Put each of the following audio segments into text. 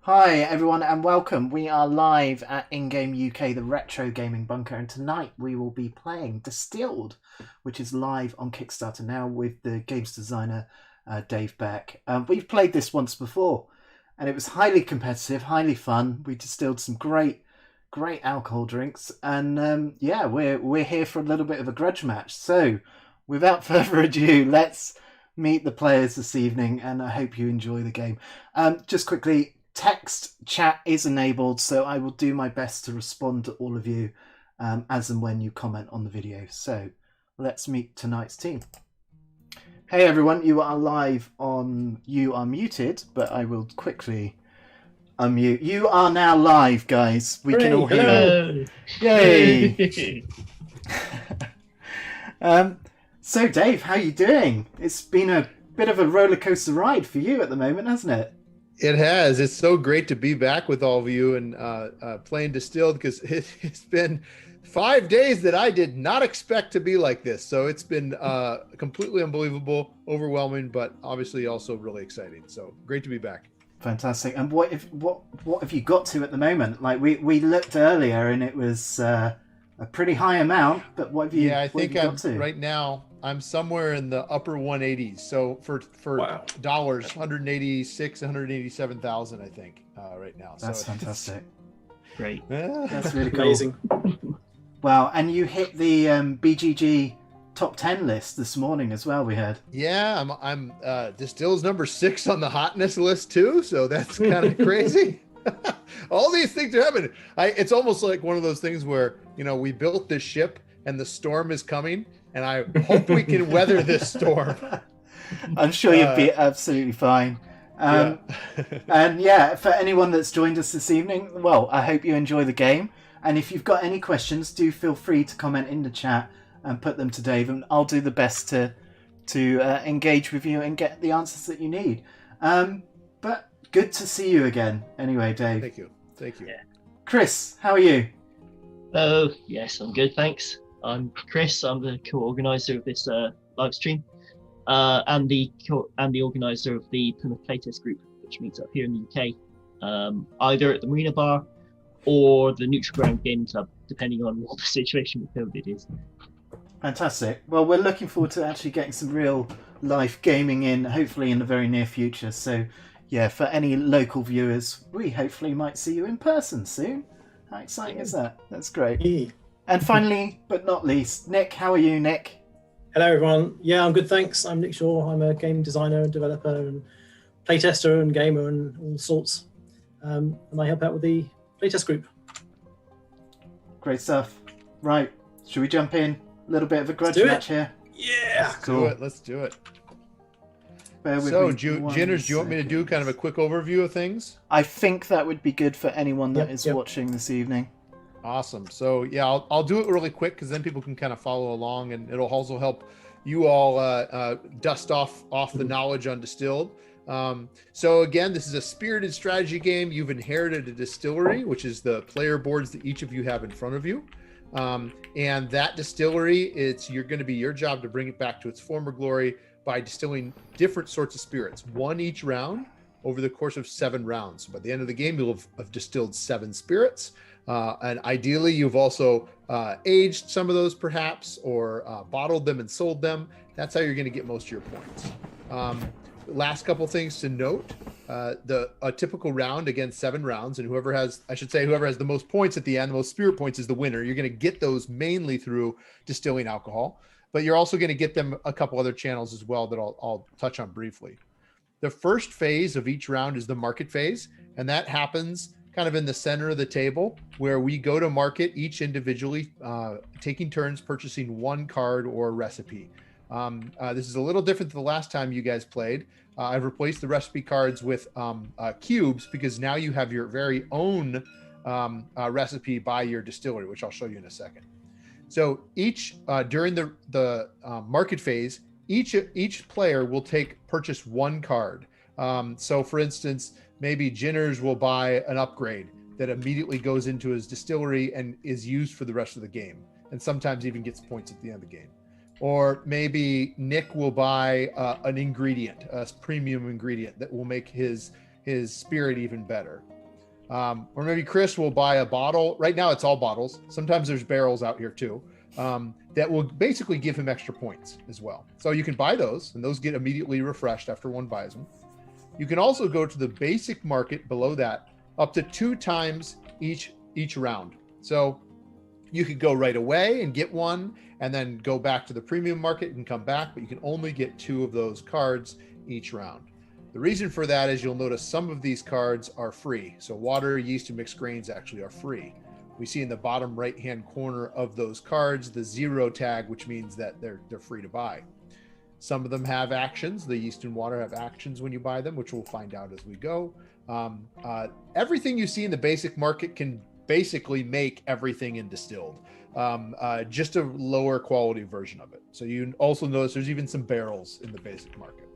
Hi everyone and welcome. We are live at In-Game UK, the retro gaming bunker, and tonight we will be playing Distilled, which is live on Kickstarter now with the games designer Dave Beck. We've played this once before and it was highly competitive, highly fun. We distilled some great alcohol drinks and we're here for a little bit of a grudge match. So without further ado, let's meet the players this evening and I hope you enjoy the game. Just quickly, text chat is enabled, so I will do my best to respond to all of you as and when you comment on the video. So let's meet tonight's team. Hey everyone, you are live on You Are Muted, but I will quickly unmute. You are now live, guys. We can all hear you. Yay! So Dave, how you doing? It's been a bit of a roller coaster ride for you at the moment, hasn't it? It has. It's so great to be back with all of you and playing Distilled, because it's been 5 days that I did not expect to be like this. So it's been completely unbelievable, overwhelming, but obviously also really exciting. So great to be back. Fantastic. And what have you got to at the moment? Like we looked earlier and it was a pretty high amount, but what have you? Yeah, I think got to? right now I'm somewhere in the upper 180s. So for Wow. dollars, 186, 187,000, I think right now. That's so fantastic. Great. That's really cool. Amazing. Wow, and you hit the BGG top 10 list this morning as well. We heard. Yeah, I'm Distilled's number 6 on the hotness list too. So that's kind of crazy. All these things are happening. It's almost like one of those things where, we built this ship and the storm is coming, and I hope we can weather this storm. I'm sure you'll be absolutely fine. And for anyone that's joined us this evening, well, I hope you enjoy the game. And if you've got any questions, do feel free to comment in the chat and put them to Dave, and I'll do the best to engage with you and get the answers that you need. But good to see you again. Anyway, Dave. Thank you. Yeah. Chris, how are you? Oh, yes, I'm good, thanks. I'm Chris. I'm the co-organizer of this live stream, and the organizer of the Plymouth Playtest group, which meets up here in the UK, either at the Marina Bar or the Neutral Ground Gaming Club, depending on what the situation with COVID is. Fantastic. Well, we're looking forward to actually getting some real life gaming in, hopefully in the very near future. So, yeah, for any local viewers, we hopefully might see you in person soon. How exciting is that? That's great. Yeah. And finally, but not least, Nick, how are you, Nick? Hello, everyone. Yeah, I'm good, thanks. I'm Nick Shaw. I'm a game designer and developer and playtester and gamer and all sorts. And I help out with the playtest group. Great stuff. Right, should we jump in? A little bit of a grudge do it. match here. Yeah. Let's do it. Bear with So, me Jinners, do you want me to do kind of a quick overview of things? I think that would be good for anyone that is Yep. watching this evening. Awesome. So, yeah, I'll do it really quick because then people can kind of follow along, and it'll also help you all dust off the knowledge on Distilled. So again, this is a spirited strategy game. You've inherited a distillery, which is the player boards that each of you have in front of you. And that distillery, you're going to be your job to bring it back to its former glory by distilling different sorts of spirits, one each round over the course of 7 rounds. So by the end of the game, you'll have distilled 7 spirits. And ideally, you've also aged some of those perhaps, or bottled them and sold them. That's how you're going to get most of your points. Last couple things to note, a typical round, again, 7 rounds, and whoever has the most points at the end, the most spirit points, is the winner. You're going to get those mainly through distilling alcohol, but you're also going to get them a couple other channels as well that I'll touch on briefly. The first phase of each round is the market phase, and that happens kind of in the center of the table, where we go to market each individually, taking turns purchasing 1 card or recipe. This is a little different than the last time you guys played. I've replaced the recipe cards with cubes, because now you have your very own recipe by your distillery, which I'll show you in a second. So during the market phase, each player will purchase 1 card. So for instance, maybe Jinners will buy an upgrade that immediately goes into his distillery and is used for the rest of the game, and sometimes even gets points at the end of the game. Or maybe Nick will buy an ingredient, a premium ingredient that will make his spirit even better. Or maybe Chris will buy a bottle. Right now it's all bottles. Sometimes there's barrels out here too, that will basically give him extra points as well. So you can buy those, and those get immediately refreshed after one buys them. You can also go to the basic market below that up to 2 times each round. So you could go right away and get one and then go back to the premium market and come back, but you can only get 2 of those cards each round. The reason for that is you'll notice some of these cards are free. So water, yeast, and mixed grains actually are free. We see in the bottom right-hand corner of those cards the 0 tag, which means that they're free to buy. Some of them have actions. The yeast and water have actions when you buy them, which we'll find out as we go. Everything you see in the basic market can basically make everything in Distilled, just a lower quality version of it. So you also notice there's even some barrels in the basic market.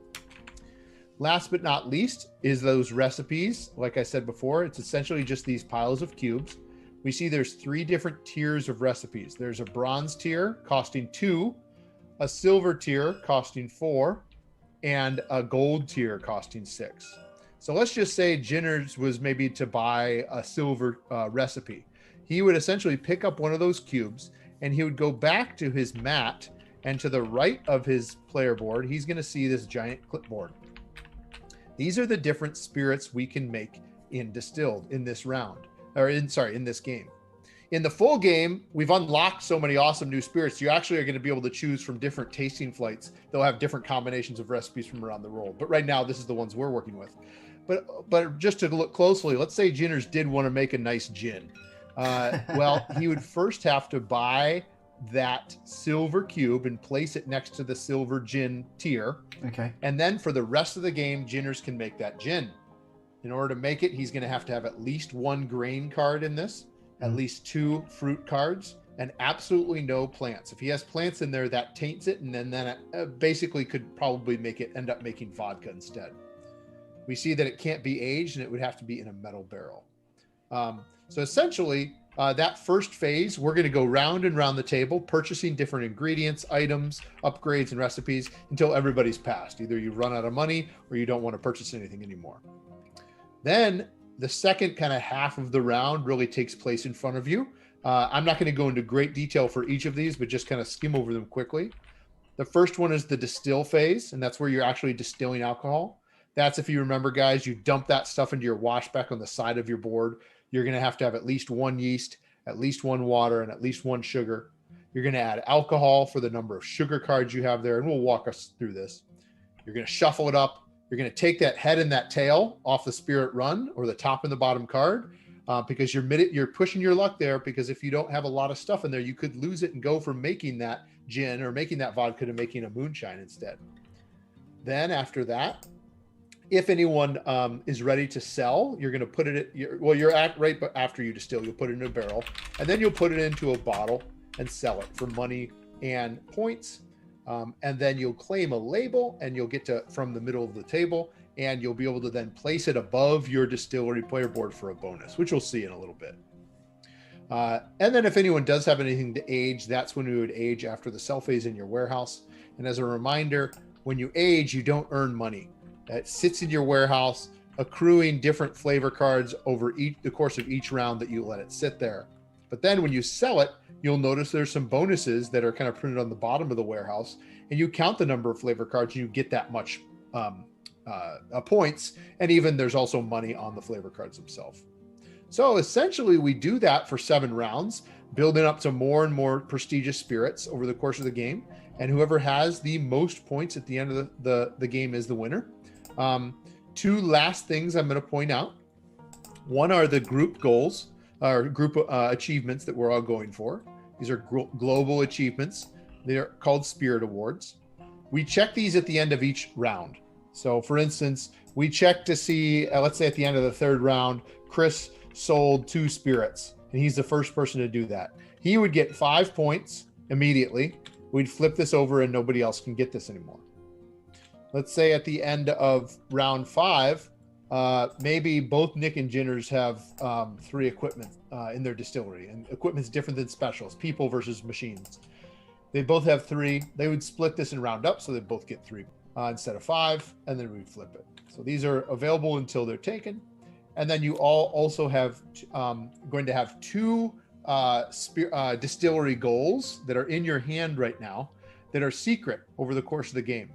Last but not least is those recipes. Like I said before, it's essentially just these piles of cubes. We see there's 3 different tiers of recipes. There's a bronze tier costing 2, a silver tier costing 4, and a gold tier costing 6. So let's just say Ginner's was maybe to buy a silver recipe. He would essentially pick up one of those cubes and he would go back to his mat, and to the right of his player board, he's going to see this giant clipboard. These are the different spirits we can make in Distilled in this round, or in this game. In the full game, we've unlocked so many awesome new spirits. You actually are going to be able to choose from different tasting flights. They'll have different combinations of recipes from around the world. But right now, this is the ones we're working with. But just to look closely, let's say Ginner's did want to make a nice gin. Well, he would first have to buy that silver cube and place it next to the silver gin tier. Okay. And then for the rest of the game, Ginners can make that gin. In order to make it, he's going to have at least 1 grain card in this, at least 2 fruit cards, and absolutely no plants. If he has plants in there, that taints it, and then it basically could probably end up making vodka instead. We see that it can't be aged, and it would have to be in a metal barrel. So essentially, that first phase, we're going to go round and round the table, purchasing different ingredients, items, upgrades, and recipes until everybody's passed. Either you run out of money or you don't want to purchase anything anymore. Then the second kind of half of the round really takes place in front of you. I'm not going to go into great detail for each of these, but just kind of skim over them quickly. The first one is the distill phase, and that's where you're actually distilling alcohol. That's, if you remember, guys, you dump that stuff into your washback on the side of your board. You're going to have at least 1 yeast, at least 1 water, and at least 1 sugar. You're going to add alcohol for the number of sugar cards you have there, and we'll walk us through this. You're going to shuffle it up. You're going to take that head and that tail off the spirit run, or the top and the bottom card, because you're pushing your luck there, because if you don't have a lot of stuff in there, you could lose it and go from making that gin or making that vodka to making a moonshine instead. Then after that, if anyone is ready to sell, you're going to put it right after you distill, you'll put it in a barrel, and then you'll put it into a bottle and sell it for money and points. And then you'll claim a label, and you'll get from the middle of the table, and you'll be able to then place it above your distillery player board for a bonus, which we'll see in a little bit. And then if anyone does have anything to age, that's when we would age after the sell phase in your warehouse. And as a reminder, when you age, you don't earn money. It sits in your warehouse, accruing different flavor cards over the course of each round that you let it sit there. But then when you sell it, you'll notice there's some bonuses that are kind of printed on the bottom of the warehouse, and you count the number of flavor cards, and you get that much points. And even there's also money on the flavor cards themselves. So essentially we do that for 7 rounds, building up to more and more prestigious spirits over the course of the game. And whoever has the most points at the end of the game is the winner. 2 last things I'm going to point out. One are the group goals, or group achievements that we're all going for. These are global achievements. They're called Spirit Awards. We check these at the end of each round. So for instance, we check to see, let's say at the end of the 3rd round, Chris sold 2 spirits, and he's the first person to do that. He would get 5 points immediately. We'd flip this over and nobody else can get this anymore. Let's say at the end of round 5, maybe both Nick and Ginners have 3 equipment in their distillery, and equipment's different than specials, people versus machines. They both have 3. They would split this and round up, so they both get 3 instead of 5, and then we flip it. So these are available until they're taken. And then you all also have going to have 2 distillery goals that are in your hand right now that are secret over the course of the game.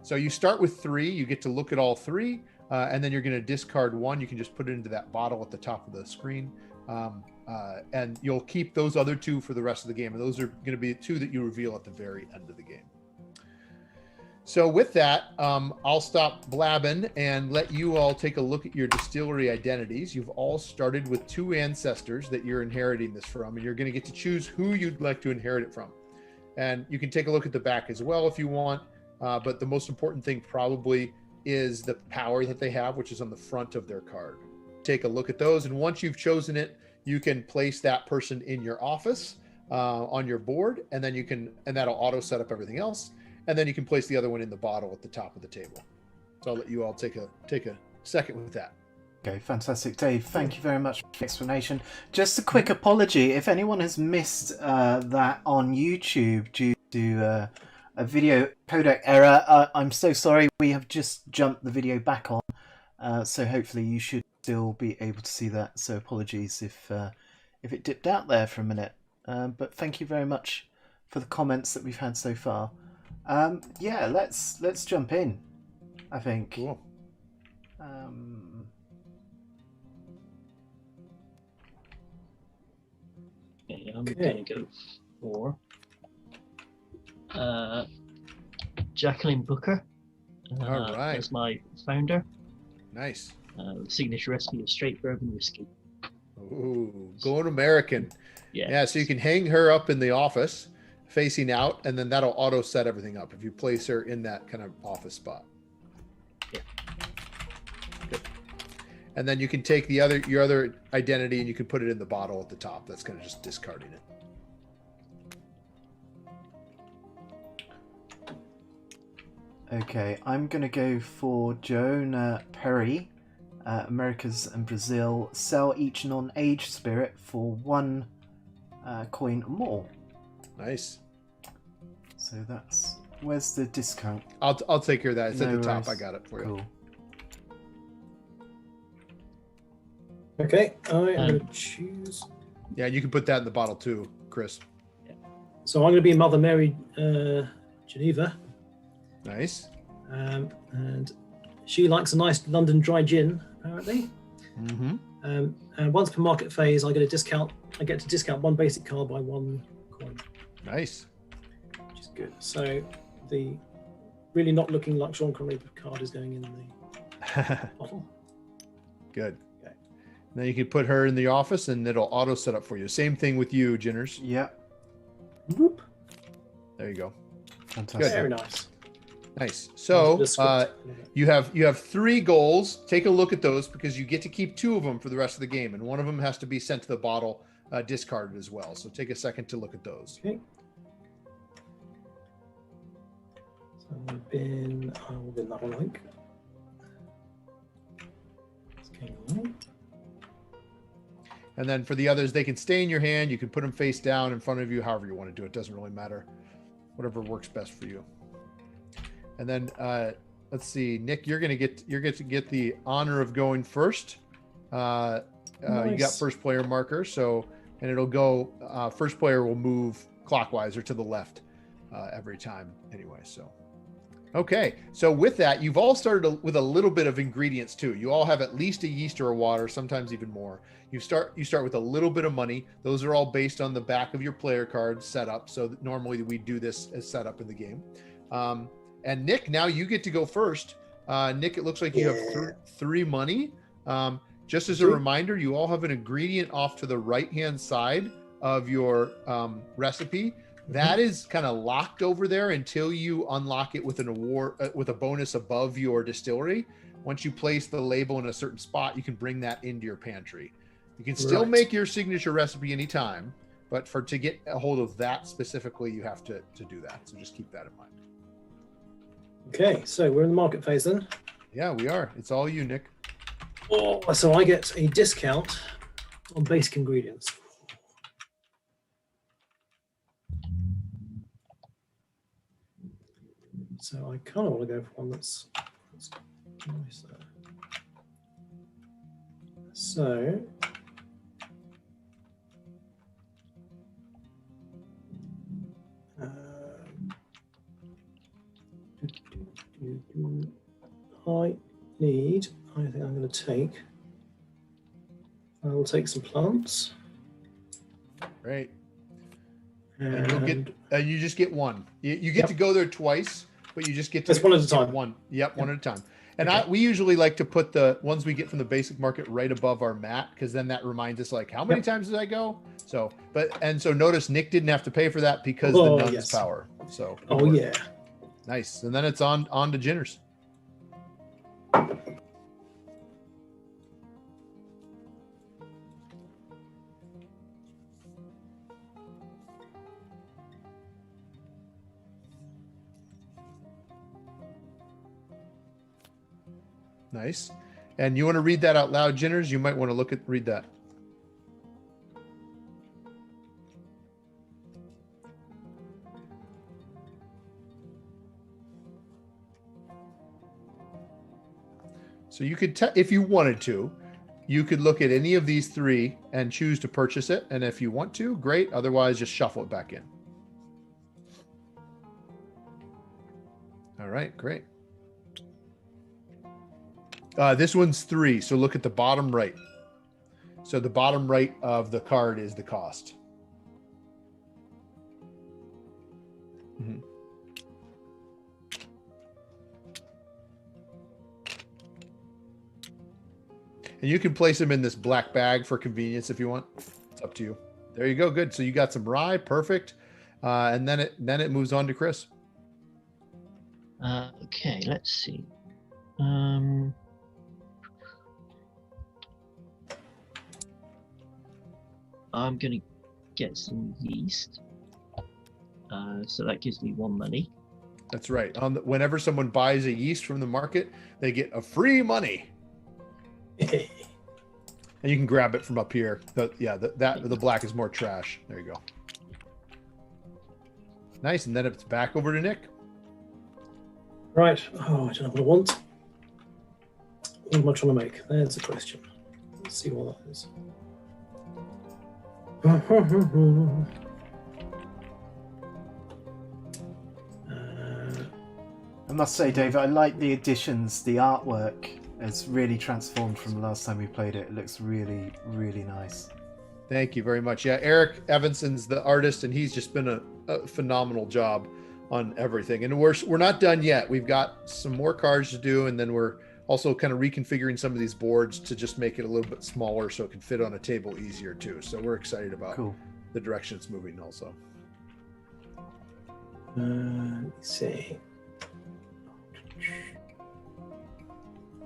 So you start with 3, you get to look at all 3, and then you're going to discard 1. You can just put it into that bottle at the top of the screen. And you'll keep those other 2 for the rest of the game. And those are going to be 2 that you reveal at the very end of the game. So with that, I'll stop blabbing and let you all take a look at your distillery identities. You've all started with 2 ancestors that you're inheriting this from, and you're going to get to choose who you'd like to inherit it from. And you can take a look at the back as well if you want. But the most important thing probably is the power that they have, which is on the front of their card. Take a look at those. And once you've chosen it, you can place that person in your office on your board, and then and that'll auto set up everything else. And then you can place the other one in the bottle at the top of the table. So I'll let you all take a second with that. Okay, fantastic. Dave, thank you very much for the explanation. Just a quick apology. If anyone has missed that on YouTube due to a video codec error, I'm so sorry. We have just jumped the video back on. So hopefully you should still be able to see that. So apologies if it dipped out there for a minute. But thank you very much for the comments that we've had so far. Yeah, let's jump in, I think. Cool. Okay, I'm going to go for Jacqueline Booker All right. as my founder. Nice. Signature recipe of straight bourbon whiskey. Ooh, going American. Yeah. Yeah, so you can hang her up in the office facing out, and then that'll auto set everything up if you place her in that kind of office spot. Yeah. Good. And then you can take your other identity and you can put it in the bottle at the top. That's kind of just discarding it. Okay, I'm going to go for Joan Perry, Americas and Brazil. Sell each non-aged spirit for 1 coin or more. Nice. So that's... Where's the discount? I'll take care of that. It's at No the top. worries. I got it for Cool. you. Okay, I'm going to choose. Yeah, you can put that in the bottle too, Chris. So I'm going to be Mother Mary Geneva. Nice. And she likes a nice London dry gin, apparently. Mm-hmm. And once per market phase, I get to discount 1 basic card by 1 coin, Nice. which is good. So the really not looking like Sean Connery card is going in the bottle. Good. Okay. Now you can put her in the office and it'll auto set up for you. Same thing with you, Jinners. Yep. Whoop. There you go. Fantastic. Very nice. Nice. So The script. you have 3 goals. Take a look at those because you get to keep 2 of them for the rest of the game, and one of them has to be sent to the bottle, discarded as well. So take a second to look at those. Okay. So I will bin that one, I think. It's going along. And then for the others, they can stay in your hand. You can put them face down in front of you, however you want to do it. Doesn't really matter. Whatever works best for you. And then let's see, Nick, you're going to get the honor of going first. Nice. You got first player marker, so and it'll go. First player will move clockwise or to the left every time, anyway. So, okay. So with that, you've all started with a little bit of ingredients too. You all have at least a yeast or a water, sometimes even more. You start with a little bit of money. Those are all based on the back of your player card setup. So normally we do this as setup in the game. And Nick, now you get to go first. Nick, it looks like you have 3 money. Just as a reminder, you all have an ingredient off to the right-hand side of your recipe. That is kind of locked over there until you unlock it with an award, with a bonus above your distillery. Once you place the label in a certain spot, you can bring that into your pantry. You can still make your signature recipe anytime, but to get a hold of that specifically, you have to do that. So just keep that in mind. Okay, so we're in the market phase then. Yeah, we are. It's all you, Nick. Oh, so I get a discount on basic ingredients. So I kind of want to go for one that's nice. So I think I'm going to take. I will take some plants. Great. And You'll get. You just get one. You get Yep. to go there twice, but you just get to. Just one at a get time. One. Yep, one at a time. And Okay. we usually like to put the ones we get from the basic market right above our mat, because then that reminds us, like, how many Yep. times did I go? So, so notice Nick didn't have to pay for that because Oh, the nun's yes. power. So. good Oh work. yeah. Nice. And then it's on to Jinners. Nice. And you want to read that out loud, Jinners? You might want to read that. So you could, if you wanted to, you could look at any of these three and choose to purchase it. And if you want to, great. Otherwise, just shuffle it back in. All right, great. This one's 3. So look at the bottom right. So the bottom right of the card is the cost. Mhm. And you can place them in this black bag for convenience if you want. It's up to you. There you go. Good. So you got some rye. Perfect. And then it moves on to Chris. Okay, let's see. I'm gonna get some yeast. So that gives me 1 money. That's right. Whenever someone buys a yeast from the market, they get a free money. And you can grab it from up here. The black is more trash. There you go. Nice. And then it's back over to Nick. Right. Oh, I don't know what I want. What am I trying to make? There's the question. Let's see what that is. I must say, Dave, I like the additions. The artwork has really transformed from the last time we played it. It looks really, really nice. Thank you very much. Yeah, Eric Evanson's the artist, and he's just been a phenomenal job on everything. And we're not done yet. We've got some more cards to do, and then we're also kind of reconfiguring some of these boards to just make it a little bit smaller so it can fit on a table easier too. So we're excited about the direction it's moving also. Let's see.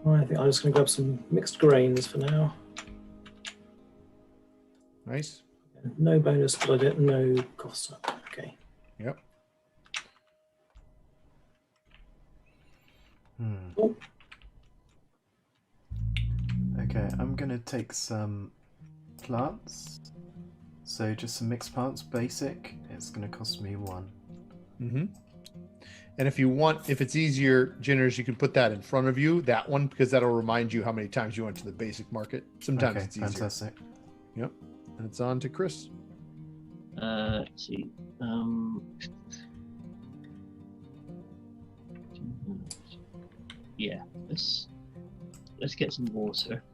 I think I'm just going to grab some mixed grains for now. Nice. No bonus, but I did no cost. Okay. Yep. Oh. Okay, I'm going to take some plants. So just some mixed plants, basic. It's going to cost me 1. Mm-hmm. And if it's easier, Jinners, you can put that in front of you, that one, because that'll remind you how many times you went to the basic market. Sometimes it's easier. Fantastic. Yep. And it's on to Chris. Let's see. Yeah, let's get some water.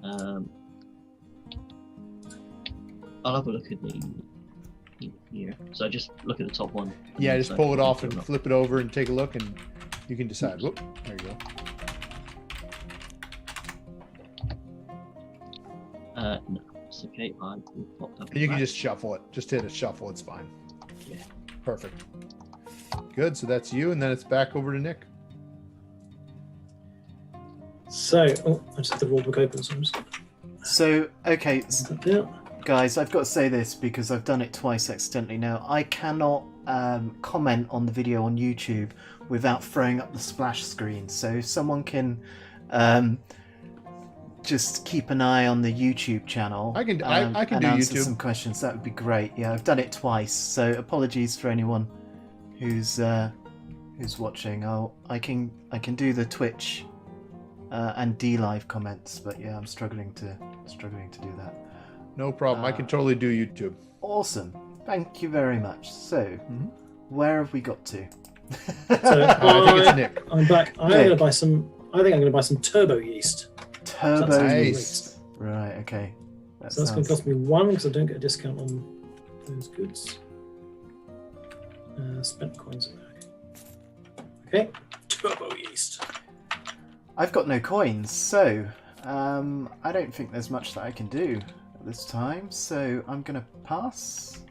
I'll have a look at the here. So I just look at the top one. Yeah, just pull it off and flip it over and take a look, and you can decide. Whoop, there you go. No, it's okay. I popped up. And you can just shuffle it. Just hit a shuffle. It's fine. Yeah. Perfect. Good. So that's you, and then it's back over to Nick. So, I just had the rule book open, so I'm just. So, okay, Yeah. guys, I've got to say this because I've done it twice accidentally now. I cannot comment on the video on YouTube without throwing up the splash screen. So if someone can just keep an eye on the YouTube channel. I can and do answer YouTube. some questions. That would be great. Yeah, I've done it twice, so apologies for anyone who's watching. I can do the Twitch and DLive comments, but yeah, I'm struggling to do that. No problem. I can totally do YouTube. Awesome. Thank you very much. So, where have we got to? So I think it's Nick. I'm back. I think I'm going to buy some turbo yeast. Turbo That's yeast. Right. Okay. So that's going to cost me 1 because I don't get a discount on those goods. Spent coins in there. Okay. Turbo yeast. I've got no coins, so I don't think there's much that I can do at this time. So I'm going to pass.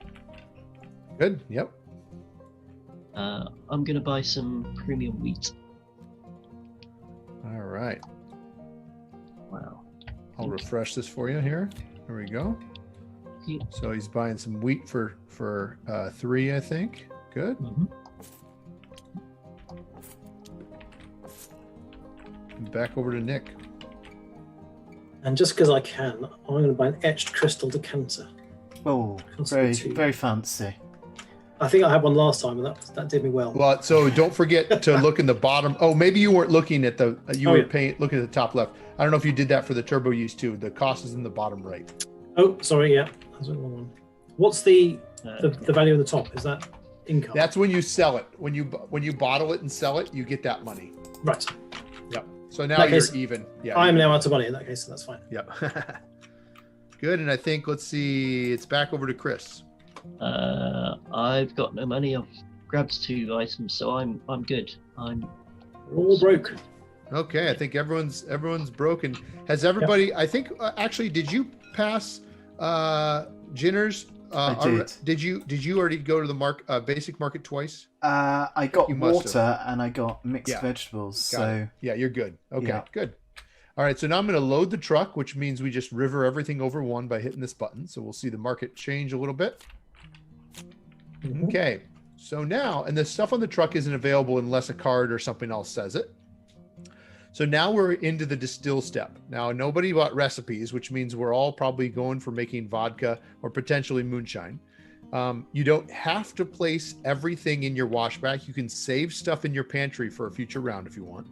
Good. Yep. I'm going to buy some premium wheat. All right. Wow. I'll refresh this for you here. There we go. Okay. So he's buying some wheat for 3, I think. Good. Mhm. Back over to Nick. And just because I can, I'm going to buy an etched crystal decanter. Oh, Costs very me 2. very fancy. I think I had one last time, and that did me well. Well, so don't forget to look in the bottom. Oh, maybe you weren't looking at the. You were looking at the top left. I don't know if you did that for the turbo yeast too. The cost is in the bottom right. Oh, sorry. Yeah, that's the wrong one. What's the value of the top? Is that income? That's when you sell it. When you bottle it and sell it, you get that money. Right. Yep. So now you're even. Yeah. I am now out of money in that case, so that's fine. Yep. Good. And I think let's see. It's back over to Chris. I've got no money. I've grabbed 2 items, so I'm good. We're all broke. Okay, I think everyone's broken. Has everybody? Yep. I think actually, did you pass Jinners? I did. Did you already go to the basic market twice? I got water and I got mixed vegetables. Yeah, you're good. Okay, yeah. Good. All right, so now I'm going to load the truck, which means we just river everything over 1 by hitting this button. So we'll see the market change a little bit. Mm-hmm. Okay, so now, and the stuff on the truck isn't available unless a card or something else says it. So now we're into the distill step. Now, nobody bought recipes, which means we're all probably going for making vodka or potentially moonshine. You don't have to place everything in your washback. You can save stuff in your pantry for a future round if you want.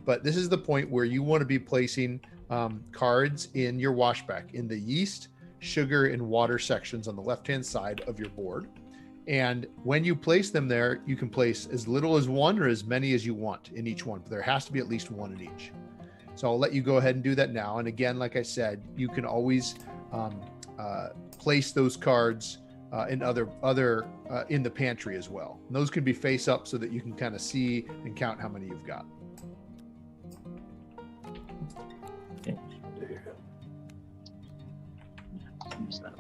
But this is the point where you want to be placing cards in your washback in the yeast, sugar, and water sections on the left-hand side of your board. And when you place them there, you can place as little as 1 or as many as you want in each one. But there has to be at least 1 in each. So I'll let you go ahead and do that now. And again, like I said, you can always place those cards in in the pantry as well. And those can be face up so that you can kind of see and count how many you've got. Okay. Use that.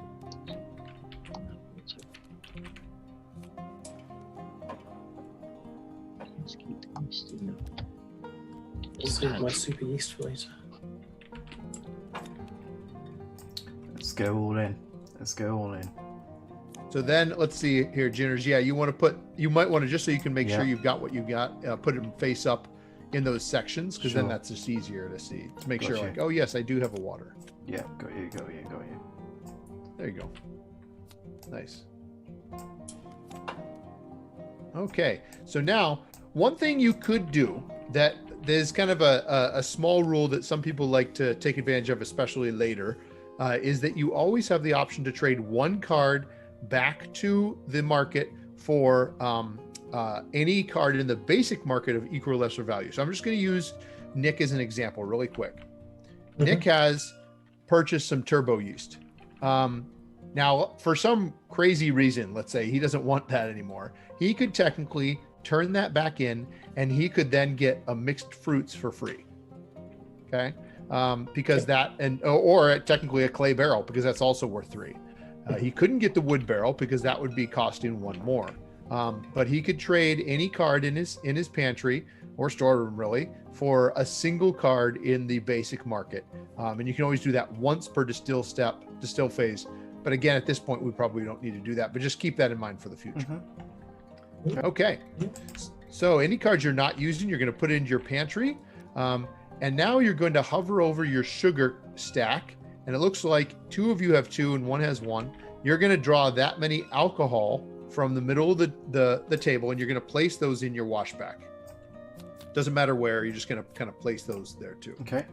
Let's keep the yeast in I'll save my super yeast for later. Let's go all in. So then let's see here, Jinners. Yeah, you might want to, just so you can make sure you've got what you've got, put them face up in those sections, because then that's just easier to see, to make sure like, oh yes, I do have a water. Yeah, got you. There you go. Nice. Okay, so now one thing you could do that there's kind of a small rule that some people like to take advantage of, especially later, is that you always have the option to trade 1 card back to the market for any card in the basic market of equal or lesser value. So I'm just going to use Nick as an example really quick. Mm-hmm. Nick has purchased some turbo yeast. Now, for some crazy reason, let's say he doesn't want that anymore, he could technically turn that back in and he could then get a mixed fruits for free. Okay. Because that, or technically a clay barrel, because that's also worth 3. He couldn't get the wood barrel because that would be costing 1 more. But he could trade any card in his pantry or storeroom really for a single card in the basic market. And you can always do that once per distill phase. But again, at this point, we probably don't need to do that, but just keep that in mind for the future. Mm-hmm. Okay. So any cards you're not using, you're going to put it into your pantry. And now you're going to hover over your sugar stack. And it looks like 2 of you have 2 and 1 has 1. You're going to draw that many alcohol from the middle of the table, and you're going to place those in your washback. Doesn't matter where. You're just going to kind of place those there too. Okay.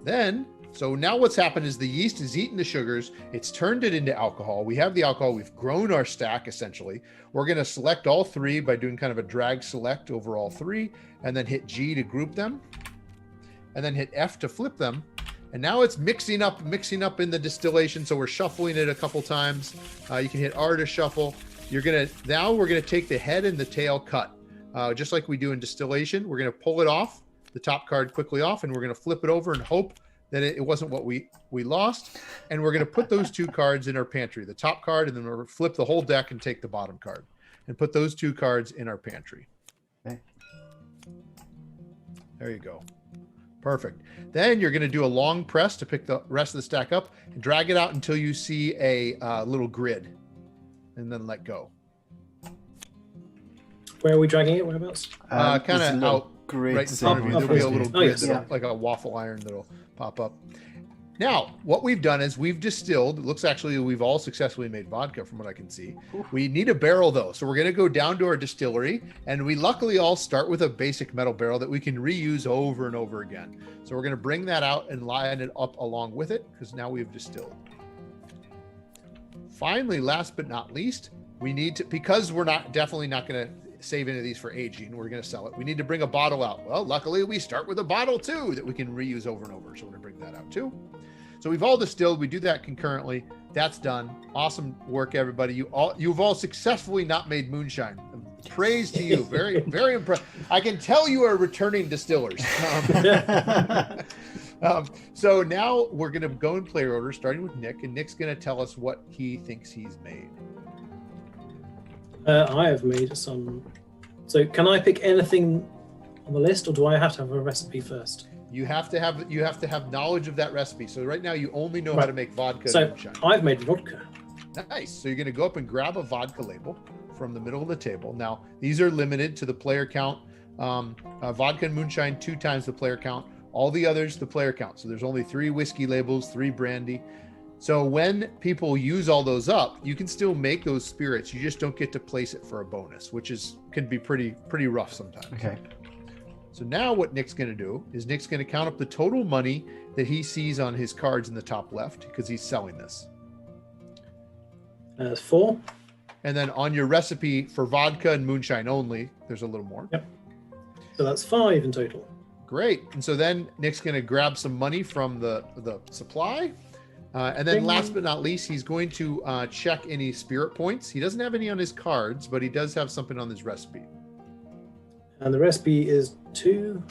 Then, so now what's happened is the yeast has eaten the sugars. It's turned it into alcohol. We have the alcohol. We've grown our stack, essentially. We're going to select all three by doing kind of a drag select over all three, and then hit G to group them, and then hit F to flip them. And now it's mixing up in the distillation. So we're shuffling it a couple times. You can hit R to shuffle. Now we're going to take the head and the tail cut, just like we do in distillation. We're going to pull it off, the top card quickly off, and we're going to flip it over and hope that it wasn't what we lost. And we're going to put those two cards in our pantry, the top card, and then we're going to flip the whole deck and take the bottom card and put those two cards in our pantry. Okay. There you go. Perfect. Then you're going to do a long press to pick the rest of the stack up and drag it out until you see a little grid, and then let go. Where are we dragging it? Whereabouts? Kind of out grid right in front of you. There'll be a little grid, yes. like a waffle iron that'll pop up. Now, what we've done is we've distilled. It looks actually we've all successfully made vodka from what I can see. We need a barrel though. So we're going to go down to our distillery, and we luckily all start with a basic metal barrel that we can reuse over and over again. So we're going to bring that out and line it up along with it because now we've distilled. Finally, last but not least, we need to, because we're definitely not going to save any of these for aging, we're going to sell it. We need to bring a bottle out. Well, luckily we start with a bottle too that we can reuse over and over. So we're going to bring that out too. So we've all distilled. We do that concurrently. That's done. Awesome work, everybody. You've all successfully not made moonshine. Praise to you. Very, very impressed. I can tell you are returning distillers. So now we're going to go in player order, starting with Nick, and Nick's going to tell us what he thinks he's made. I have made some. So can I pick anything on the list, or do I have to have a recipe first? You have to have knowledge of that recipe. So right now you only know how to make vodka. So and moonshine. I've made vodka. Nice. So you're going to go up and grab a vodka label from the middle of the table. Now these are limited to the player count. Vodka and moonshine 2 times the player count. All the others the player count. So there's only 3 whiskey labels, 3 brandy. So when people use all those up, you can still make those spirits. You just don't get to place it for a bonus, which can be pretty rough sometimes. Okay. So now what Nick's going to do is Nick's going to count up the total money that he sees on his cards in the top left because he's selling this. 4. And then on your recipe for vodka and moonshine only, there's a little more. Yep. So that's 5 in total. Great. And so then Nick's going to grab some money from the supply. And then last but not least, he's going to check any spirit points. He doesn't have any on his cards, but he does have something on his recipe. And the recipe is 2.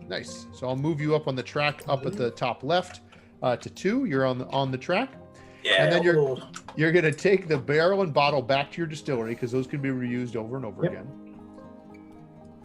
Nice. So I'll move you up on the track up at the top left to 2. You're on the track. Yeah. And then you're going to take the barrel and bottle back to your distillery because those can be reused over and over again.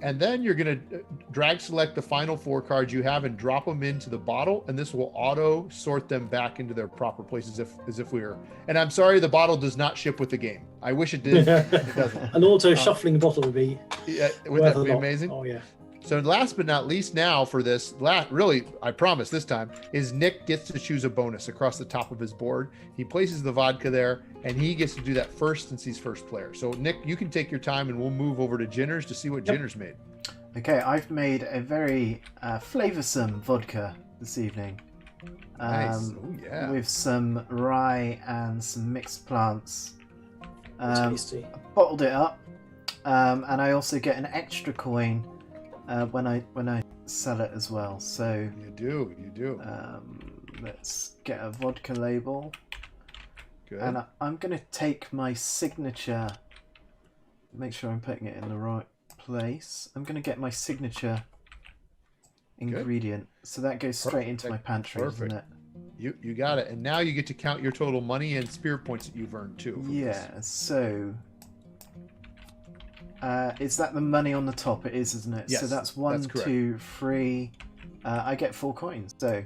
And then you're going to drag select the final 4 cards you have and drop them into the bottle, and this will auto sort them back into their proper places as if we were. And I'm sorry, the bottle does not ship with the game. I wish it did. It doesn't. An auto shuffling bottle would be. Yeah, would that be amazing? Oh yeah. So last but not least, now for this, really, I promise this time, is Nick gets to choose a bonus across the top of his board. He places the vodka there, and he gets to do that first since he's first player. So Nick, you can take your time, and we'll move over to Ginner's to see what Ginner's made. Okay, I've made a very flavoursome vodka this evening. Nice. Oh, yeah. With some rye and some mixed plants. Tasty. I bottled it up, and I also get an extra coin when I sell it as well. So you do. Let's get a vodka label. Good. And I'm going to take my signature. Make sure I'm putting it in the right place. I'm going to get my signature ingredient. So that goes straight into my pantry, doesn't it? You got it. And now you get to count your total money and spirit points that you've earned too. Yeah. So. Is that the money on the top? It is, isn't it? Yes, so that's 1, that's 2, 3. I get 4 coins. So.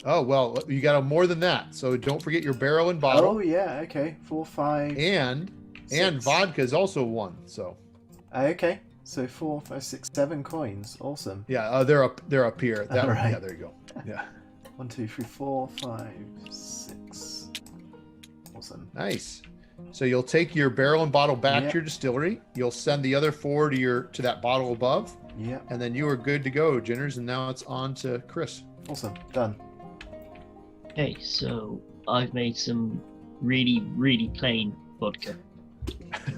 Oh well, you got more than that. So don't forget your barrel and bottle. Oh yeah. Okay. 4, 5. And 6. vodka is also 1. So. Okay. So 4, 5, 6, 7 coins. Awesome. Yeah. They're up here. That one. Right. Yeah. There you go. Yeah. 1, 2, 3, 4, 5, 6. Awesome. Nice. So you'll take your barrel and bottle back Yep. to your distillery. You'll send the other 4 to that bottle above, Yeah. and then you are good to go, Jinners. And now it's on to Chris. Awesome. Done. Okay, so I've made some really, really plain vodka.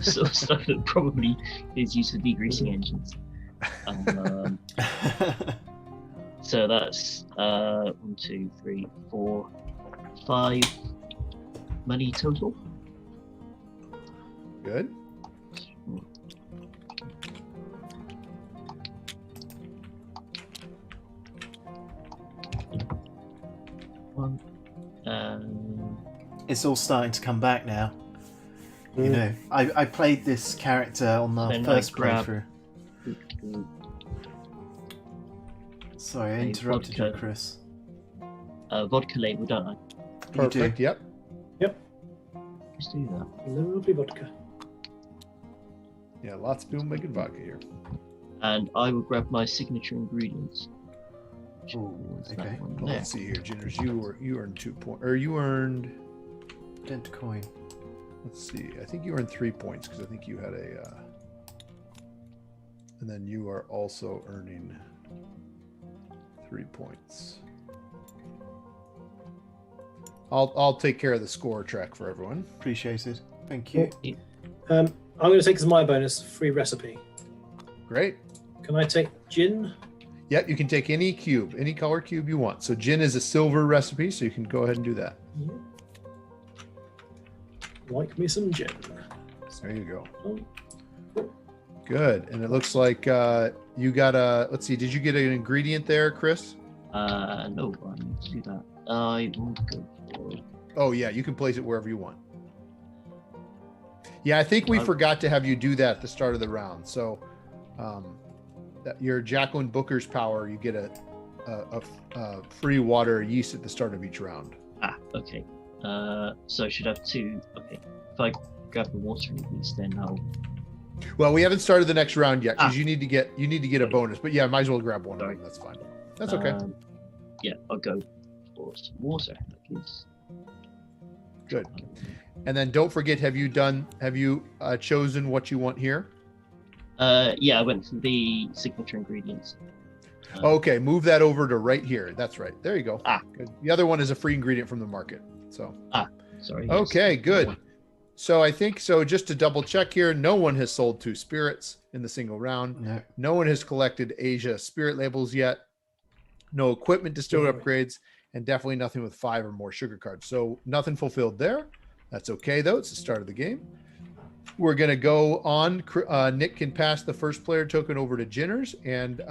Sort of stuff that probably is used for degreasing engines. So that's 1, 2, 3, 4, 5 money total. Good. One. It's all starting to come back now. You know, I played this character on the Then I first grab- playthrough. Sorry, I interrupted you, vodka. Chris. Vodka label, don't I? You do. Perfect. Yep. Just do that. Lovely vodka. Yeah, lots of people making vodka here. And I will grab my signature ingredients. Ooh, Was that okay. one Well, there? let's see here, Jinners. You earned 2 points, or you earned. Dent coin. Let's see. I think you earned 3 points because I think you had a. And then you are also earning 3 points. I'll take care of the score track for everyone. Appreciated. Thank you. I'm going to take as my bonus free recipe. Great. Can I take gin? Yep, you can take any cube, any color cube you want. So gin is a silver recipe, so you can go ahead and do that. Yeah. Like me some gin. There you go. Oh, Good. And it looks like you got a. Let's see. Did you get an ingredient there, Chris? No, I need to do that. I will go for. Oh yeah, you can place it wherever you want. Yeah, I think we Uh, forgot to have you do that at the start of the round. So, your Jacqueline Booker's power, you get a free water yeast at the start of each round. Okay. So I should have 2. Okay. If I grab the water and yeast, then I'll. Well, we haven't started the next round yet because Ah. you need to get a bonus. But yeah, might as well grab one of Sorry. them. That's fine. That's okay. Yeah, I'll go for some water. That is Good. And then don't forget, have you chosen what you want here? Yeah, I went for the signature ingredients. Okay, move that over to right here. That's right. There you go. Ah. Good. The other one is a free ingredient from the market. So Sorry. yes. okay, good. So I think so. Just to double check here, no one has sold 2 spirits in the single round. No. No one has collected Asia spirit labels yet. No equipment distilled Yeah. upgrades, and definitely nothing with 5 or more sugar cards. So nothing fulfilled there. That's okay though. It's the start of the game. We're gonna go on. Nick can pass the first player token over to Jinners, and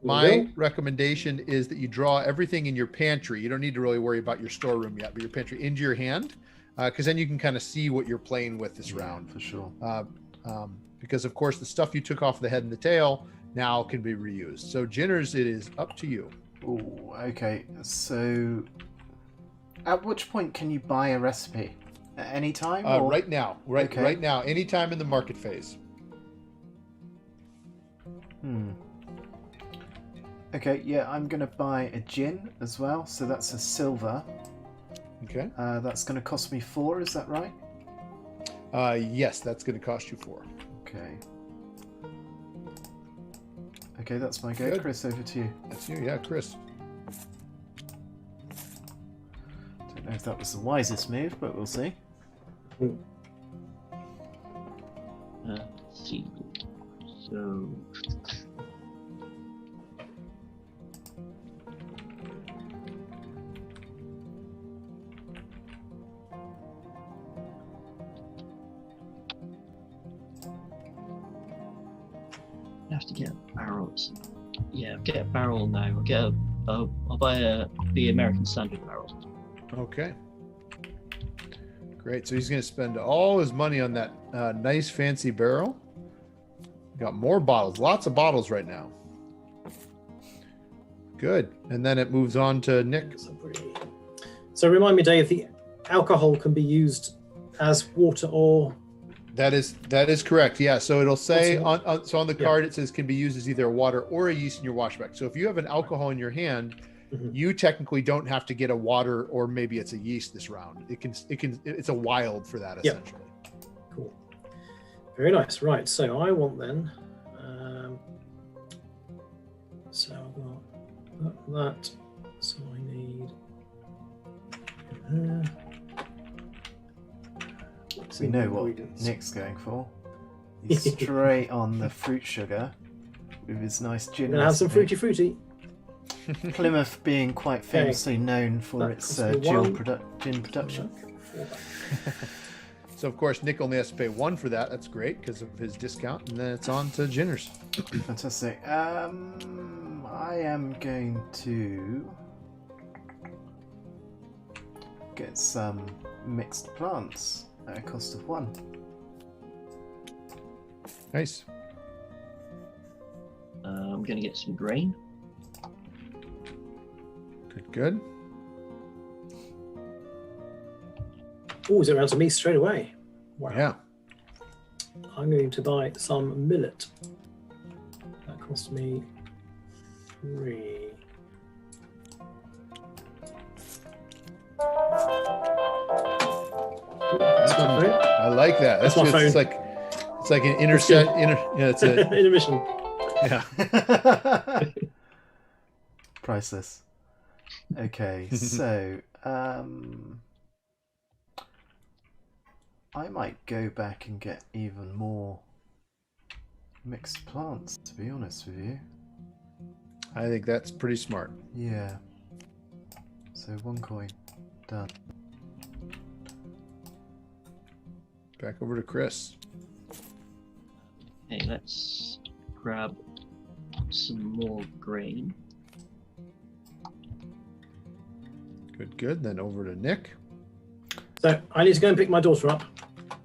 my recommendation is that you draw everything in your pantry. You don't need to really worry about your storeroom yet, but your pantry into your hand, because then you can kind of see what you're playing with this round. For sure. Because of course the stuff you took off the head and the tail now can be reused. So Jinners, it is up to you. Ooh, okay. So, at which point can you buy a recipe? At any time? or- Right now, Okay. right now, anytime in the market phase. Okay, yeah, I'm going to buy a gin as well. So that's a silver. Okay. That's going to cost me 4, is that right? Yes, that's going to cost you 4. Okay. Okay, that's my go. Good. Chris, over to you. That's you, yeah, Chris. Don't know if that was the wisest move, but we'll see. Let's see. So. I have to get barrels. Yeah, I'll get a barrel now. I'll buy the American Standard barrel. Okay. Great. So he's going to spend all his money on that nice fancy barrel. Got more bottles, lots of bottles right now. Good. And then it moves on to Nick. So remind me, Dave, the alcohol can be used as water or That is correct. Yeah. So it'll say What's on the card, it says can be used as either water or a yeast in your washback. So if you have an alcohol in your hand, You technically don't have to get a water, or maybe it's a yeast this round. It's a wild for that, Yep. essentially. Cool. Very nice. Right. So I want then. So I've got that. So I need. We know what Nick's going for. He's straight on the fruit sugar with his nice gin. I'm gonna have some recipe. fruity. Plymouth being quite famously known for That its costs me gin one. production. So of course Nick only has to pay 1 for that. That's great because of his discount, and then it's on to Ginners. Fantastic. I am going to get some mixed plants at a cost of 1. Nice. I'm going to get some grain. Good. Oh, is it around to me straight away? Wow. Yeah. I'm going to buy some millet. That cost me 3. That's my phone. I like that. That's my good. phone. It's like an intercept. It's a Intermission. yeah. Priceless. Okay, so I might go back and get even more mixed plants, to be honest with you. I think that's pretty smart. Yeah. So 1 coin. Done. Back over to Chris. Okay, let's grab some more grain. Good. Then over to Nick. So I need to go and pick my daughter up,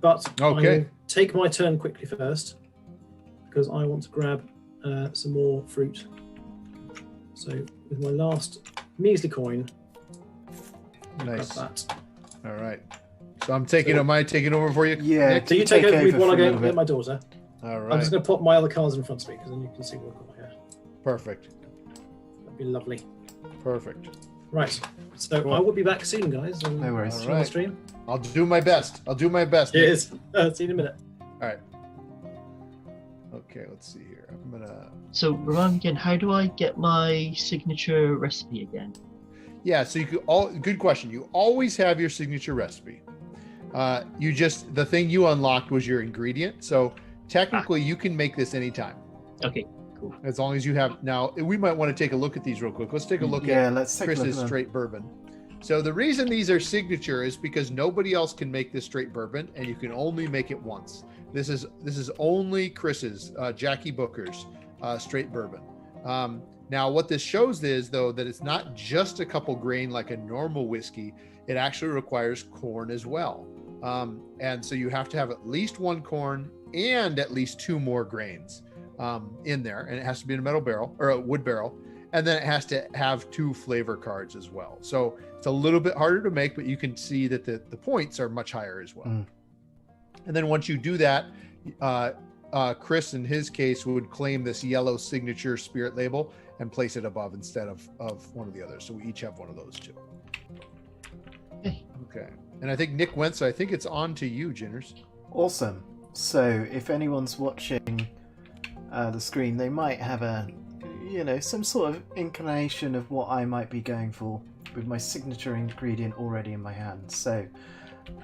but Okay. I will take my turn quickly first because I want to grab some more fruit. So with my last measly coin, I'll Nice. grab that. All right. So am I taking over for you? Yeah. Nick? So you Take take over over while for I a go little and get bit. my daughter. All I'm right. just going to pop my other cards in front of me because then you can see what I've got here. Perfect. That'd be lovely. Perfect. Right. So Cool. I will be back soon, guys. And No worries. see All you on the right. stream. I'll do my best. Nick. Cheers. See you in a minute. All right. Okay. Let's see here. I'm gonna. So remind me again, how do I get my signature recipe again? Yeah. So good question. You always have your signature recipe. The thing you unlocked was your ingredient. So technically, you can make this anytime. Okay, cool. As long as you have. Now, we might want to take a look at these real quick. Let's take a look Yeah, at let's take a look Chris's at them. straight bourbon. So the reason these are signature is because nobody else can make this straight bourbon, and you can only make it once. This is only Chris's, Jackie Booker's straight bourbon. Now, what this shows is, though, that it's not just a couple grain like a normal whiskey. It actually requires corn as well. And so you have to have at least 1 corn and at least 2 more grains in there. And it has to be in a metal barrel or a wood barrel. And then it has to have 2 flavor cards as well. So it's a little bit harder to make, but you can see that the points are much higher as well. Mm. And then once you do that, Chris, in his case, would claim this yellow signature spirit label and place it above instead of one of the others. So we each have one of those 2. Okay. And I think Nick went, so I think it's on to you, Ginners. Awesome. So if anyone's watching the screen, they might have some sort of inclination of what I might be going for with my signature ingredient already in my hand. So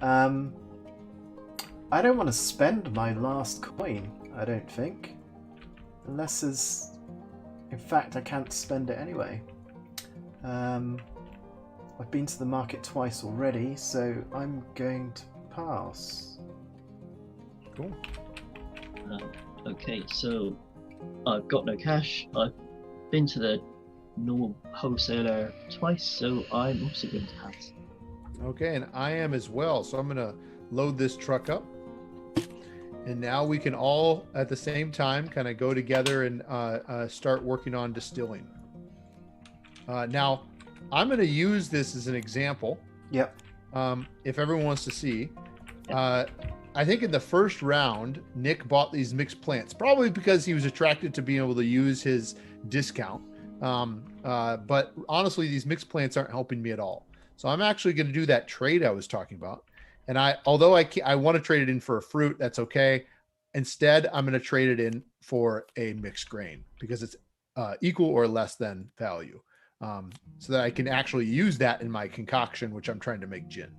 I don't want to spend my last coin, I don't think. Unless there's... In fact, I can't spend it anyway. I've been to the market twice already, so I'm going to pass. Cool. Okay, so I've got no cash. I've been to the normal wholesaler twice, so I'm also going to pass. Okay, and I am as well. So I'm going to load this truck up. And now we can all, at the same time, kind of go together and start working on distilling. Now, I'm going to use this as an example. Yep. If everyone wants to see. I think in the first round, Nick bought these mixed plants, probably because he was attracted to being able to use his discount. But honestly, these mixed plants aren't helping me at all. So I'm actually going to do that trade I was talking about. And although I want to trade it in for a fruit, that's okay. Instead, I'm going to trade it in for a mixed grain because it's equal or less than value. So that I can actually use that in my concoction, which I'm trying to make gin.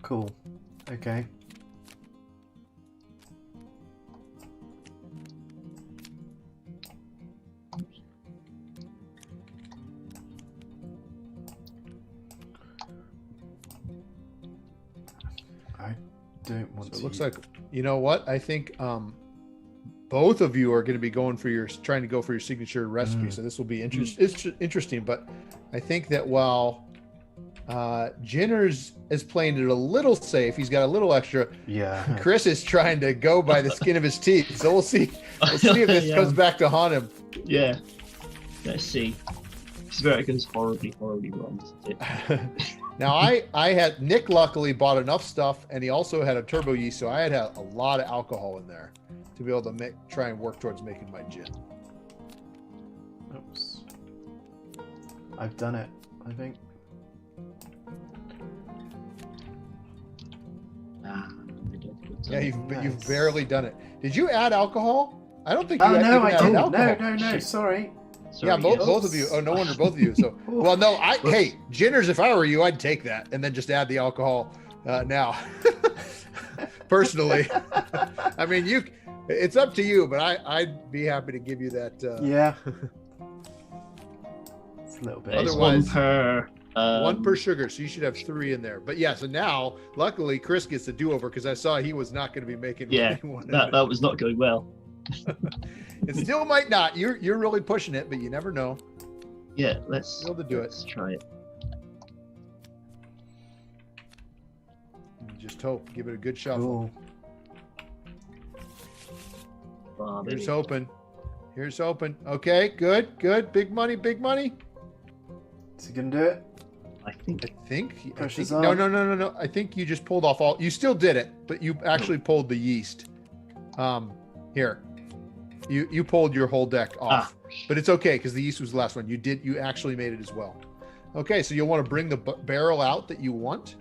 Cool. Okay. I don't want So to. it looks like, you know what? I think both of you are going to be trying to go for your signature recipe. So this will be interesting. But I think that while Jinners is playing it a little safe, he's got a little extra. Yeah. Chris is trying to go by the skin of his teeth. So we'll see. We'll see if this comes back to haunt him. Yeah. Let's see. It goes horribly wrong, doesn't it? Now I had Nick luckily bought enough stuff, and he also had a turbo yeast, so I had a lot of alcohol in there to be able to try and work towards making my gin. Oops. I've done it, I think. Yeah, you've barely done it. Did you add alcohol? I don't think you Oh even no, I added didn't. alcohol. No. Sorry. Yeah, both of you. Oh, no wonder both of you. So, well, no, hey, Jinners, if I were you, I'd take that and then just add the alcohol now. Personally, I mean, it's up to you, but I'd be happy to give you that. Yeah. It's a little bit. Otherwise, one per sugar, so you should have 3 in there. But yeah, so now, luckily, Chris gets the do-over because I saw he was not going to be making. Yeah, that was not going well. It still might not. You're really pushing it, but you never know. Yeah, let's try it. Just hope. Give it a good shuffle. Cool. Here's hoping. Here's hoping. Okay, good. Big money. Is he gonna do it? I think. Pressure's No. on. I think you just pulled off all. You still did it, but you actually pulled the yeast. Here. You pulled your whole deck off, but it's okay because the yeast was the last one. You actually made it as well. Okay, so you'll want to bring the barrel out that you want.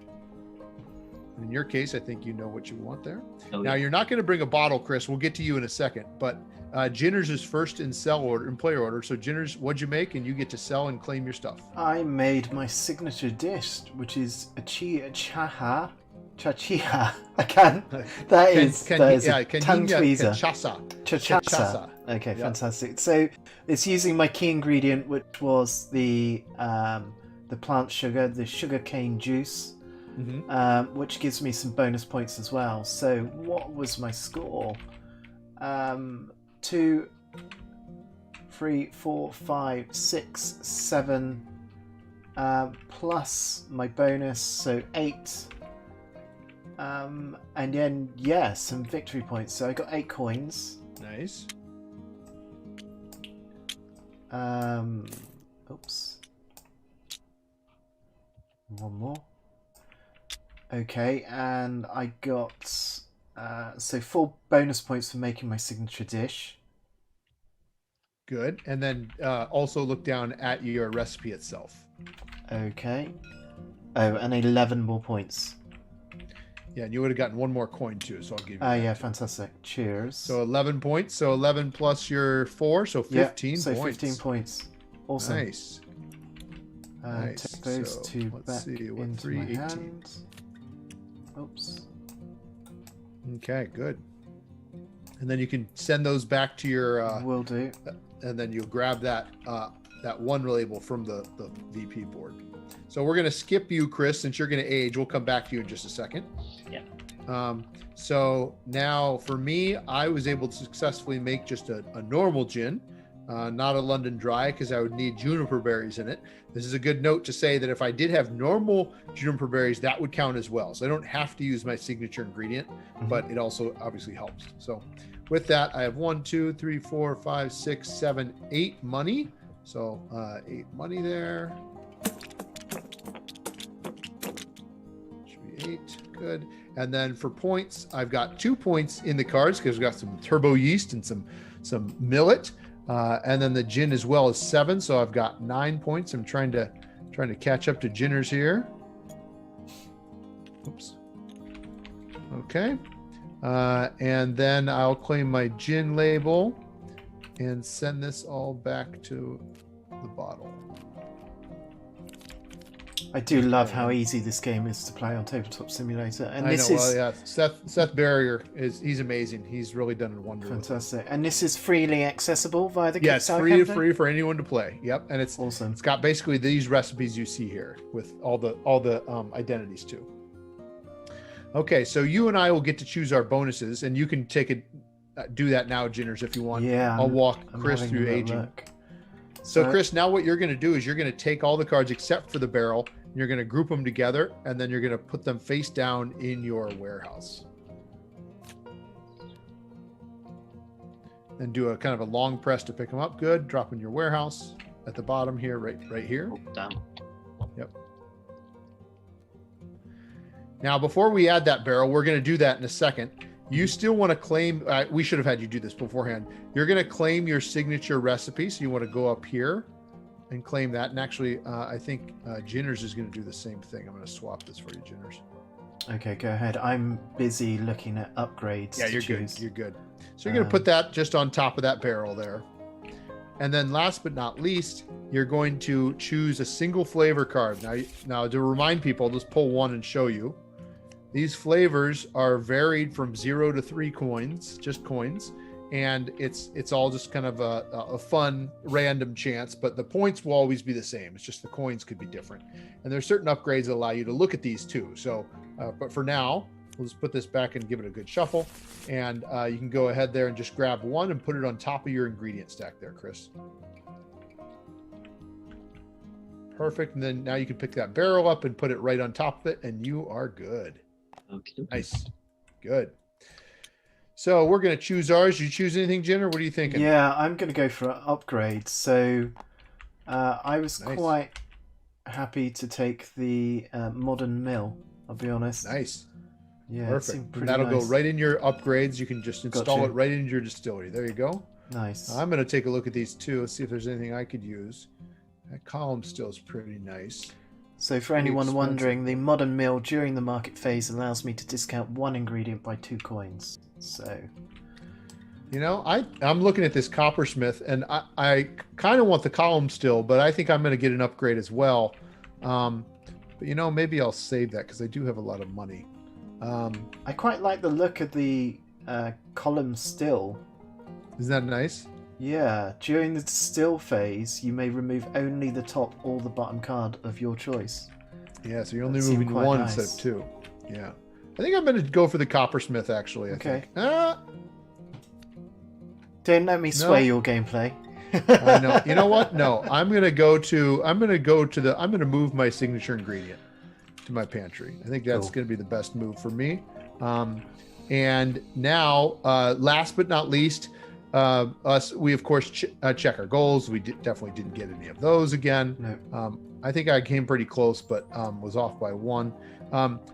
In your case, I think you know what you want there. Now you're not going to bring a bottle, Chris. We'll get to you in a second, but Jinners is first in player order. So Jinners, what'd you make? And you get to sell and claim your stuff. I made my signature dish, which is a chachiha. I can. That is a tongue tweezer. Cachaça. Okay, fantastic. So it's using my key ingredient, which was the plant sugar, the sugarcane juice, which gives me some bonus points as well. So what was my score? 2, 3, 4, 5, 6, 7, plus my bonus, so 8. And then some victory points. So I got 8 coins. Nice. Oops. One more. Okay, and I got 4 bonus points for making my signature dish. Good. And then also look down at your recipe itself. Okay. Oh, and 11 more points. Yeah, and you would have gotten 1 more coin too, so I'll give you that. Yeah, fantastic. Cheers. So 11 points. So 11 plus your 4, so 15 so points. 15 points. Awesome. Nice. Nice. Take those So, 2 let's back see, what, into 3, my 18. hands. Oops. Okay, good. And then you can send those back to your... Will do. And then you'll grab that one label from the VP board. So we're going to skip you, Chris, since you're going to age. We'll come back to you in just a second. Yeah. So now for me, I was able to successfully make just a normal gin, not a London dry, because I would need juniper berries in it. This is a good note to say that if I did have normal juniper berries, that would count as well. So I don't have to use my signature ingredient, but it also obviously helps. So with that, I have 1, 2, 3, 4, 5, 6, 7, 8 money. So 8 money there. Should be 8. Good. And then for points, I've got 2 points in the cards because we've got some turbo yeast and some millet. And then the gin as well is 7. So I've got 9 points. I'm trying to catch up to ginners here. Oops. Okay. And then I'll claim my gin label and send this all back to the bottle. I do love how easy this game is to play on Tabletop Simulator, and I this know. is Well, yeah. Seth Barrier he's amazing. He's really done a wonder. fantastic. And this is freely accessible via the Yeah, it's Kickstarter campaign? free for anyone to play. Yep, and it's Awesome. It's got basically these recipes you see here with all the identities too. Okay, so you and I will get to choose our bonuses, and you can do that now, Ginners, if you want. Yeah, I'll walk I'm Chris having a through little aging. look. So, Chris, now what you're going to do is you're going to take all the cards except for the barrel, and you're going to group them together, and then you're going to put them face down in your warehouse. Then do a kind of a long press to pick them up. Good. Drop in your warehouse at the bottom here, right here. Oh, damn. Yep. Now, before we add that barrel, we're going to do that in a second. You still want to claim, we should have had you do this beforehand. You're going to claim your signature recipe. So you want to go up here and claim that. And actually, I think Ginners is going to do the same thing. I'm going to swap this for you, Ginners. Okay, go ahead. I'm busy looking at upgrades. Yeah, to you're choose. good. You're good. So you're going to put that just on top of that barrel there. And then last but not least, you're going to choose a single flavor card. Now to remind people, I'll just pull one and show you. These flavors are varied from 0 to 3 coins, just coins, and it's all just kind of a fun random chance, but the points will always be the same. It's just the coins could be different. And there's certain upgrades that allow you to look at these too. So, but for now, we'll just put this back and give it a good shuffle, and you can go ahead there and just grab one and put it on top of your ingredient stack there, Chris. Perfect. And then now you can pick that barrel up and put it right on top of it, and you are good. Okay. Nice. Good. So we're going to choose ours. You choose anything, Jen, or what are you thinking? Yeah, I'm going to go for an upgrade. So I was Nice. quite happy to take the modern mill, I'll be honest. Nice. Yeah, it Perfect. seemed And pretty that'll nice. go right in your upgrades. You can just install Gotcha. it right into your distillery. There you go. Nice. I'm going to take a look at these too. Let's see if there's anything I could use. That column still is pretty nice. So for pretty anyone expensive. wondering, the modern mill during the market phase allows me to discount one ingredient by 2 coins. So You know, I'm looking at this coppersmith, and I kind of want the column still, but I think I'm going to get an upgrade as well. But you know, maybe I'll save that because I do have a lot of money. I quite like the look of the column still. Isn't that nice? Yeah, during the still phase, you may remove only the top or the bottom card of your choice. Yeah, so you're only That seemed moving quite one nice. instead of 2. Yeah. I think I'm going to go for the coppersmith, actually. I Okay. think. Don't let me sway your gameplay. I know. You know what? No, I'm going to move my signature ingredient to my pantry. I think that's Cool. going to be the best move for me. And now, last but not least, we of course check our goals. We definitely didn't get any of those again. No. I think I came pretty close, but was off by 1.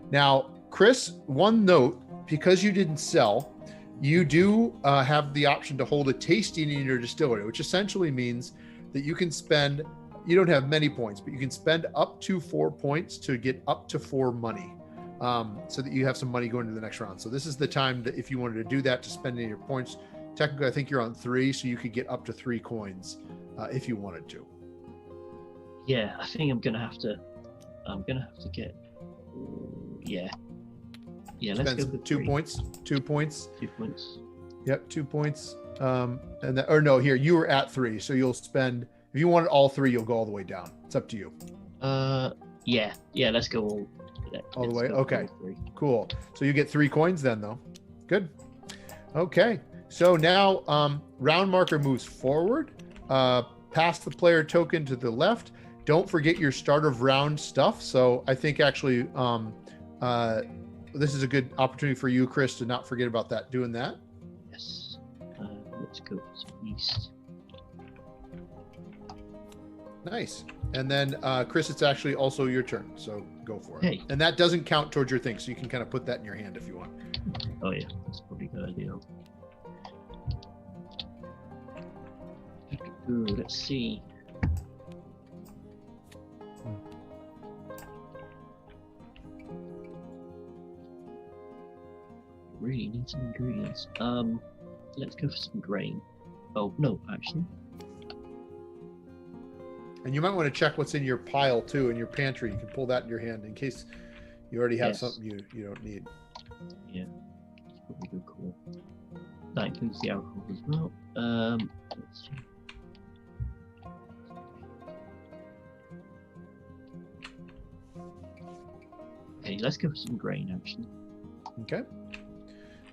Now, Chris, one note, because you didn't sell, you do have the option to hold a tasting in your distillery, which essentially means that you can spend, you don't have many points, but you can spend up to 4 points to get up to 4 money, so that you have some money going to the next round. So this is the time that if you wanted to do that, to spend any of your points. Technically, I think you're on 3, so you could get up to 3 coins if you wanted to. Yeah, I think I'm gonna have to get. Yeah. Yeah, let's Spend go with 2 3. points. 2 points. 2 points. Yep, 2 points. And that, or no, here you were at 3, so you'll spend. If you wanted all 3, you'll go all the way down. It's up to you. Yeah. Let's go all. All the let's way? go Okay. all 3. Cool. So you get 3 coins then, though. Good. Okay. So now round marker moves forward. Pass the player token to the left. Don't forget your start of round stuff. So I think actually this is a good opportunity for you, Chris, to not forget about that. Doing that. Yes. Let's go to east. Nice. And then Chris, it's actually also your turn, so go for it. Okay. And that doesn't count towards your thing, so you can kind of put that in your hand if you want. Oh yeah, that's probably a good idea. Ooh, let's see. Really need some ingredients. Let's go for some grain. Oh no, actually. And you might want to check what's in your pile too, in your pantry. You can pull that in your hand in case you already have Yes. something you don't need. Yeah, that's probably a good call. That includes the alcohol as well. Let's see. Okay, let's go for some grain actually. Okay.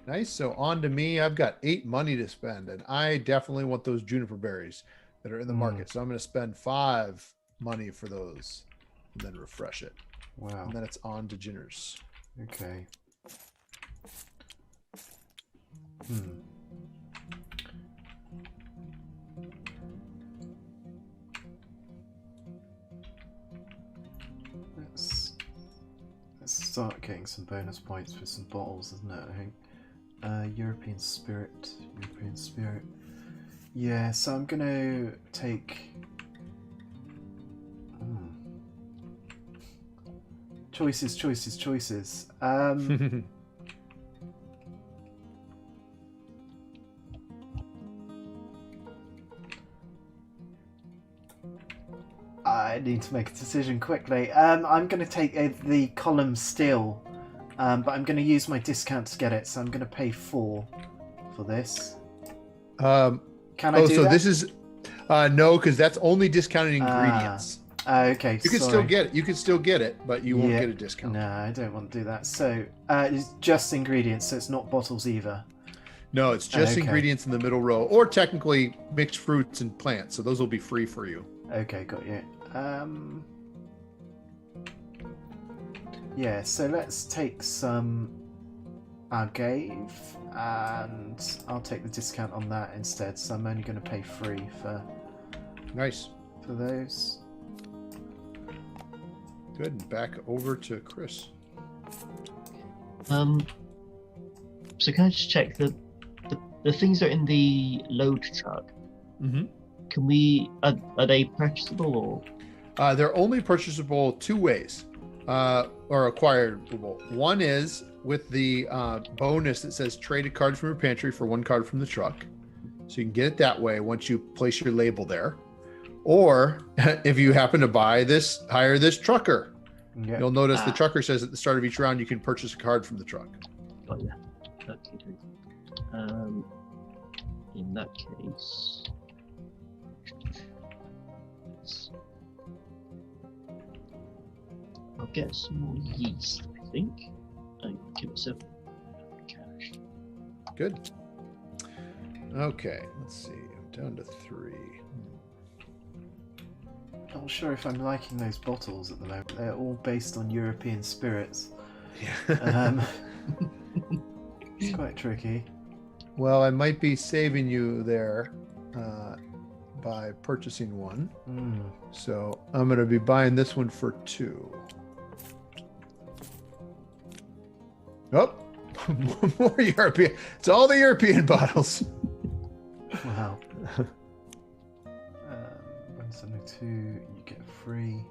Nice. So on to me. I've got 8 money to spend, and I definitely want those juniper berries that are in the market. So I'm going to spend 5 money for those, and then refresh it. Wow. And then it's on to Ginners. Okay. Let's start getting some bonus points for some bottles, isn't it? I think. European spirit. Yeah, so I'm gonna take. Choices. I need to make a decision quickly. I'm going to take the column steel, but I'm going to use my discount to get it, so I'm going to pay 4 for this. Can I do so that? this is no, because that's only discounted ingredients. Okay, You can still get it. You can still get it, but you won't Yeah. get a discount. No, I don't want to do that. So it's just ingredients, so it's not bottles either. No, it's just Okay. ingredients in the middle row, or technically mixed fruits and plants. So those will be free for you. Okay, got you. Yeah, so let's take some agave, and I'll take the discount on that instead. So I'm only going to pay 3 Nice. for those. Good. And back over to Chris. So can I just check the things that are in the load truck? Mm-hmm. Can we? Are they purchasable or? They're only purchasable 2 ways, or acquirable. One is with the bonus that says trade a card from your pantry for 1 card from the truck. So you can get it that way once you place your label there. Or if you happen to hire this trucker, Yeah. you'll notice the trucker says at the start of each round you can purchase a card from the truck. Oh yeah. Okay. Good. In that case. I'll get some more yeast, I think, and give myself cash. Good. Okay, let's see. I'm down to 3. Not sure if I'm liking those bottles at the moment. They're all based on European spirits. Yeah. It's quite tricky. Well, I might be saving you there by purchasing 1. So I'm going to be buying this one for 2. Oh, more European. It's all the European bottles. Wow. 172, you get 3.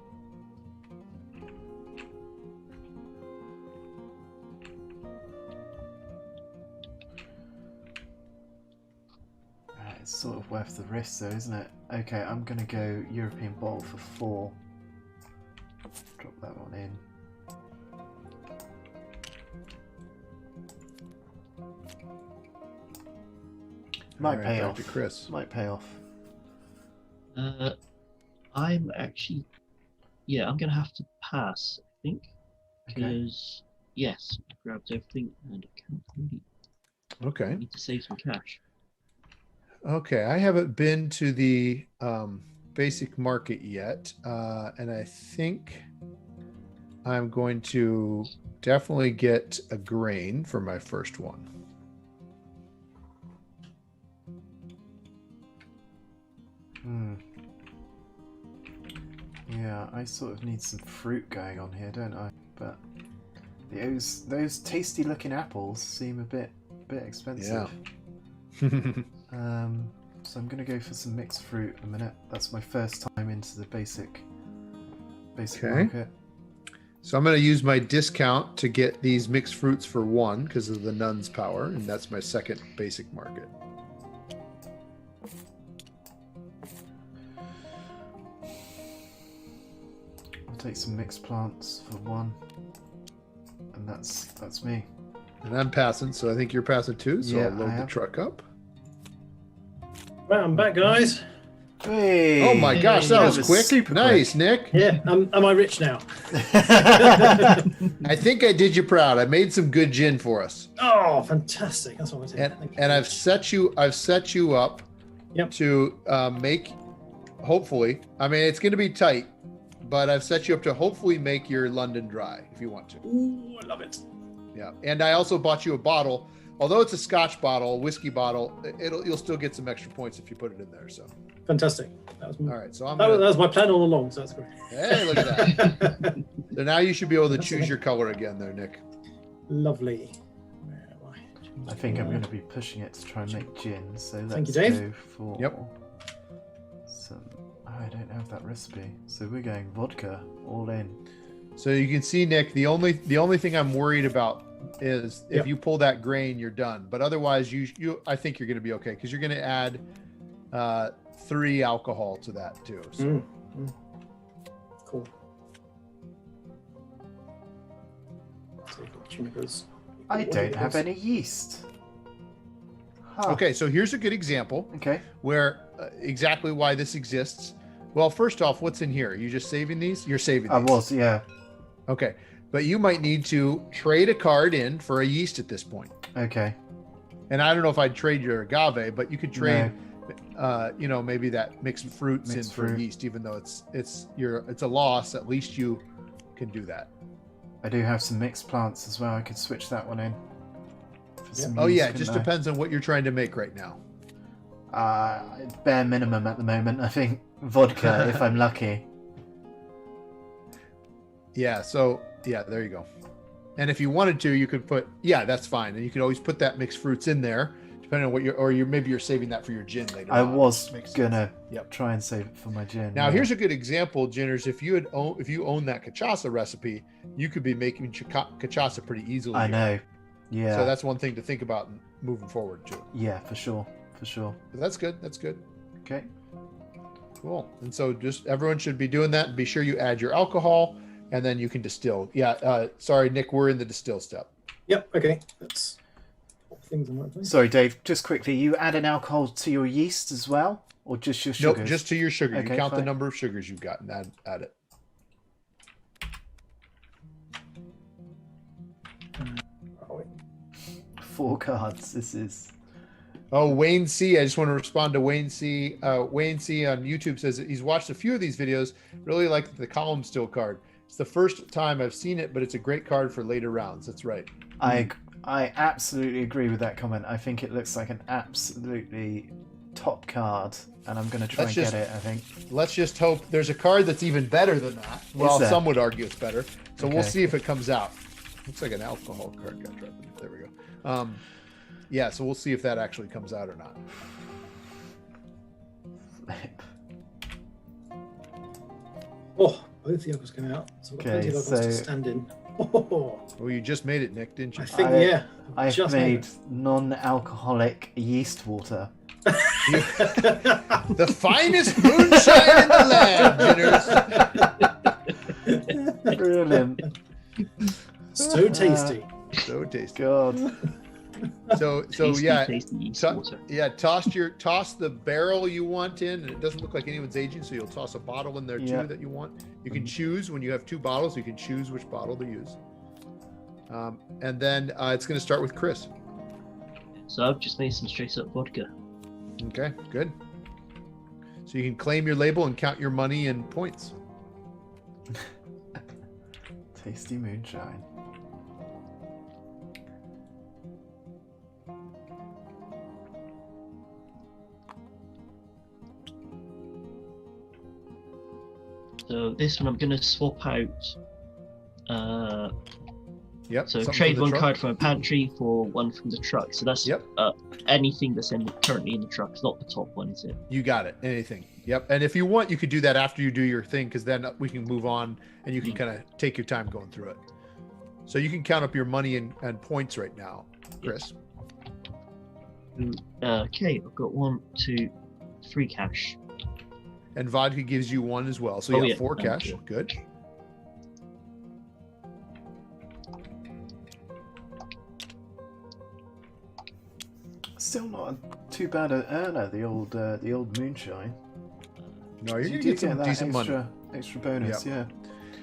It's sort of worth the risk though, isn't it? Okay, I'm gonna go European bottle for 4. Drop that one in. Might pay back off. to Chris. Might pay off. I'm actually, yeah, I'm gonna have to pass, I think, Okay. because yes, I grabbed everything and I can't really. Okay. I need to save some cash. Okay, I haven't been to the basic market yet, and I think I'm going to definitely get a grain for my first one. I sort of need some fruit going on here, don't I? But those tasty looking apples seem a bit expensive. Yeah. So I'm gonna go for some mixed fruit in a minute. That's my first time into the basic Okay. market. So I'm going to use my discount to get these mixed fruits for 1 because of the nun's power, and that's my second basic market. I'll take some mixed plants for 1, and that's me. And I'm passing, so I think you're passing too. So Yeah, I'll load I the am. truck up. Right, I'm back, guys. Hey! Oh my gosh, that was quick. Super Nice, quick. Nick. Yeah, am I rich now? I think I did you proud. I made some good gin for us. Oh, fantastic! That's what I said. And I've set you up Yep. to make, hopefully, I mean it's going to be tight, but I've set you up to hopefully make your London dry if you want to. Ooh, I love it. Yeah, and I also bought you a bottle. Although it's a Scotch bottle, a whiskey bottle, you'll still get some extra points if you put it in there. So Fantastic. That was, all right, so that was my plan all along, so that's great. hey, look at that. So now you should be able to choose your color again, there, Nick. Lovely. Where am I? I think I'm going to be pushing it to try and make gin. So let's Thank you, Dave. go for some. Oh, I don't have that recipe. So we're going vodka all in. So you can see, Nick, the only thing I'm worried about is if you pull that grain, you're done. But otherwise, I think you're going to be okay because you're going to add 3 alcohol to that too. So. Cool. Junipers. I don't have any yeast. Huh. Okay, so here's a good example Okay. where exactly why this exists. Well, first off, what's in here? Are you just saving these? You're saving these. I was, yeah. Okay, but you might need to trade a card in for a yeast at this point. Okay. And I don't know if I'd trade your agave, but you could trade, maybe that mixed fruits Mixed in for fruit. yeast, even though it's a loss. At least you can do that. I do have some mixed plants as well. I could switch that one in. For some Oh yeast, yeah, it just couldn't I? depends on what you're trying to make right now. Bare minimum at the moment. I think vodka, if I'm lucky. Yeah. So yeah, there you go. And if you wanted to, you could put, that's fine. And you could always put that mixed fruits in there, depending on what maybe you're saving that for your gin later. I on, was which makes gonna Yep. try and save it for my gin. Now yeah. here's a good example, Ginners. If you own that cachaça recipe, you could be making cachaça pretty easily. I here. know. Yeah. So that's one thing to think about moving forward too. Yeah, for sure. For sure. But that's good. That's good. Okay. Cool. And so just everyone should be doing that. And be sure you add your alcohol, and then you can distill. Yeah. Sorry, Nick. We're in the distill step. Yep. Okay. That's things in the right place. Sorry, Dave. Just quickly, you add an alcohol to your yeast as well, or just your sugars? Nope, just to your sugar. Okay, you count the fine. number of sugars you've got and add it. Oh, wait. 4 cards. This is. Oh, Wayne C. I just want to respond to Wayne C. Wayne C. on YouTube says that he's watched a few of these videos. Really like the column still card. It's the first time I've seen it, but it's a great card for later rounds. That's right. I absolutely agree with that comment. I think it looks like an absolutely top card, and I'm going to try Let's and just- get it, I think. Let's just hope there's a card that's even better than that. Well, there? some would argue it's better. So we'll Okay. see if it comes out. Looks like an alcohol card got dropped in. There we go. Yeah, so we'll see if that actually comes out or not. Flip. Oh, both the uggles came out. So I've got plenty of Okay, uggles to so- stand in. Oh, Oh, you just made it, Nick, didn't you? I think, I've just made non-alcoholic yeast water. The finest moonshine in the land, Ginners. Brilliant. So tasty. So tasty. God. So Tasty, yeah. tasty yeast To- water. Yeah, toss the barrel you want in, and it doesn't look like anyone's aging, so you'll toss a bottle in there Yeah. too that you want. You can choose when you have 2 bottles. You can choose which bottle to use. And then it's going to start with Chris. So I've just made some straight up vodka. Okay, good. So you can claim your label and count your money and points. Tasty moonshine. So this one I'm going to swap out. Yep. So something trade from the one truck. card from a pantry for one from the truck. So that's Yep. Anything that's currently in the truck. It's not the top one, is it? You got it. Anything. Yep. And if you want, you could do that after you do your thing, because then we can move on and you can kind of take your time going through it. So you can count up your money and points right now, Chris. Okay, I've got 1, 2, 3 cash. And vodka gives you 1 as well. So you have 4 cash. you. Good. Still not too bad an earner, the old moonshine. No, you're You going to do get some that decent money. extra bonus, yeah.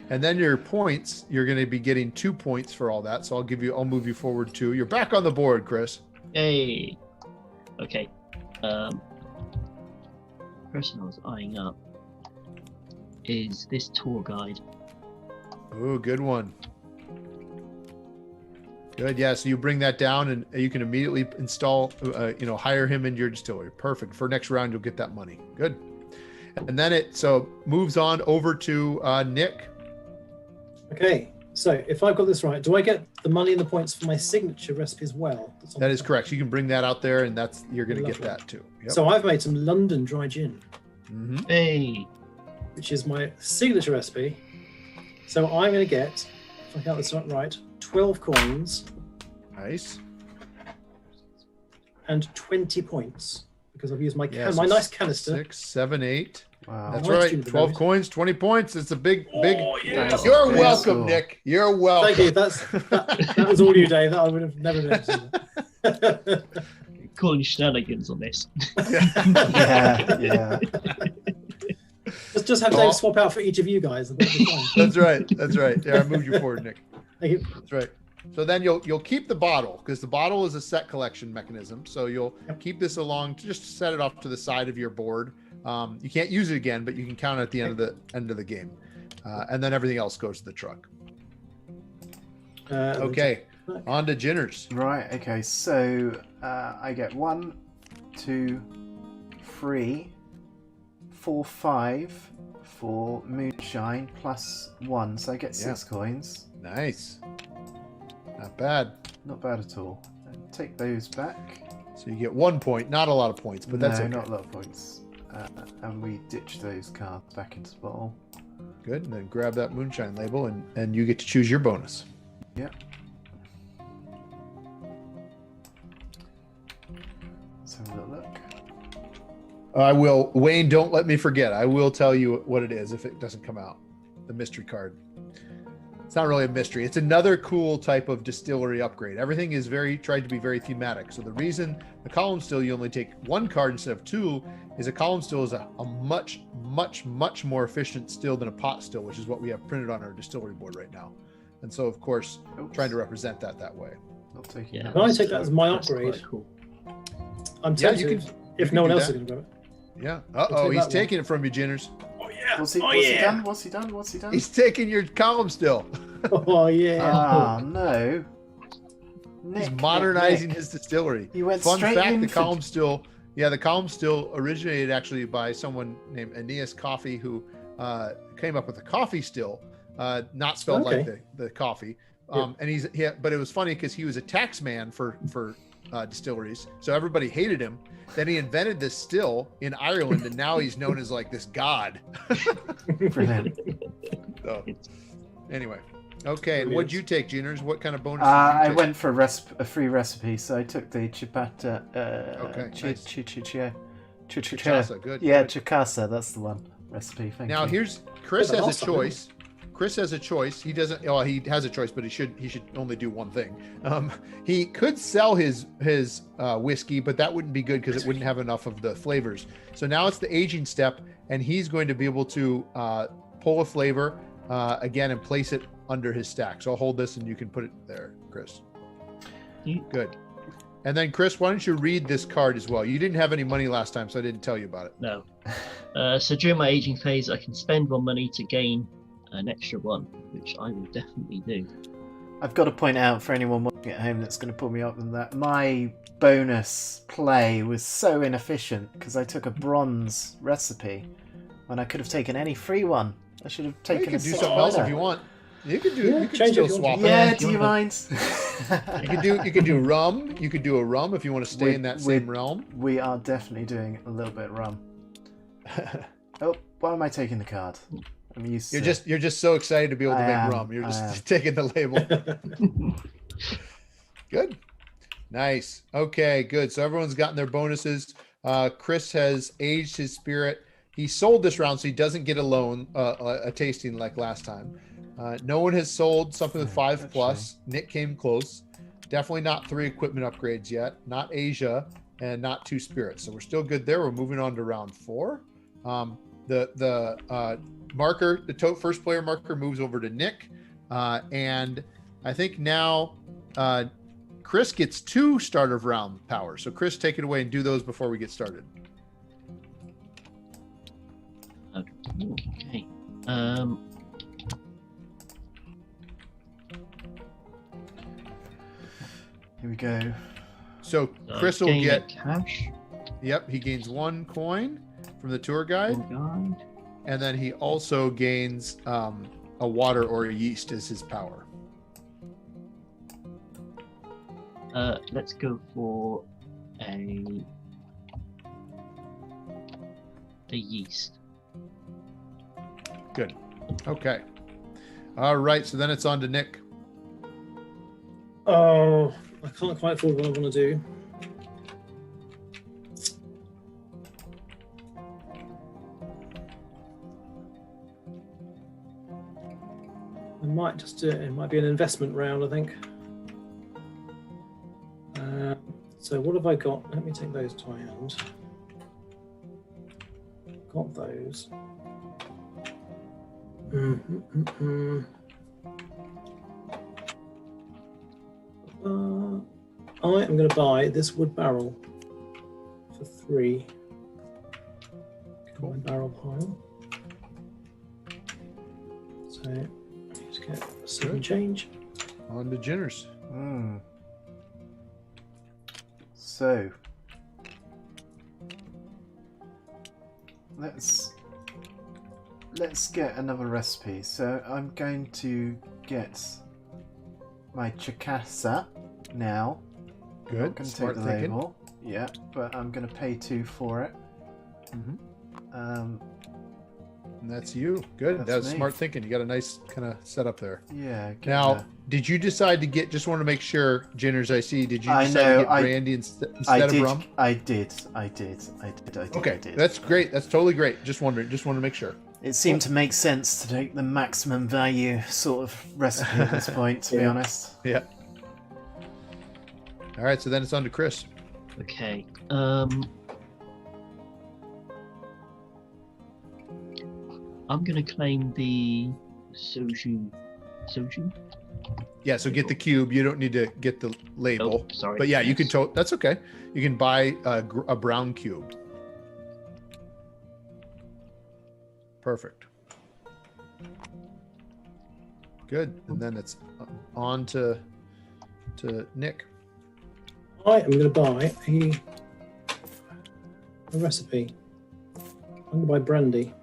And then your points, you're going to be getting 2 points for all that. So I'll move you forward 2. You're back on the board, Chris. Hey. Okay. Person I was eyeing up is this tour guide. Oh, good one. Good. Yeah. So you bring that down and you can immediately install, hire him into your distillery. Perfect. For next round, you'll get that money. Good. And then it moves on over to Nick. Okay, so if I've got this right, do I get the money and the points for my signature recipe as well? That is correct. You can bring that out there, and you're going to get that too. Yep. So I've made some London dry gin, Hey. which is my signature recipe. So I'm going to get, if I count this right, 12 coins Nice. and 20 points because I've used my Yeah, my so nice canister. 6, 7, 8. Wow. That's Nice right. tune to 12 those. coins, 20 points. It's a big. Yeah. You're Very welcome, cool. Nick. You're welcome. Thank you. That was all you, Dave. That I would have never been able to do. Calling shenanigans on this. Yeah. Just have Dave swap out for each of you guys. And that'll be fine. That's right. That's right. Yeah, I moved you forward, Nick. Thank you. That's right. So then you'll keep the bottle because the bottle is a set collection mechanism. So you'll keep this along to just set it off to the side of your board. You can't use it again, but you can count it at the end of the game, and then everything else goes to the truck. Okay, on to Ginners. Right, okay, so I get 1, 2, 3, 4, 5 for moonshine plus 1, so I get 6 coins. Nice, not bad. Not bad at all. Take those back. So you get 1 point, not a lot of points, but that's no, okay. not a lot of points. And we ditch those cards back into the bottle. Good, and then grab that moonshine label, and you get to choose your bonus. Yep. Let's have a little look. I will, Wayne. Don't let me forget. I will tell you what it is if it doesn't come out. The mystery card. It's not really a mystery. It's another cool type of distillery upgrade. Everything is tried to be very thematic. So the reason the column still you only take 1 card instead of 2 is a column still is a much, much, much more efficient still than a pot still, which is what we have printed on our distillery board right now. And so, of course, trying to represent that way. Not taking Yeah. that. Can I take that as my That's quite upgrade? cool. I'm Yeah, tempted you can if no one do else that. is going to grab it. Yeah. I'll take He's that taking it from you, Ginners. Oh yeah. What's he done? What's he done? What's he done? He's taking your column still. Oh yeah. Ah, no. He's Nick, modernizing Nick. his distillery. You went Fun straight fact: in the for- column still originated actually by someone named Aeneas Coffee, who came up with a coffee still, not spelled like the coffee. And but it was funny because he was a tax man for distilleries, so everybody hated him. Then he invented this still in Ireland, and now he's known as like this god. Brilliant. So, anyway, okay. And what'd you take, Ginners? What kind of bonus? I went for a free recipe, so I took the ciabatta. Nice. Chichasa. Good. Yeah, good. chicasa. That's the one recipe. Thank Now you. here's Chris Yeah, but has a also- choice. Chris has a choice. He doesn't. Well, he has a choice, but he should only do one thing. He could sell his whiskey, but that wouldn't be good because it wouldn't have enough of the flavors. So now it's the aging step, and he's going to be able to pull a flavor again and place it under his stack. So I'll hold this, and you can put it there, Chris. Good. And then Chris, why don't you read this card as well? You didn't have any money last time, so I didn't tell you about it. No. So during my aging phase, I can spend 1 money to gain an extra 1, which I will definitely do. I've got to point out for anyone watching at home that's going to pull me up on that, my bonus play was so inefficient because I took a bronze recipe when I could have taken any free one. I should have You taken can a do six something else if pointer. you want. You could do. Yeah, You could change it still if you swap want it. to. Yeah, if do you you wanna- mind? You could do rum. You could do a rum if you want to stay in that same realm. We are definitely doing a little bit of rum. Oh, why am I taking the card? I'm used to. You're just so excited to be able to I make am, rum. You're I just am. taking the label. Good. Nice. Okay, good. So everyone's gotten their bonuses. Chris has aged his spirit. He sold this round, so he doesn't get a loan, a tasting like last time. No one has sold something with 5+. Nick came close. Definitely not 3 equipment upgrades yet. Not Asia, and not 2 spirits. So we're still good there. We're moving on to round 4. The marker, the first player marker moves over to Nick, and I think now Chris gets 2 start of round power. So Chris, take it away and do those before we get started. Okay. Here we go. So Chris will gain a get. cash. Yep, he gains 1 coin from the tour guide, Guide. and then he also gains a water or a yeast as his power. Let's go for a yeast. Good. Okay. All right. So then it's on to Nick. Oh, I can't quite afford what I want to do. I might just do it. It might be an investment round, I think. So what have I got? Let me take those to hand. Got those. I am going to buy this wood barrel for 3. Cool. My barrel pile. So just get 7 Good. change. On to Jinners. So let's get another recipe. So I'm going to get my chicasa now. I'm Good. going to Smart take the thinking. label. Yeah, but I'm going to pay 2 for it. And that's you. Good. That's That's me. smart thinking. You got a nice kind of setup there. Yeah. get Now, there. did you decide to get? Just want to make sure, Jinners. I see. Did you I decide know, to get I- brandy instead I of did. rum? I did. Okay, I did. that's great. That's totally great. Just wondering. Just want to make sure. It seemed to make sense to take the maximum value sort of recipe at this point, to be Yeah. honest. Yeah. All right. So then it's on to Chris. Okay. I'm gonna claim the soju. Soju? Yeah. So get the cube. You don't need to get the label. Oh, sorry. But yeah, you can. Yes. That's okay. You can buy a brown cube. Perfect. Good. And then it's on to Nick. I am going to buy a recipe. I'm going to buy brandy.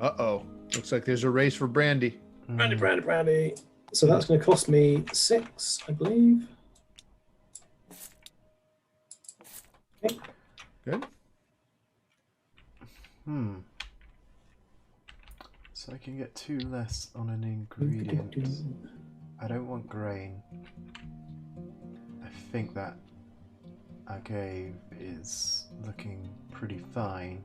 Uh-oh. Looks like there's a race for brandy. Brandy. So that's going to cost me 6, I believe. Okay. Good. So I can get 2 less on an ingredient. I don't want grain. I think that agave is looking pretty fine.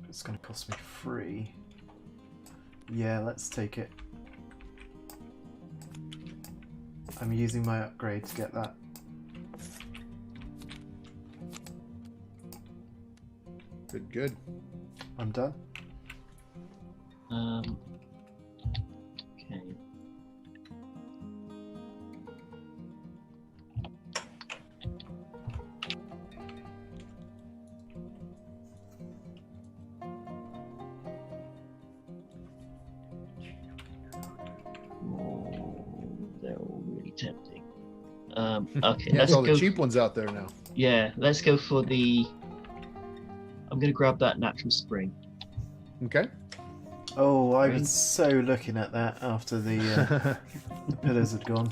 It's going to cost me 3. Yeah, let's take it. I'm using my upgrade to get that. Good. I'm done. Okay. Oh, they're all really tempting. Okay, Yeah, let's there's all go. the cheap ones out there now. Yeah, let's go for the. I'm gonna grab that natural spring. Okay. Oh, I Green. was so looking at that after the pillars had gone.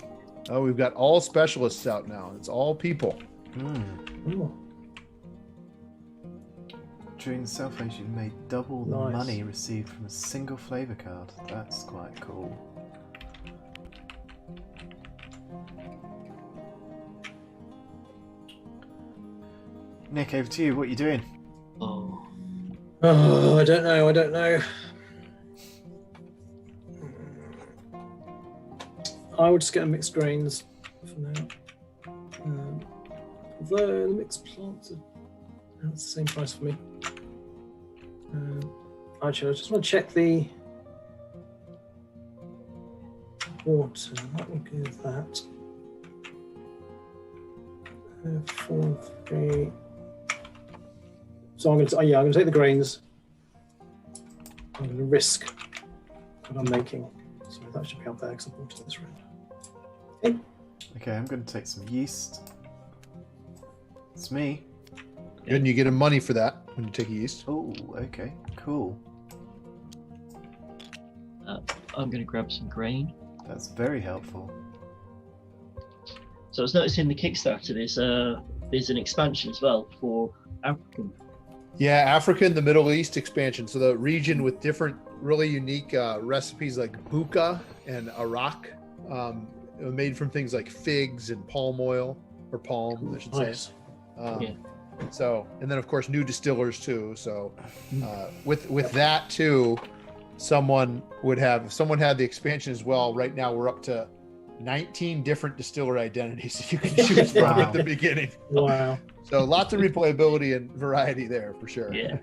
Oh, we've got all specialists out now. It's all people. Oh, During the cell phase, you made double the Nice. money received from a single flavor card. That's quite cool. Nick, over to you. What are you doing? Oh, I don't know. I would just get a mixed grains for now. Although the mixed plants are that's the same price for me. Actually, I just want to check the water. That will give that. 4, 3. So I'm going to, I'm going to take the grains. I'm going to risk what I'm making. So that should be up there because I bought it this round. Okay. Okay, I'm going to take some yeast. It's me. Good, and you get money for that when you take yeast. Oh, okay, cool. I'm going to grab some grain. That's very helpful. So I was noticing the Kickstarter, there's an expansion as well for African. Yeah, Africa and the Middle East expansion. So the region with different really unique recipes like buka and arak, made from things like figs and palm oil, or palm, I should say. Nice. Yeah. So, and then of course new distillers too. So with that too, if someone had the expansion as well. Right now we're up to 19 different distiller identities you can choose from Wow. at the beginning. Wow. So lots of replayability and variety there for sure. Yeah,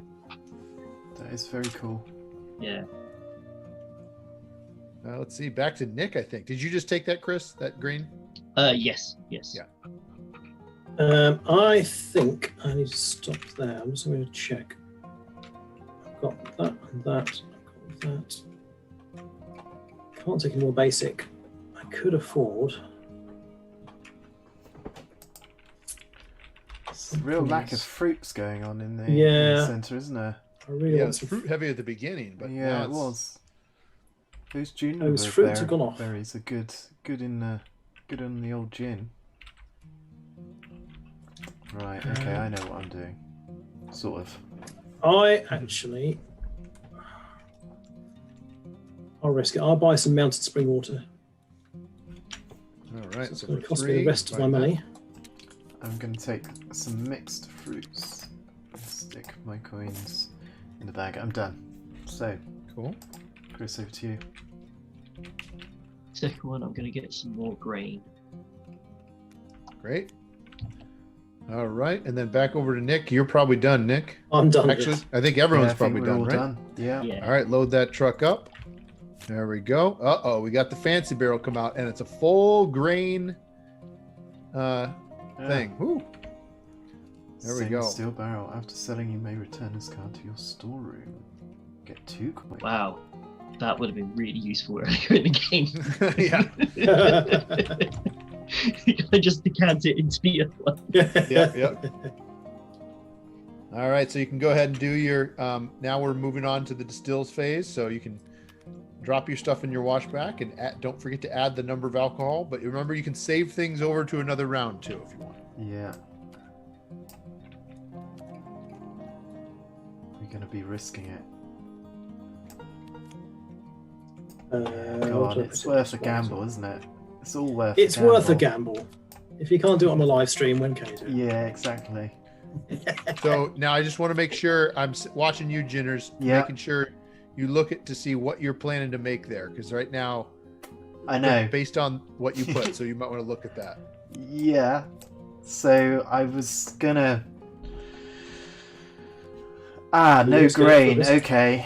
That is very cool. yeah. Let's see, back to Nick, I think. Did you just take that, Chris? That green? Yes. Yeah. I think I need to stop there. I'm just going to check. I've got that and that. I've got that. Can't take a more basic. I could afford. It's a real lack of fruits going on in the, Yeah. centre, isn't there? I really Yeah, want it's some fruit heavy at the beginning, but Yeah, now it it's, was. Those juniper Those fruits have gone off. berries are good on the old gin. Right, okay, I know what I'm doing. Sort of. I'll risk it. I'll buy some mountain spring water. all So right. it's So going we're to cost me three. the rest of my Right money. I'm going to take some mixed fruits and stick my coins in the bag. I'm done. So, now. Cool. Chris, over to you. Second one, I'm going to get some more grain. Great. All right, and then back over to Nick. You're probably done, Nick. I'm done. with Actually, this. I think everyone's Yeah, I think probably we're done, all right? done. Yeah. Yeah. All right, load that truck up. There we go. Uh-oh, we got the fancy barrel come out, and it's a full grain thing. Woo. There we Stainless go. Steel barrel. After selling, you may return this card to your storeroom. Get 2 coins. Wow, that would have been really useful earlier in the game. Yeah. I just decant it into the other one. Yep. All right, so you can go ahead and do your. Now we're moving on to the distills phase, so you can drop your stuff in your wash back and don't forget to add the number of alcohol. But remember, you can save things over to another round too if you want. Yeah. We're going to be risking it. Go on, it's worth a gamble, isn't it? It's all worth It's a gamble. worth a gamble. If you can't do it on a live stream, when can you do it? Yeah, exactly. So now I just want to make sure I'm watching you, Jinners, Yeah. making sure you look at to see what you're planning to make there, because right now, I know. based on what you put, so you might want to look at that. Yeah. So I was gonna. No Let's go for grain. this. Okay.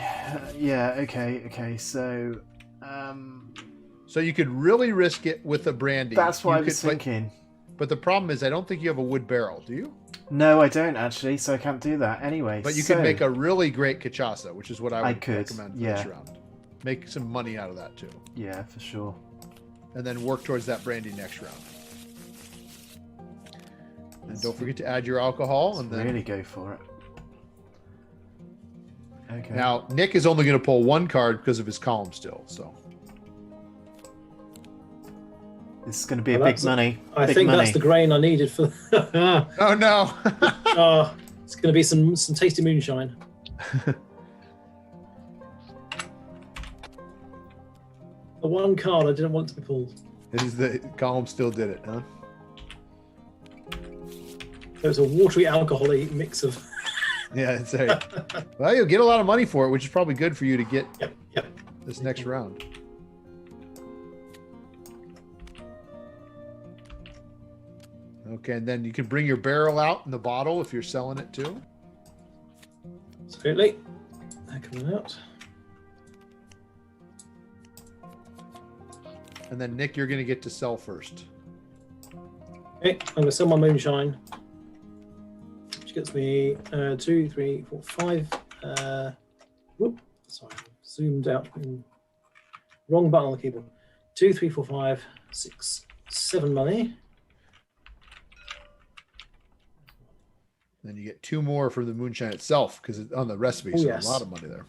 Yeah. Okay. So, So you could really risk it with a brandy. that's what You I was could, like, thinking. But the problem is, I don't think you have a wood barrel, do you? No, I don't actually. So I can't do that anyway. But you so, could make a really great cachaça, which is what I I would could, recommend for yeah. this round. Make some money out of that too, Yeah, for sure. and then work towards that brandy next round. And don't forget to add your alcohol, and then Really go for it. Okay. Now, Nick is only going to pull one card because of his column still. So This is going to be Well, a big that's- money. I big think money. that's the grain I needed for. oh no. Oh, it's going to be some tasty moonshine. The one card I didn't want to be pulled. It is the column still did it, huh? It was a watery, alcohol-y mix of. Yeah, it's a, well, you'll get a lot of money for it, which is probably good for you to get Yep. this next round. Okay, and then you can bring your barrel out in the bottle if you're selling it too. Absolutely. They're coming out. And then Nick, you're going to get to sell first. Okay, I'm going to sell my moonshine, which gets me 2, 3, 4, 5. Whoop, sorry, zoomed out. Wrong button on the keyboard. 2, 3, 4, 5, 6, 7 money. Then you get 2 more for the moonshine itself because it's on the recipe. Oh, So yes. a lot of money there.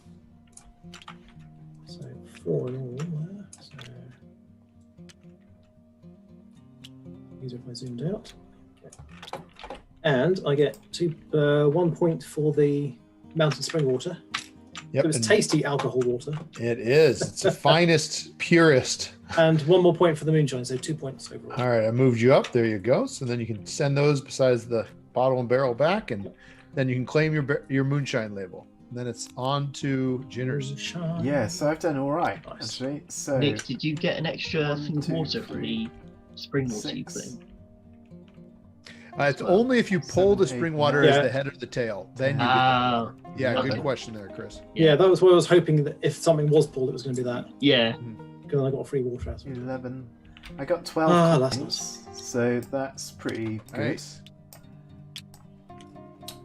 So 4 in all there. So these are if I zoomed out. Okay. And I get 1 point for the mountain spring water. Yep, It was and tasty alcohol water. it is. It's the finest, purest. And 1 more point for the moonshine, so 2 points overall. All right, I moved you up. There you go. So then you can send those besides the bottle and barrel back, and then you can claim your moonshine label. And then it's on to Ginner's. Moonshine. Yeah, so I've done all right, Nice. actually. So Nick, did you get an extra 1, thing of 2, water for 3, the spring water you 6. put in? It's only if you pull the 7, spring 8, water 9. as the head of the tail. Then you get Ah, the yeah, okay. good question there, Chris. Yeah, that was what I was hoping that if something was pulled, it was going to be that. yeah. Because I got free water out of it. 11. I got 12 Ah, that's coins, so that's pretty good. Nice.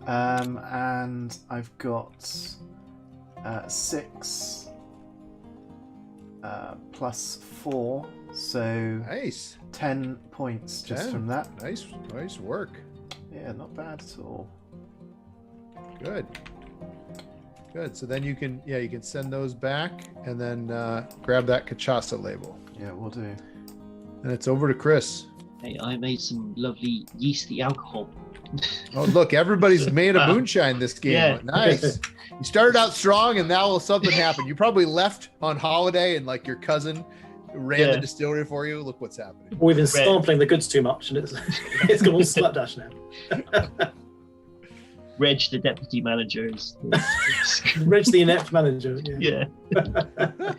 And I've got 6 plus 4, so Nice. 10 points just 10. from that. Nice work. Yeah, not bad at all. Good. So then you can send those back and then grab that cachaça label. Yeah, we'll do. And it's over to Chris. Hey, I made some lovely yeasty alcohol. Oh, look, everybody's made a moonshine this game. Yeah. Nice. You started out strong and now something happened. You probably left on holiday and like your cousin ran the Yeah. distillery for you. Look what's happening. We've been sampling the goods too much, and it's gone all slapdash now. Reg, the deputy manager, is. Reg, the inept manager. Yeah. Yeah.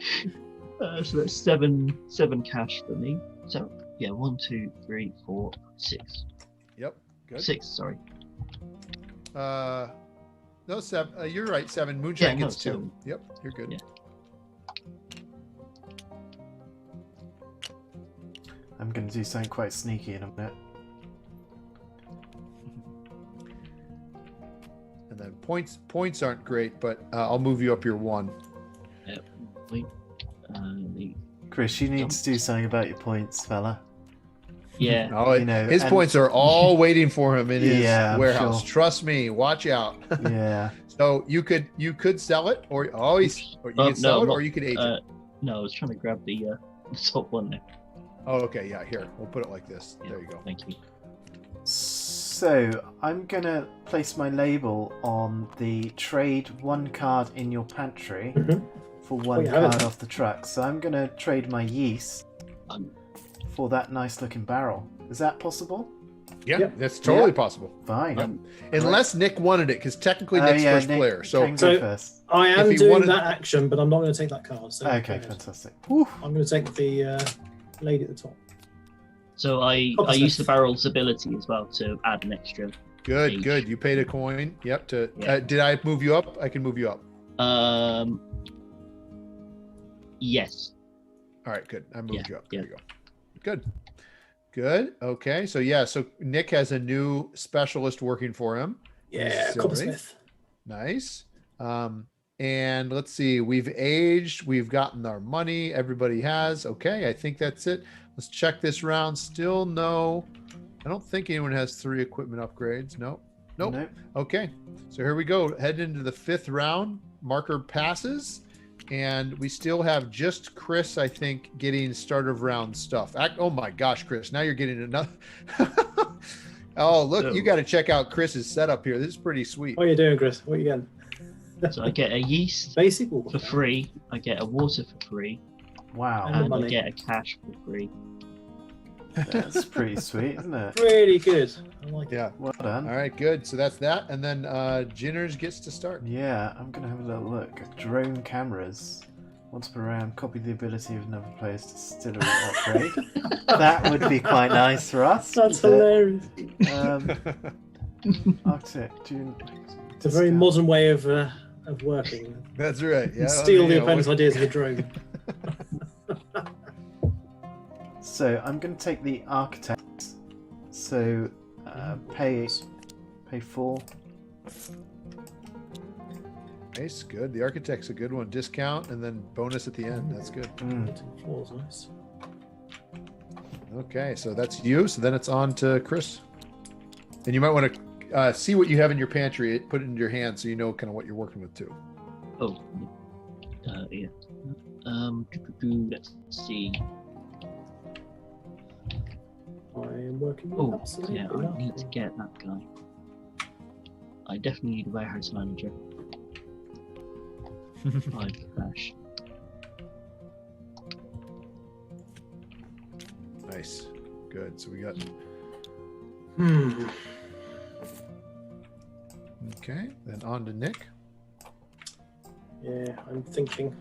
So that's seven cash for me. So yeah, 1, 2, 3, 4, 6. Yep. Good. 6, sorry. No, 7. You're right. 7. Moonshine Yeah, no, gets 2. 7. Yep. You're good. Yeah. I'm going to do something quite sneaky in a minute. And then points aren't great, but I'll move you up your 1. Yep. Wait. The- Chris, you need to do something about your points, fella. yeah. Oh, You know, his and- points are all waiting for him in his Yeah, I'm warehouse. sure. Trust me. Watch out. Yeah. So you could sell it, or always, or you can sell it, or you could age it. No, I was trying to grab the top one there. Oh, okay, yeah. Here, we'll put it like this. Yeah, There you go. Thank you. So I'm going to place my label on the trade 1 card in your pantry Mhm. for 1 you have it. card off the truck. So I'm going to trade my yeast Um, for that nice looking barrel. Is that possible? Yeah, Yep. that's totally Yeah. possible. Fine. um, Unless Nick wanted it, because technically Oh, Nick's yeah, first Nick player. So can go So- first. I am If he doing wanted- that action, but I'm not going to take that card. So Okay, fantastic. Whew. I'm going to take the lady at the top. so I Opposite. used the barrel's ability as well to add an extra. good, Age. good. You paid a coin. Yep. Yeah. Did I move you up? I can move you up. Yes. All right, good. I moved Yeah, you up. yeah. There you go. Good. Okay. So yeah. So Nick has a new specialist working for him. Yeah, Distillery. Coppersmith. Nice. And let's see. We've aged. We've gotten our money. Everybody has. Okay. I think that's it. Let's check this round. Still no. I don't think anyone has 3 equipment upgrades. Nope. Nope. Okay. So here we go. Heading into the 5th round. marker passes, and we still have just Chris, I think, getting start of round stuff. Oh my gosh, Chris, now you're getting another. Oh, look, you got to check out Chris's setup here. This is pretty sweet. What are you doing, Chris? What are you getting? So I get a yeast Basic or for free. I get a water for free, Wow, And and I money. get a cash for free. that's pretty sweet, isn't it? Pretty good. I like it. Yeah. Well done. All right, good. So that's that. And then Jinners gets to start. Yeah, I'm gonna have a little look. Drone cameras. Once per round, copy the ability of another player's distillery upgrade. That would be quite nice for us. That's wouldn't hilarious. it? Architect, June. It's a very modern way of working. That's right. Yeah. Steal the opponent's ideas of the drone. So I'm going to take the architect. So pay 4. Nice, good. The architect's a good one. Discount and then bonus at the end. That's good. Floor's nice. Okay, so that's you. So then it's on to Chris. And you might want to see what you have in your pantry. Put it in your hand so you know kind of what you're working with too. Oh, yeah. Let's see. I am working with Oh, absolutely yeah, I nothing. need to get that guy. I definitely need a warehouse manager. 5 cash. Nice, good. So we got okay. Then on to Nick. Yeah, I'm thinking.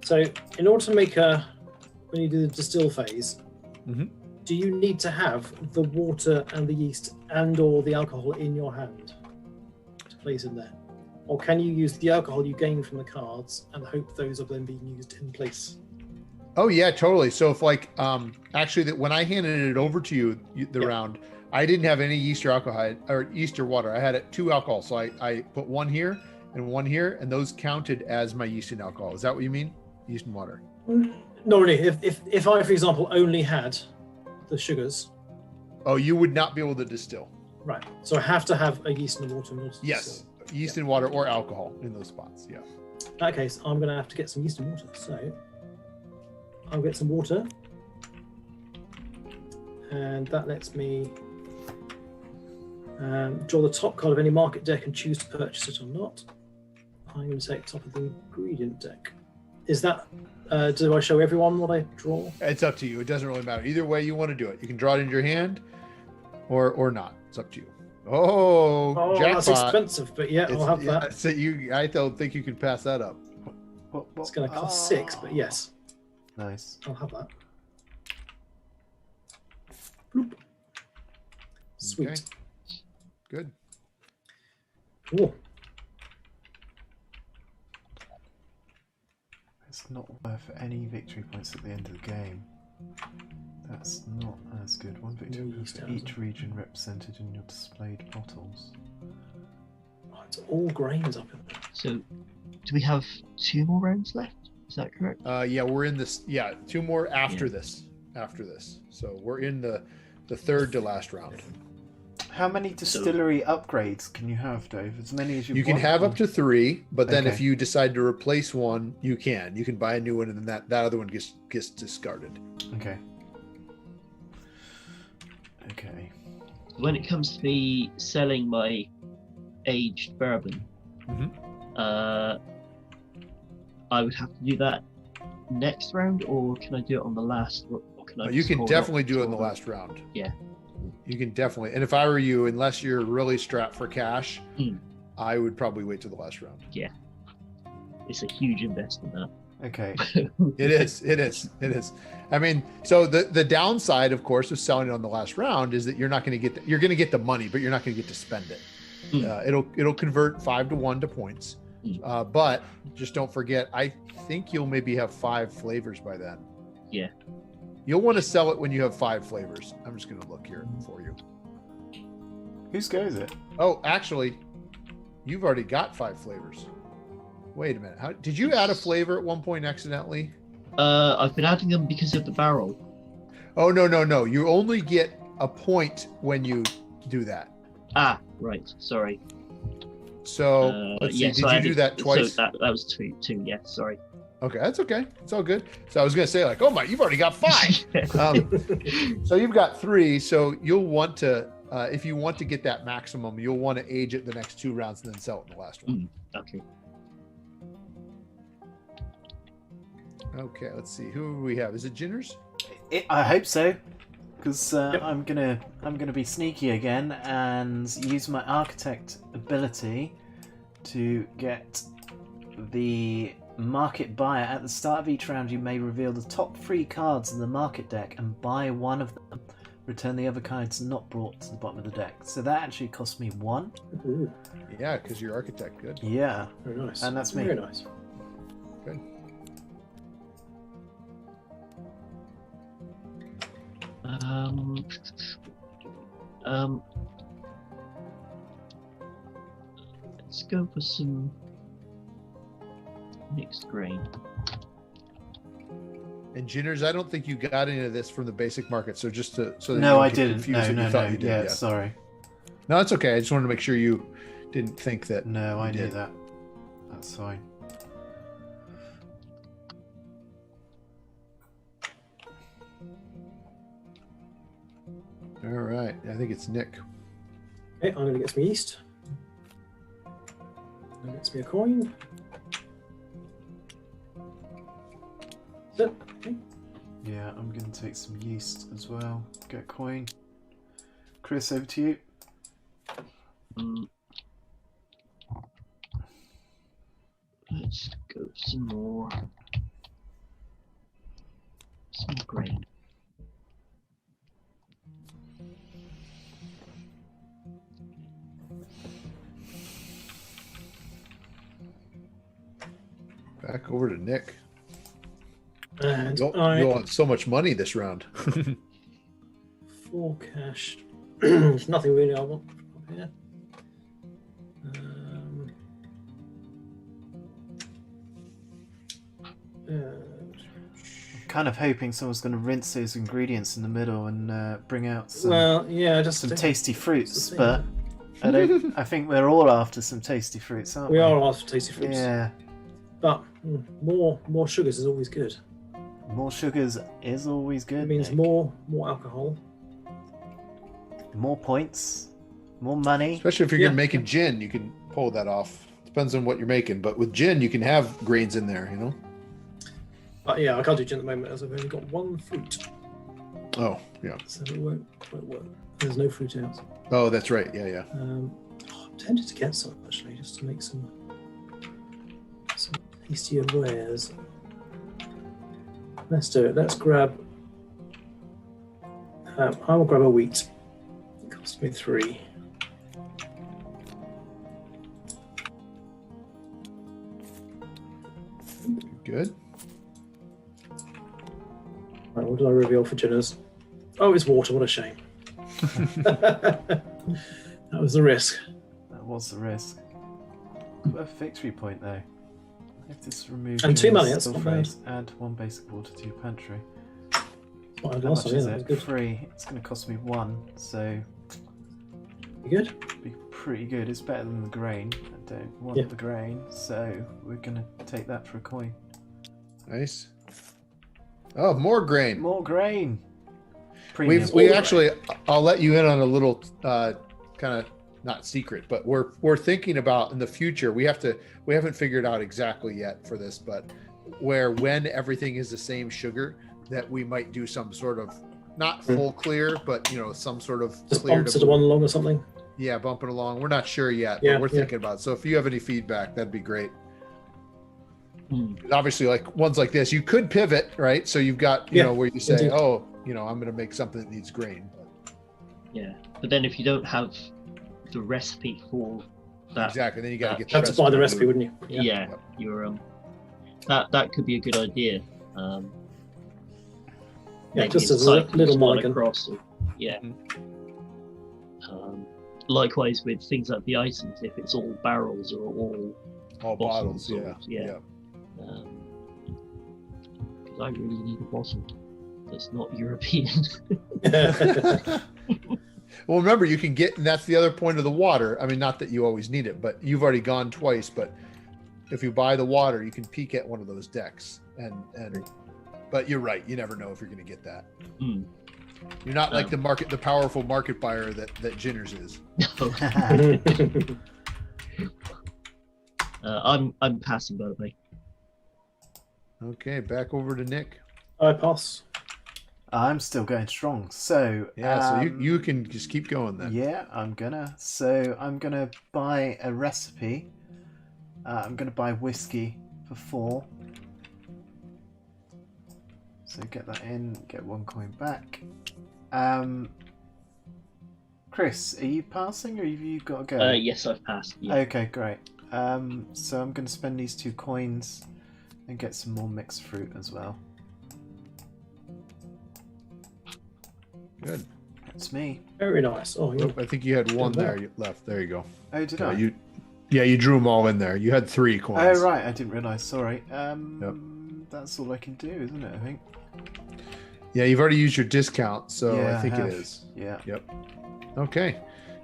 So, in order to make when you do the distill phase, Mhm. do you need to have the water and the yeast and/or the alcohol in your hand to place in there, or can you use the alcohol you gain from the cards and hope those are then being used in place? Oh yeah, totally. So if like actually that when I handed it over to you the Yep. round, I didn't have any yeast or alcohol or yeast or water. I had 2 alcohol. So I put one here and one here, and those counted as my yeast and alcohol. Is that what you mean? Yeast and water. Not really. If I, for example, only had the sugars, Oh, you would not be able to distill. right? So I have to have a yeast and a water in order to Yes. distill. Yeast and water or alcohol in those spots. Yeah. In that case, I'm going to have to get some yeast and water. So I'll get some water, and that lets me draw the top card of any market deck and choose to purchase it or not. I'm going to take top of the ingredient deck. Is that? Do I show everyone what I draw? It's up to you. It doesn't really matter. Either way you want to do it. You can draw it in your hand or not. It's up to you. Oh, Oh, jackpot. that's expensive, but yeah, I'll have that. So I don't think you can pass that up. It's going to cost 6, but yes, Nice. I'll have that. Bloop. Sweet. Okay. Good. Cool. It's not worth any victory points at the end of the game. That's not as good. 1 victory No point use for down. each region represented in your displayed bottles. Oh, it's all grains up in there. So, do we have 2 more rounds left? Is that correct? Yeah, we're in this. Yeah, 2 more after Yeah. this. After this. So we're in the third to last round. How many distillery upgrades can you have, Dave? As many as you You can want? have up to 3, but then if Okay. you decide to replace one, you can. You can buy a new one, and then that other one gets discarded. Okay. Okay. When it comes to me selling my aged bourbon, Mhm. I would have to do that next round, or can I do it on the last? Or can I You just can hold definitely off do it in the till- last round. Yeah. You can definitely. And if I were you, unless you're really strapped for cash, Mm. I would probably wait till the last round. It's a huge investment. That. Okay. It is. It is. It is. I mean, so the downside, of course, of selling it on the last round is that you're not going to get you're going to get the money, but you're not going to get to spend it. It'll convert 5 to 1 to points, but just don't forget. I think you'll maybe have 5 flavors by then. Yeah. You'll want to sell it when you have 5 flavors. I'm just going to look here for you. Whose go is it? Oh, actually, you've already got 5 flavors. Wait a minute. How did you add a flavor at one point accidentally? I've been adding them because of the barrel. Oh, no. You only get a point when you do that. Ah, right. Sorry. So let's see. Yeah, Did so I you do added- that twice? So that was two. Yeah, sorry. Okay, that's okay. It's all good. So I was gonna say like, oh my, you've already got 5. So you've got 3. So you'll want to, if you want to get that maximum, you'll want to age it the next 2 rounds and then sell it in the last one. Okay. Okay, let's see. Who do we have? Is it Ginners? I hope so, because Yep. I'm gonna be sneaky again and use my architect ability to get the market buyer. At the start of each round, you may reveal the top 3 cards in the market deck and buy one of them. Return the other cards not brought to the bottom of the deck. So that actually cost me 1. Ooh, Yeah, because you're architect. Good. Yeah, very nice. And that's me. Very nice. Good. Let's go for some mixed grain. And Ginners, I don't think you got any of this from the basic market. So just to so that no, you I don't get didn't. confused No, that no, you thought no. you did. Yeah, sorry. No, it's okay. I just wanted to make sure you didn't think that. No, I you knew did. that. That's fine. All right. I think it's Nick. Okay, I'm going to get some yeast. That gets me a coin. That's it. Okay. Yeah, I'm going to take some yeast as well. Get a coin. Chris, over to you. Let's go for some more grain. Back over to Nick. And You'll have so much money this round. 4 cash. There's nothing really I want up here. Kind of hoping someone's going to rinse those ingredients in the middle and bring out some Well, yeah, just some tasty fruits, thing. but I don't. I think we're all after some tasty fruits, aren't we? we are after tasty fruits. Yeah, But more sugars is always good. more sugars is always good. It means Nick. more alcohol. more points, more money. Especially if you're Yeah. making gin, you can pull that off. Depends on what you're making, but with gin, you can have grains in there. You know. But yeah, I can't do gin at the moment as I've only got 1 fruit, Oh yeah. so it won't work. There's no fruit out. Oh, that's right. Yeah, yeah. I'm tempted to get some actually, just to make some tastier wares. Let's do it. Let's grab. I will grab a wheat. It cost me 3. Good. Right, what did I reveal for Ginners? Oh, it's water. What a shame. That was the risk. That was the risk. A victory point though. If this removes And 2 money, that's not bad. add 1 basic water to your pantry. What I had How last much time, is yeah, that it? was good. 3. It's going to cost me 1, so You good? be pretty good. It's better than the grain. I don't want Yeah. the grain, so we're going to take that for a coin. Nice. Oh, more grain. More grain. Premium. We actually, I'll let you in on a little kind of not secret, but we're thinking about in the future. We haven't figured out exactly yet for this, but when everything is the same sugar, that we might do some sort of not full clear, but some sort of Just clear bump to the one along or something. Yeah, bumping along. We're not sure yet, Yeah, but we're yeah. thinking about it. So if you have any feedback, that'd be great. Hmm. Obviously, like ones like this, you could pivot, right? So you've got, Yeah, where you say, indeed. oh, I'm going to make something that needs grain. Yeah, but then if you don't have the recipe for that, Exactly. Then you got to get You have to buy the recipe, wouldn't you? yeah, you're that could be a good idea. Yeah, Maybe just it's as a cycles little one mulligan. across. Yeah. Likewise with things like the items, if it's all barrels or all All bottles. bottles, Yeah. yeah. Because I really need a bottle. that's not European. Well, remember, you can get, and that's the other point of the water. I mean, not that you always need it, but you've already gone twice. But if you buy the water, you can peek at one of those decks. But you're right. You never know if you're going to get that. Mm. You're not like the powerful market buyer that Jinners is. I'm passing, by the way. Okay, back over to Nick. I pass. I'm still going strong. So Yeah, so you can just keep going then. Yeah, I'm gonna. So I'm gonna buy a recipe. I'm gonna buy whiskey for 4. So get that in, get 1 coin back. Chris, are you passing or have you got to go? Yes, I've passed. Yeah. Okay, great. So I'm gonna spend these 2 coins and get some more mixed fruit as well. Good. That's me. Very nice. Oh, yeah. I think you had 1 there left. There you go. Oh, did I? You drew them all in there. You had 3 coins. Oh, right. I didn't realise. Sorry. That's all I can do, isn't it? I think. Yeah, you've already used your discount, so Yeah, I think I it have. is. Yeah. Yep. Okay.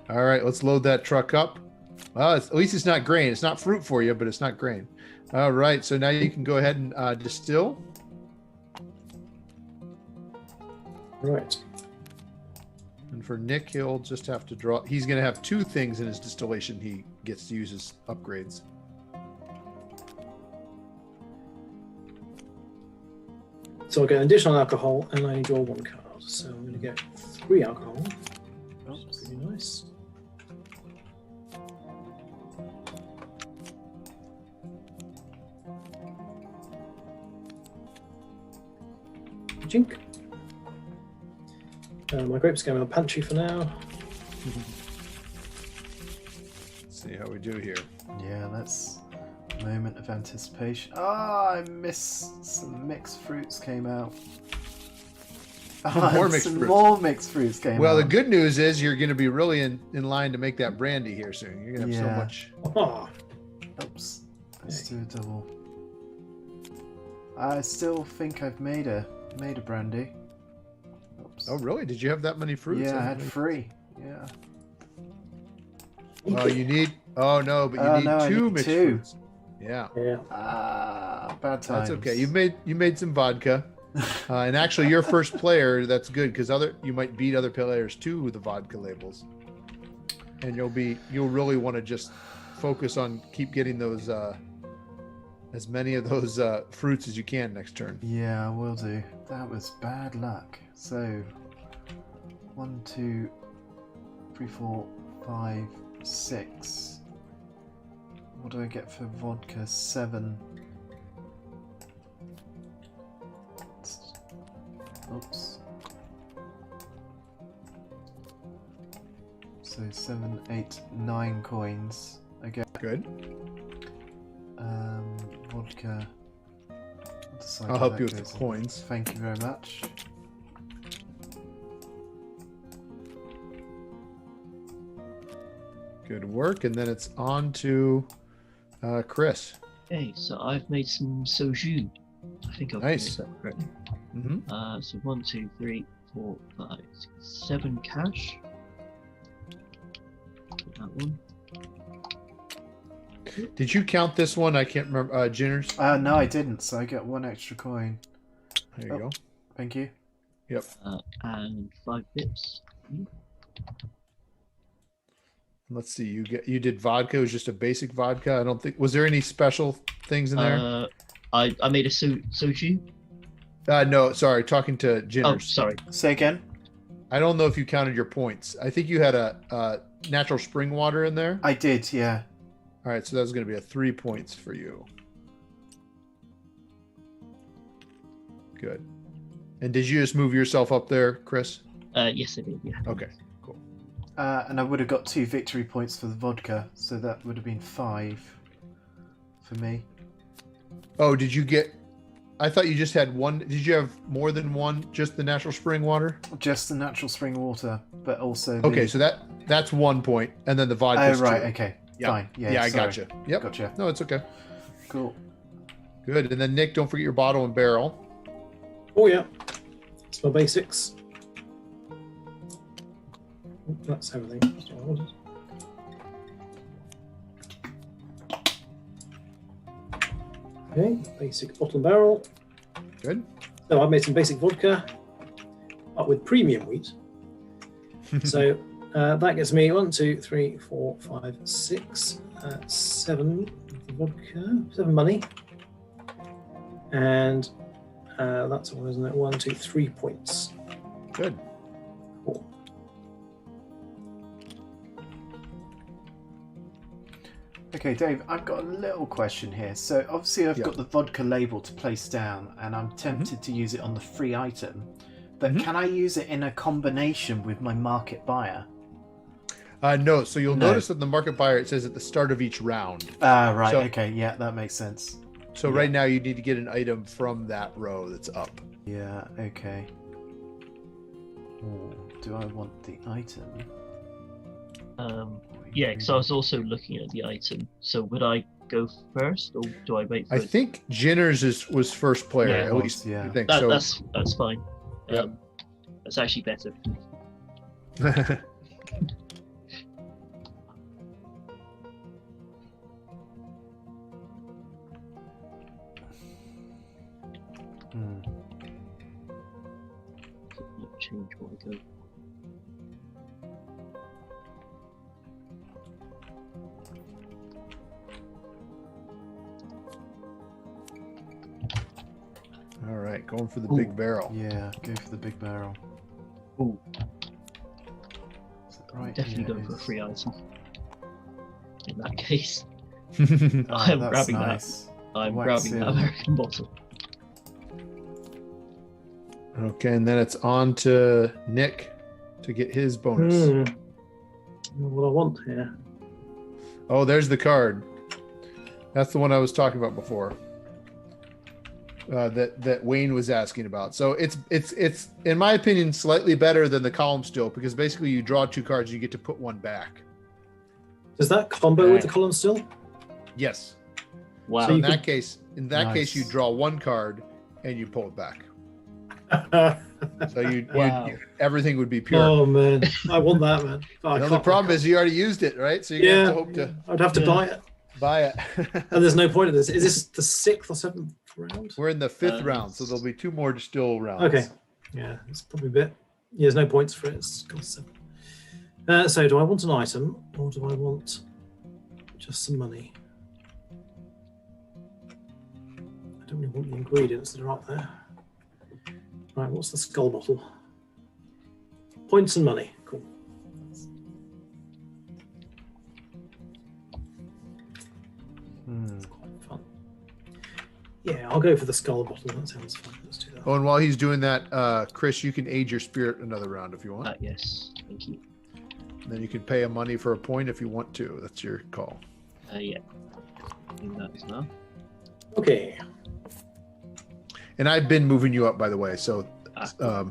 All right, let's load that truck up. Well, at least it's not grain. It's not fruit for you, but it's not grain. All right, so now you can go ahead and distill. Right. And for Nick, he'll just have to draw. He's going to have 2 things in his distillation he gets to use as upgrades. So I get an additional alcohol, and I draw 1 card. So I'm going to get 3 alcohol. Oops. Pretty nice. Jink. My grapes going on pantry for now. Let's see how we do here. Yeah, that's a moment of anticipation. I missed some mixed fruits came out. More mixed some fruits. more mixed fruits came Well, out. the good news is you're going to be really in line to make that brandy here soon. You're going to have so Yeah. much. Ah, Oops. Let's do a double. I still think I've made a brandy. Oops. Oh, really? Did you have that many fruits? Yeah, I had 3. Yeah. Well, you need. Oh no, but you need no, I 2 need mixed 2. fruits. Yeah, yeah. Bad times. that's okay. You made some vodka, and actually, you're first player. That's good because you might beat other players too with the vodka labels, and you'll really want to just focus on keep getting those as many of those fruits as you can next turn. Yeah, I will do. That was bad luck. So 1, 2, 3, 4, 5, 6. What do I get for vodka? 7. Oops. So 7, 8, 9 coins. Okay. Good. Vodka. I'll help you with the coins. Thank you very much. Good work, and then it's on to Chris. Okay, so I've made some soju. I think I've Nice. made that correctly. Mm-hmm. So 1, 2, 3, 4, 5, 6, 7 cash. Put that one. Did you count this one? I can't remember. Jinners. No, I didn't. So I get 1 extra coin. There you go. Thank you. Yep. And 5 bips. Let's see. You did vodka. It was just a basic vodka. I don't think. Was there any special things in there? I made a soju. No, sorry. Talking to Oh, Jinners. sorry. Say again. I don't know if you counted your points. I think you had a natural spring water in there. I did, yeah. All right, so that was going to be a 3 points for you. Good. And did you just move yourself up there, Chris? Yes, I did. Yeah. Okay, cool. And I would have got 2 victory points for the vodka, so that would have been 5 for me. Oh, did you get? I thought you just had 1. Did you have more than 1? Just the natural spring water? Just the natural spring water, but also. Okay, so that's 1 point, and then the vodka. Oh right, okay, Yeah. fine. Yeah, I sorry. gotcha. Yep. Gotcha. No, it's okay. Cool. Good. And then Nick, don't forget your bottle and barrel. Oh, yeah. That's my basics. Oh, that's everything. That's what I wanted. Okay, basic bottle and barrel. Good. So I've made some basic vodka, but with premium wheat. So that gets me 1, 2, 3, 4, 5, 6, 7 vodka, 7 money. And that's all, isn't it? 1, 2, 3 points. Good. Cool. Okay, Dave, I've got a little question here. So obviously I've got the vodka label to place down and I'm tempted to use it on the free item, but can I use it in a combination with my market buyer? No, so you'll notice that the market buyer, it says at the start of each round. Ah, right, So- okay, yeah, that makes sense. So right now you need to get an item from that row that's up. Yeah, okay. Ooh, do I want the item? Yeah, because I was also looking at the item. So would I go first, or do I wait for I it? think Jinners was first player, Yeah, it at was, least. yeah. I think That, so. that's fine. Yep. That's actually better. Hmm. Change what I go. All right, going for the big barrel. Yeah, go for the big barrel. Ooh, Is that right? definitely Yeah, going it for a is. free item. In that case, Oh, I'm that's grabbing nice. that. I'm Wax grabbing that seal. American bottle. Okay, and then it's on to Nick to get his bonus. What I want here. Oh, there's the card. That's the one I was talking about before. That Wayne was asking about. So it's in my opinion slightly better than the column still, because basically you draw 2 cards, you get to put 1 back. Does that combo with the column still? Yes. Wow. So you in could- that case, you Nice. draw 1 card and you pull it back. So Wow. everything would be pure. Oh man, I want that, man. But I The only can't- problem is you already used it, right? So you have to hope to I'd have to Yeah. buy it, buy it. and there's no point in this. Is this the 6th or 7th round? We're in the 5th Uh, round, so there'll be 2 more still rounds. Okay, yeah, it's probably a bit. Yeah, there's no points for it. It's got 7. So, do I want an item or do I want just some money? I don't really want the ingredients that are up there. Right, what's the skull bottle? Points and money. Cool. Hmm. Quite fun. Yeah, I'll go for the skull bottle. That sounds fun. Let's do that. Oh, and while he's doing that, Chris, you can aid your spirit another round if you want. Yes, thank you. And then you can pay a money for a point if you want to. That's your call. Yeah. Do that as well. Okay. And I've been moving you up, by the way. So, Ah,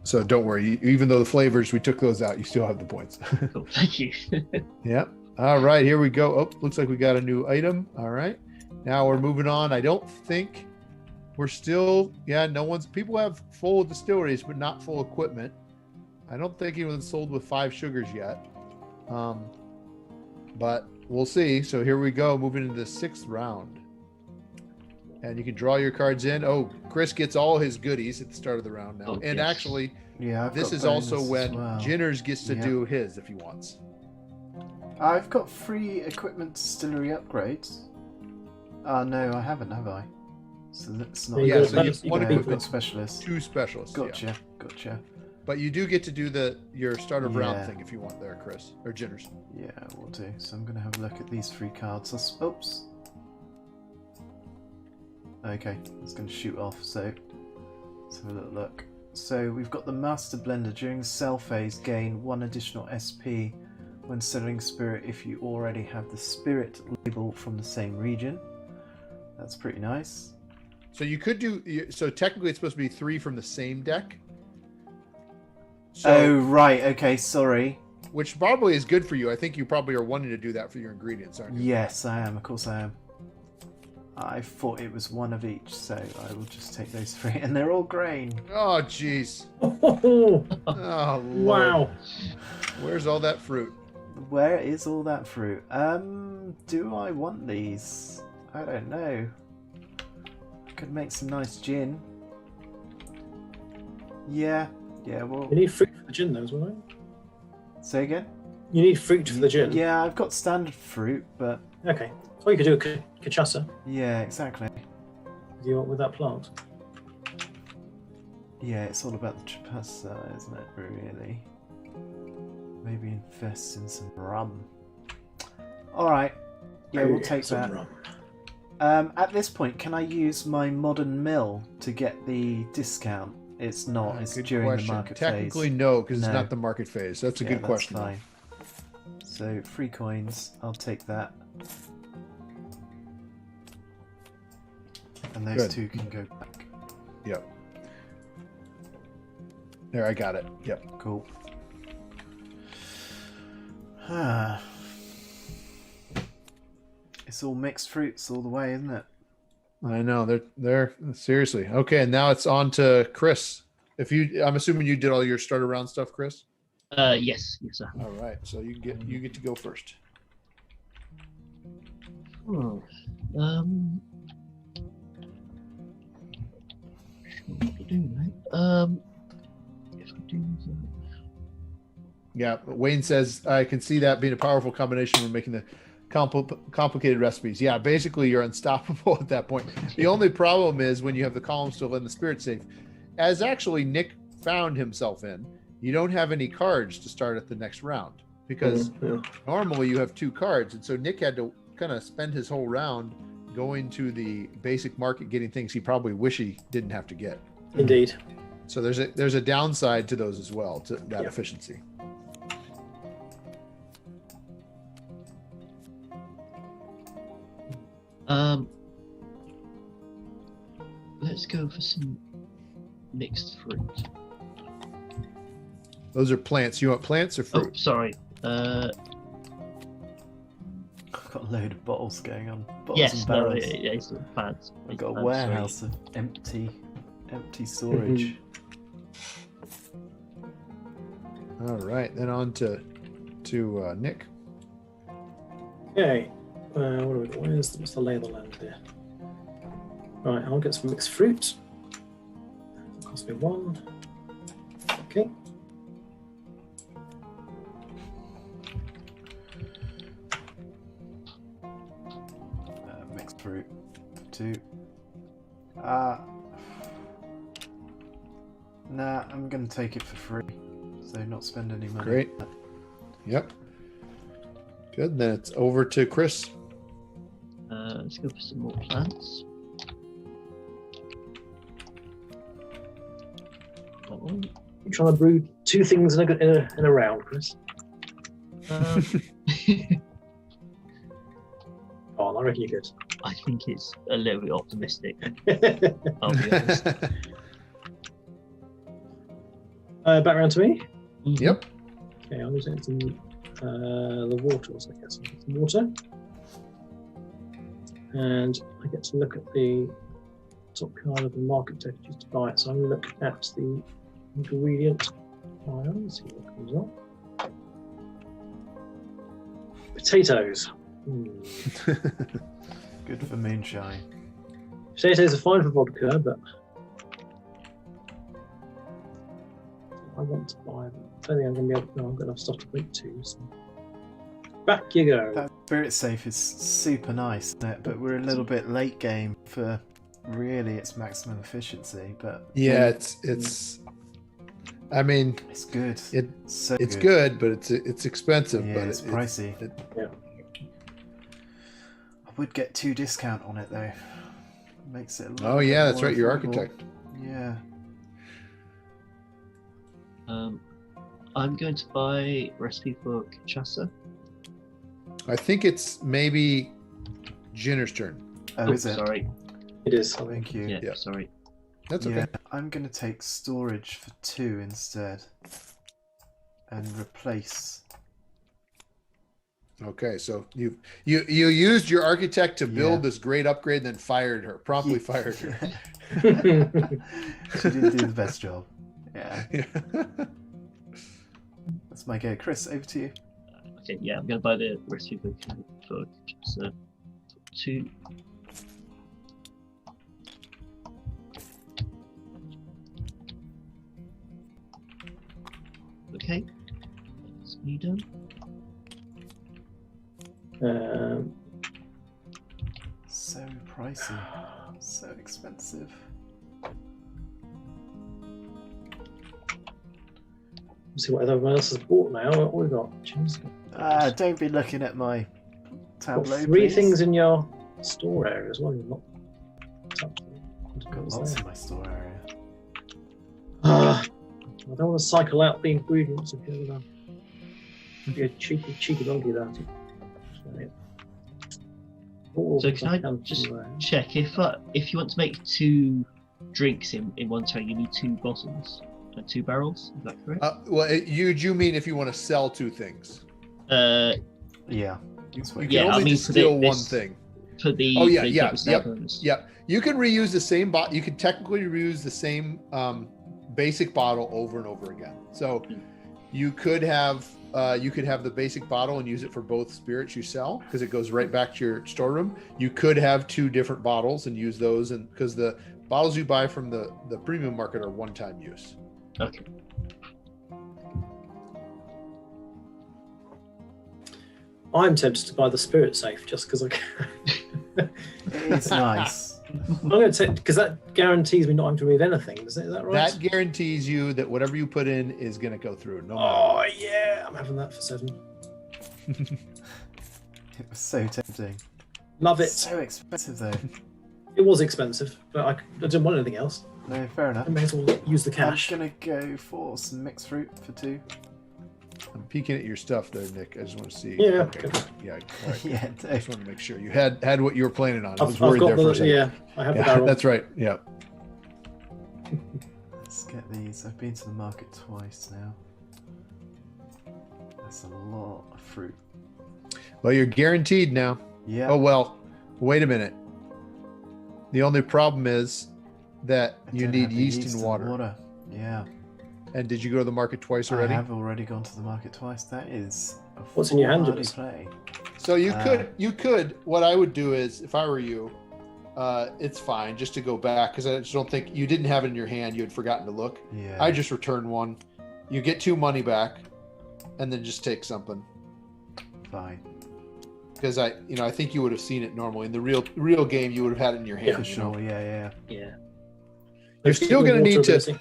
so don't worry. Even though the flavors we took those out, you still have the points. cool. Thank you. Yep. All right, here we go. Oh, looks like we got a new item. All right. Now we're moving on. I don't think we're still, people have full distilleries, but not full equipment. I don't think anyone's sold with 5 sugars yet. But we'll see. So here we go, moving into the 6th round. And you can draw your cards in. Oh, Chris gets all his goodies at the start of the round now. Oh, and yes. actually, Yeah, I've this got is also bonus when as well. Jinners gets to Yeah. do his if he wants. I've got free equipment distillery upgrades. No, I haven't, have I? So that's not. Yeah, so you you want yeah, to can I've put got specialist. 2 specialists. yeah. Gotcha, gotcha. But you do get to do your start of round Yeah. thing if you want there, Chris. Or Jinners. Yeah, we'll do. So I'm going to have a look at these 3 cards. Oops. Okay, it's going to shoot off, so let's have a little look. So we've got the Master Blender. During the sell phase, gain 1 additional SP when selling spirit if you already have the spirit label from the same region. That's pretty nice. So you could do. So technically, it's supposed to be 3 from the same deck. So, Oh, right, okay, sorry. which probably is good for you. I think you probably are wanting to do that for your ingredients, aren't you? Yes, I am. Of course I am. I thought it was one of each, so I will just take those 3, and they're all grain. Oh, jeez. Oh, Oh, Lord. wow. Where's all that fruit? Where is all that fruit? Do I want these? I don't know. Could make some nice gin. Yeah, well... You need fruit for the gin, though, as well, right? Say again? You need fruit for the gin. Yeah, I've got standard fruit, but... Okay. So you could do a cachaça. Yeah, exactly. Do you want with that plant? Yeah, it's all about the chapasa, isn't it, really? Maybe invest in some rum. Alright. Yeah, we'll take some that. rum. At this point, can I use my modern mill to get the discount? It's not. It's Good during question. the market Technically, phase. no, because No. it's not the market phase. That's a good question. Fine. So 3 coins. I'll take that. And those Good. 2 can go back. Yep. There, I got it. Yep. Cool. Ah. It's all mixed fruits all the way, isn't it? I know. They're seriously. Okay, and now it's on to Chris. I'm assuming you did all your starter round stuff, Chris? Yes, sir. All right. So you get to go first. Oh, what to do, mate? If I do that. Yeah, Wayne says I can see that being a powerful combination when making the complicated recipes. Yeah, basically you're unstoppable at that point. The only problem is when you have the column still in the spirit safe, as actually Nick found himself in, you don't have any cards to start at the next round because normally you have 2 cards, and so Nick had to kind of spend his whole round going to the basic market getting things he probably wish he didn't have to get. Indeed. So there's a downside to those as well, to that efficiency. Let's go for some mixed fruit. Those are plants. You want plants or Oh, fruit? sorry. I've got a load of bottles going on. Bottles Yes, and no, barrels. it's the plants. I've got a I'm warehouse of empty storage. All right, then on to Nick. Okay. What do we got? What's the lay of the land here? Right, I'll get some mixed fruit. It'll cost me 1. Okay. Mixed fruit. 2. Nah, I'm going to take it for free. So not spend any money. Great. Yep. Good. Then it's over to Chris. Let's go for some more plants. That one. You're trying to brew 2 things in a round, Chris. Oh, I reckon you could. I think it's a little bit optimistic. I'll be honest. Back round to me. Yep. Okay, I'm going to take some the water. So I get some water, and I get to look at the top card of the market deck just to buy it. So I'm going to look at the ingredient pile and see what comes up. Potatoes. Good for moonshine. Potatoes are fine for vodka, but I want to buy them. I don't think I'm going to be able. No, I've got enough stuff to make 2. So back you go. That spirit safe is super nice, isn't it? But we're a little bit late game for really its maximum efficiency. But Yeah, it's. I mean, it's good. It's good, but it's expensive. Yeah, but it's pricey. Yeah. I would get 2 discount on it though. Makes it. A little Oh yeah, bit that's more right. You're affordable. architect. Yeah. I'm going to buy recipe for cachaça. I think it's maybe Ginner's turn. Oh, is it? Sorry. It is. Thank you. Yeah, Yeah. sorry. That's okay. Yeah, I'm going to take storage for 2 instead, and replace. Okay, so you used your architect to build Yeah. this great upgrade, then fired her. Promptly fired her. She didn't do the best job. Yeah, Yeah. that's my go. Chris, over to you. Okay, yeah, I'm gonna buy the recipe book for just 2. Okay, that's me done. So pricey, so expensive. See what everyone else has bought now. What we got? Don't be looking at my Got tableau. 3 please. things in your store area as well. You've not touched them. Got lots in my store area. I don't want to cycle out the ingredients if you're gonna be a cheeky donkey about it. So can I just check if you want to make 2 drinks in one tray, you need 2 bottles and 2 barrels. Is that correct? Well, you mean if you want to sell 2 things? Yeah. You That's can what Yeah, I only mean, distill for one this- thing. For the Oh, yeah, the yeah, double stout bonus. Yeah, you can reuse the same bottle. You can technically reuse the same basic bottle over and over again. So you could have the basic bottle and use it for both spirits you sell because it goes right back to your storeroom. You could have 2 different bottles and use those, and because the bottles you buy from the premium market are one-time use. Okay. I'm tempted to buy the spirit safe just because I can. It's nice. I'm going to take because that guarantees me not having to remove anything. Is that right? That guarantees you that whatever you put in is going to go through. No matter Oh what. yeah, I'm having that for 7. It was so tempting. Love it. So expensive though. It was expensive, but I didn't want anything else. No, fair enough. I may as well use the cash. I'm gonna go for some mixed fruit for 2. I'm peeking at your stuff there, Nick. I just want to see. Yeah, Okay. good. Yeah. All right. Yeah, I just want to make sure you had what you were planning on. I was I've worried got there for a the second. yeah. I have the Yeah, barrel. that's right. Yeah. let's get these. I've been to the market twice now. That's a lot of fruit. Well, you're guaranteed now. Yeah. Oh well. Wait a minute. The only problem is that I you don't need have the yeast and water. Yeah. And did you go to the market twice already? I have already gone to the market twice. That is a What's in your hand, foolhardy Jibbles? play. So you could. What I would do is, if I were you, it's fine just to go back because I just don't think you didn't have it in your hand. You had forgotten to look. Yeah. I just return one. You get 2 money back, and then just take something. Fine. Because I think you would have seen it normally in the real game. You would have had it in your hand. Yeah, For you know? sure. Yeah. Yeah. You're still going to need to. Water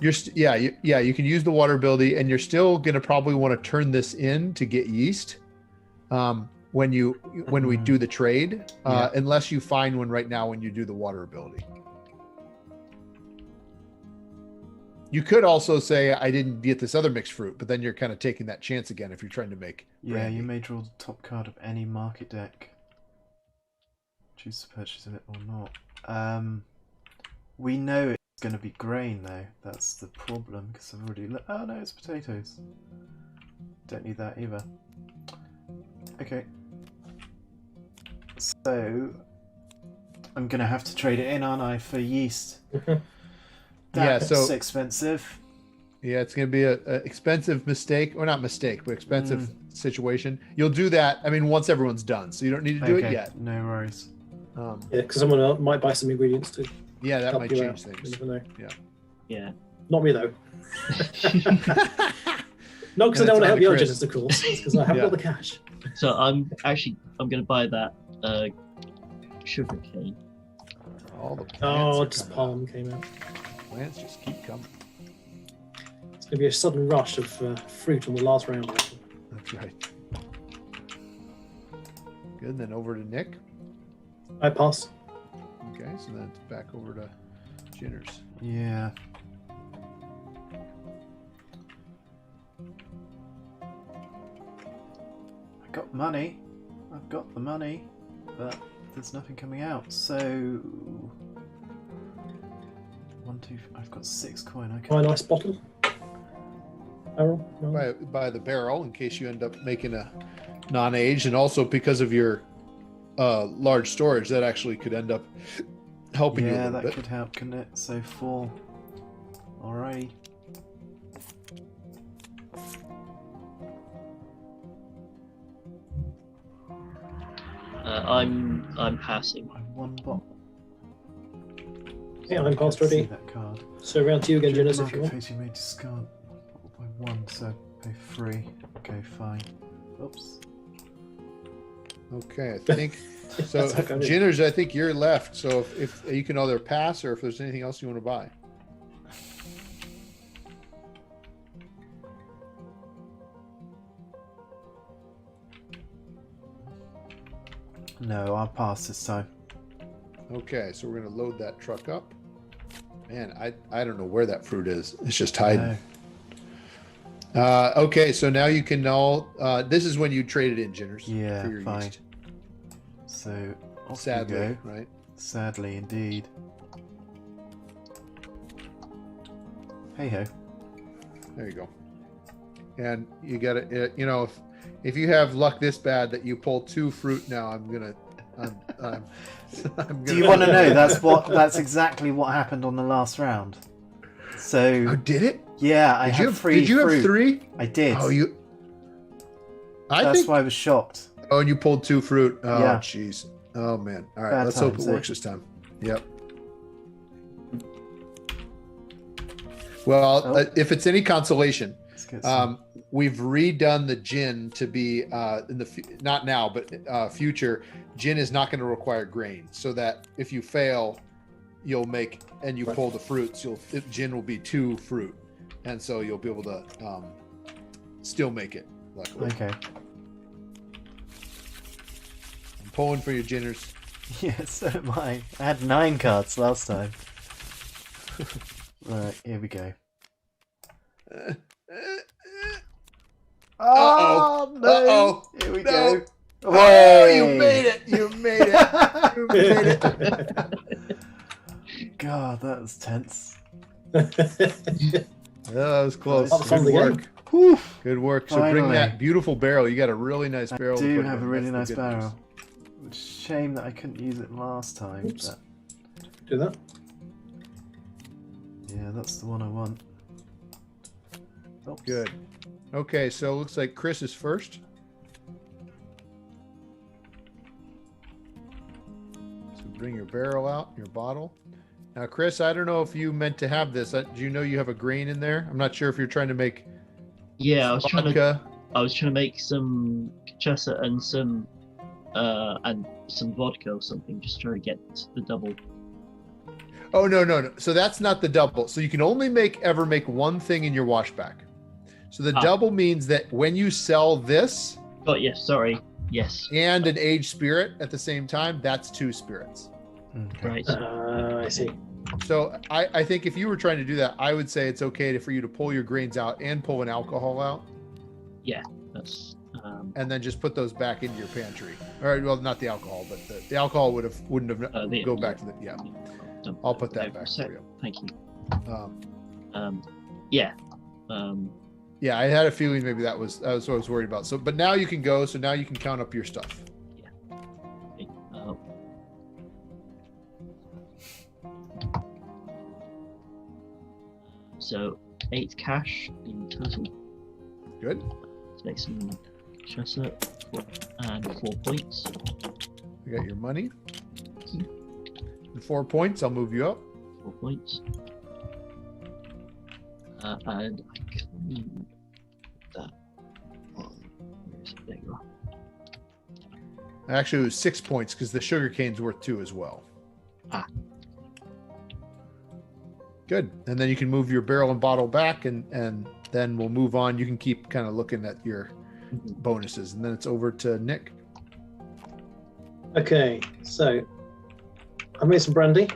You can use the water ability, and you're still going to probably want to turn this in to get yeast. When we do the trade, Yeah. unless you find one right now when you do the water ability. You could also say I didn't get this other mixed fruit, but then you're kind of taking that chance again if you're trying to make. Yeah, brandy. you may draw the top card of any market deck. Choose to purchase it or not. We know it's going to be grain though. That's the problem because I've already. Oh no, it's potatoes. Don't need that either. Okay. So I'm going to have to trade it in, aren't I, for yeast? That's so- expensive. Yeah, it's going to be a expensive mistake, or not mistake, but expensive situation. You'll do that. I mean, once everyone's done, so you don't need to do it yet. No worries. Yeah, because someone else might buy some ingredients to Yeah, that help might you change out. You things. never know. Yeah. Not me though. Not because I And don't want to it's help the only audience, of course. It's because I haven't Yeah. got the cash. So I'm going to buy that sugar cane. All the plants Oh, are just coming out. palm came out. Plants just keep coming. It's going to be a sudden rush of fruit on the last round. I reckon. That's right. Good. Then over to Nick. I pass. Okay, so then it's back over to Jinners. Yeah. I got money. I've got the money, but there's nothing coming out. So 1, 2. I've got 6 coin. Buy a Okay. nice bottle. Barrel? No. by the barrel in case you end up making a non-aged, and also because of your large storage, that actually could end up helping you a Yeah, little that bit. could help, couldn't it? So 4. Alrighty. I'm passing. I'm 1 bot. Yeah, I'm past See already. that card. So round to you again, During Jinners, the if you market want. phase, you may discard by 1, so pay 3. Okay, fine. Oops. Okay, I think so. That's okay. Jinners, I think you're left. So if you can either pass or if there's anything else you want to buy. No, I'll pass this time. Okay, so we're gonna load that truck up. Man, I don't know where that fruit is. It's just hiding. No. Okay, so now you can all. This is when you trade it in, Jinners. Yeah, for your fine. yeast. So off Sadly, you go. right? Sadly, indeed. Hey ho. There you go. And you got to, you know, if you have luck this bad that you pull 2 fruit now, I'm gonna. Do you want to know? That's exactly what happened on the last round. So Oh, did it? yeah, I had 3 Did you fruit. have 3? I did. Oh, you. That's why I was shocked. Oh, and you pulled 2 fruit. Oh, Yeah. jeez. Oh man. All right, Bad let's hope it times, eh? works this time. Yep. Well, Oh. if it's any consolation, Let's get some. we've redone the gin to be in the not now, but future. Gin is not going to require grain, so that if you fail, you'll make and you pull the fruits, gin will be 2 fruit, and so you'll be able to still make it. Luckily, Okay. I'm pulling for your ginners. Yeah, so am I. I had 9 cards last time. Right, here we go. Oh, no! Uh-oh. Here we No. go. Oh, you Way! made it! You made it! You made it! God, that was tense. Yeah, that was close. That was fun Good to work. get. Whew. Good work. So bring Finally. that beautiful barrel. You got a really nice I barrel. to do put have in. a really nice That's the good news. barrel. It's a shame that I couldn't use it last time. Oops. But Do that. yeah, that's the one I want. Oops. Good. Okay, so it looks like Chris is first. So bring your barrel out, your bottle. Now, Chris, I don't know if you meant to have this. Do you know you have a grain in there? I'm not sure if you're trying to make Yeah, I was trying to vodka. make some cachaça and some vodka or something, just trying to get the double. Oh, no. So that's not the double. So you can only ever make one thing in your washback. So the double means that when you sell this Oh yes, sorry. Yes. and an aged spirit at the same time, that's 2 spirits. Okay. Right. I see. So I think if you were trying to do that, I would say it's okay for you to pull your grains out and pull an alcohol out, That's and then just put those back into your pantry. All right, well, not the alcohol, but the alcohol wouldn't have go back to the done. I'll put that Okay, back so- for you. Thank you. Um, Yeah. Um, yeah, I had a feeling maybe that was what I was worried about. So, but now you can go. So now you can count up your stuff. okay, uh, so 8 cash in total. Good. Let's make some cachaça and 4 points. You got your money. And 4 points. I'll move you up. 4 points. And I clean that one. Where is it? There you are. Actually, it was 6 points because the sugar cane's worth 2 as well. Ah. Good. And then you can move your barrel and bottle back, and then we'll move on. You can keep kind of looking at your bonuses, and then it's over to Nick. Okay, so I made some brandy.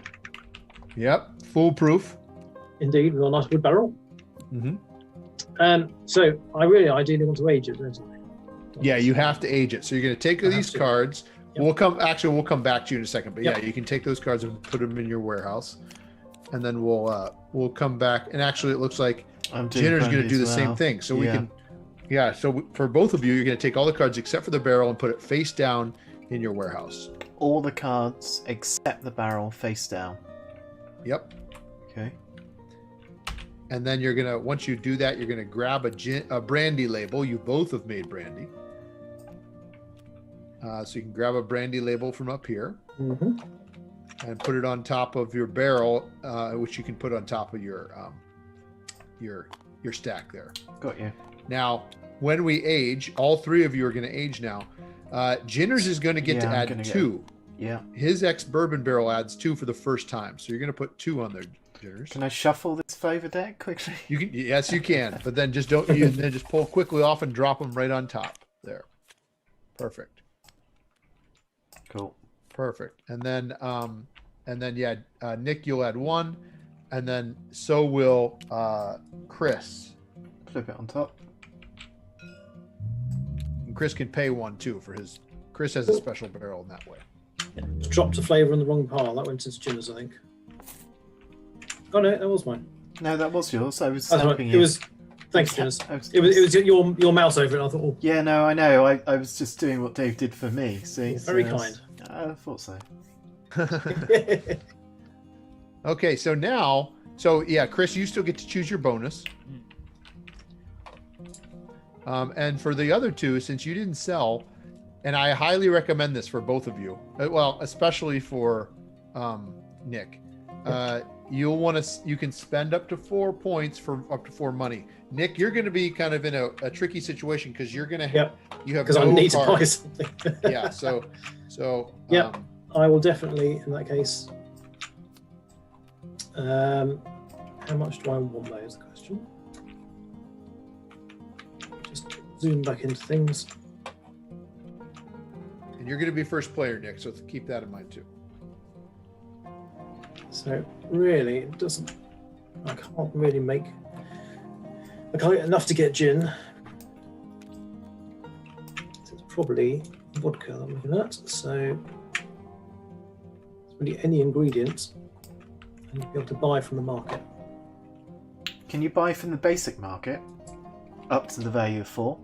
Yep. Foolproof. Indeed, with a nice wood barrel. Mm-hmm. So I really ideally want to age it, don't I? Yeah, you have to age it. So you're going to take I have these to. cards. Yep. We'll come back to you in a second. But Yep. yeah, you can take those cards and put them in your warehouse, and then we'll come back. And actually, it looks like I'm doing Jinner's going to brandy do the as same well. thing. So we Yeah. can, yeah. So for both of you, you're going to take all the cards except for the barrel and put it face down in your warehouse. All the cards except the barrel face down. Yep. Okay. And then you're gonna, once you do that, you're gonna grab a brandy label. You both have made brandy, so you can grab a brandy label from up here Mm-hmm. and put it on top of your barrel, which you can put on top of your stack there. Got you. Now, when we age, all three of you are going to age now. Jinners is going to get to I'm add gonna get- 2. Yeah. His ex-bourbon barrel adds 2 for the first time, so you're going to put 2 on there, Jinners. Can I shuffle this favor deck quickly? You can, yes, you can, but then just don't. Then just pull quickly off and drop them right on top there. Perfect, Cool. perfect. And then yeah, Nick, you'll add 1, and then so will Chris. Flip it on top. And Chris can pay 1 too for his. Chris has a special barrel in that way. Dropped a flavour in the wrong pile. That went into Jinners, I think. Oh no, that was mine. No, that was yours. I was That's right. helping It you. was. Thanks, Jinners. I was- It was your mouse over it. And I thought, oh, Yeah, no, I know. I was just doing what Dave did for me. See, very so kind. I thought so. Okay, so now, yeah, Chris, you still get to choose your bonus. And for the other 2, since you didn't sell, and I highly recommend this for both of you, well, especially for Nick, you can spend up to 4 points for up to 4 money. Nick, you're going to be kind of in a tricky situation because you're going to Yep. you have because I no need to buy cards. something. Yeah, so Yep. I will definitely, in that case. How much do I want though is the question. Just zoom back into things. and you're going to be first player, Nick, so keep that in mind too. So really, it doesn't. I can't really make. I can't get enough to get gin. So it's probably vodka that I'm looking at. So it's really any ingredients and you'll be able to buy from the market. Can you buy from the basic market up to the value of 4?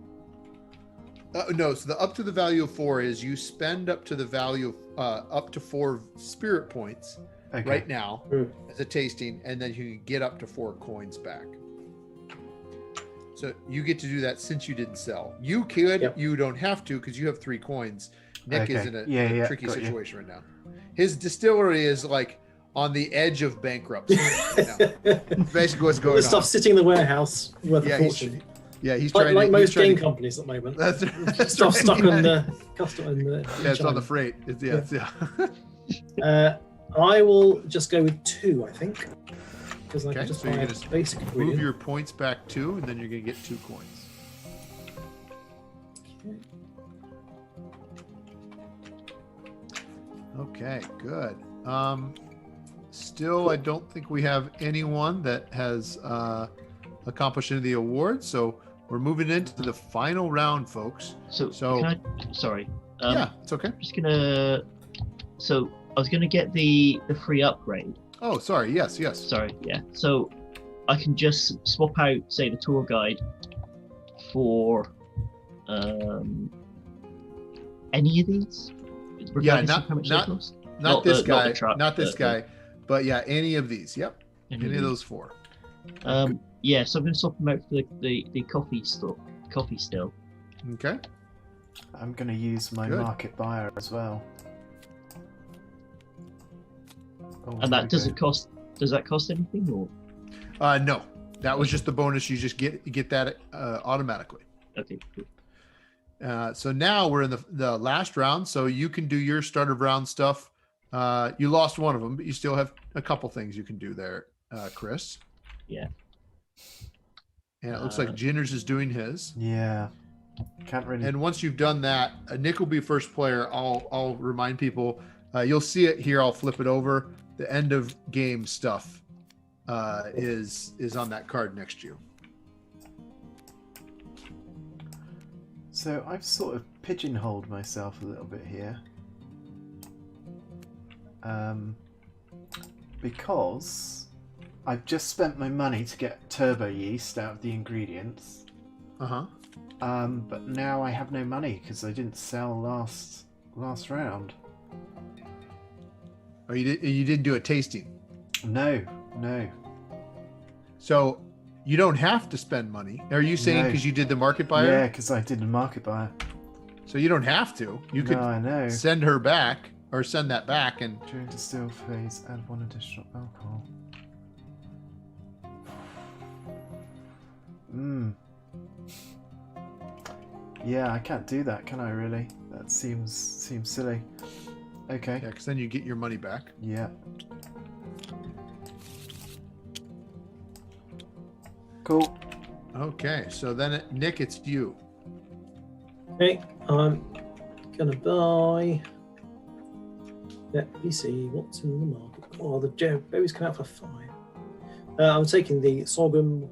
No, so the up to the value of 4 is you spend up to the value of up to 4 spirit points Okay. right now Mm. as a tasting, and then you can get up to 4 coins back. So you get to do that since you didn't sell. You could, Yep. you don't have to because you have 3 coins. Nick is Okay. in a Yeah, tricky got you. situation right now. His distillery is like on the edge of bankruptcy right now. That's basically what's All going the stuff on. sitting in the warehouse worth Yeah, a he's fortune. he's Like, trying like to, most he's trying game to, companies at the moment. that's Stuff right, stuck yeah. on the custom. Yeah, it's on the freight. Yeah. I will just go with 2, I think, because I Okay, can just so you're buy gonna a basic Move ingredient. your points back 2, and then you're going to get 2 coins. Okay, good. Still, I don't think we have anyone that has accomplished any of the awards, so we're moving into the final round, folks. So, So- can I, sorry. Yeah, it's okay. I'm just gonna. So I was gonna get the free upgrade. Oh, sorry. Yes. Sorry, yeah. So I can just swap out, say, the tour guide for any of these. Regardless of how much they cost? Not this not guy. the truck, Not this but guy. But yeah, any of these. Yep. Any of these. those 4. Yeah, so I'm gonna swap them out for the coffee still. Okay. I'm going to use my Good. market buyer as well. Oh, And here that we doesn't go. cost. Does that cost anything or? No, that was just the bonus. You just get that automatically. Okay, cool. So now we're in the last round. So you can do your start of round stuff. You lost one of them, but you still have a couple things you can do there, Chris. Yeah. And it looks like Jinners is doing his. Yeah. Can't really. And once you've done that, Nick will be first player. I'll remind people. You'll see it here. I'll flip it over. The end of game stuff is on that card next to you. So I've sort of pigeonholed myself a little bit here. Because I've just spent my money to get turbo yeast out of the ingredients. Uh-huh. But now I have no money because I didn't sell last round. Oh, you didn't do a tasting. No. So you don't have to spend money. Are you saying No. because you did the market buyer? Yeah, because I did a market buyer. So you don't have to. You could No, I know. send her back or send that back and During distill phase, add 1 additional alcohol. Yeah, I can't do that, can I? Really? That seems silly. Okay. yeah, because then you get your money back. Yeah. Cool. Okay, so then Nick, it's you. Okay, I'm gonna buy. Let me see what's in the market. Oh, the berries come out for 5. I'm taking the sorghum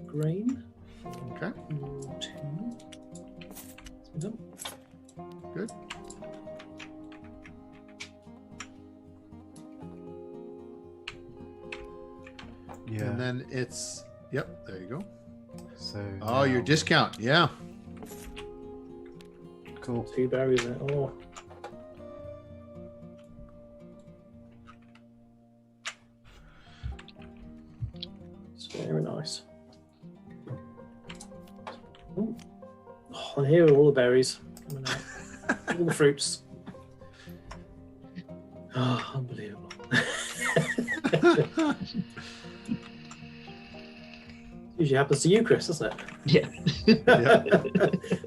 grain. Okay. 2. That's done. Good. Yeah. And then it's yep. There you go. So. Oh, your now- discount. Yeah. Cool. 2 berries there. Oh. It's very nice. Ooh. Oh, and here are all the berries coming out. All the fruits. Oh, unbelievable. Usually happens to you, Chris, doesn't it? Yeah.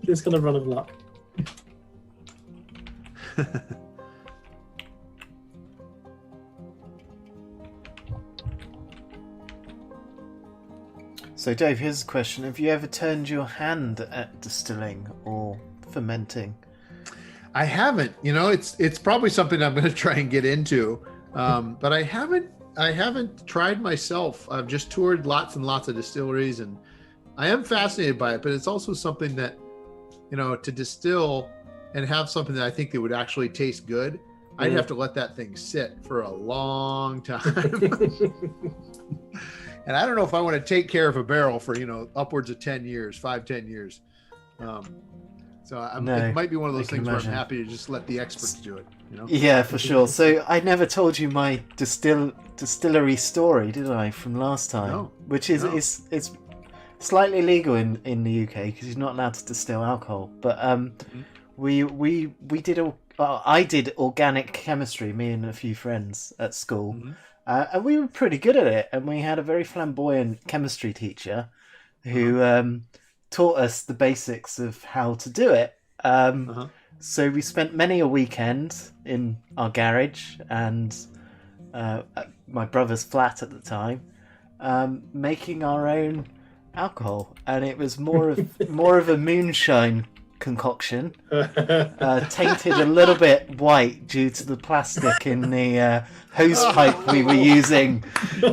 This kind of run of luck. So, Dave, here's a question: have you ever turned your hand at distilling or fermenting? I haven't. You know, it's probably something I'm going to try and get into, but I haven't tried myself. I've just toured lots and lots of distilleries, and I am fascinated by it. But it's also something that, you know, to distill and have something that I think that would actually taste good, I'd have to let that thing sit for a long time. And I don't know if I want to take care of a barrel for, you know, upwards of 10 years, 5-10 years. So it might be one of those things where I'm happy to just let the experts do it, you know? Yeah, for sure. So I never told you my distillery story, did I, from last time? No. Which is it's slightly illegal in the UK because you're not allowed to distill alcohol. But I did organic chemistry, me and a few friends at school. Mm-hmm. And we were pretty good at it, and we had a very flamboyant chemistry teacher who taught us the basics of how to do it. So we spent many a weekend in our garage and at my brother's flat at the time, making our own alcohol, and it was more of a moonshine concoction, tainted a little bit white due to the plastic in the hose pipe we were using for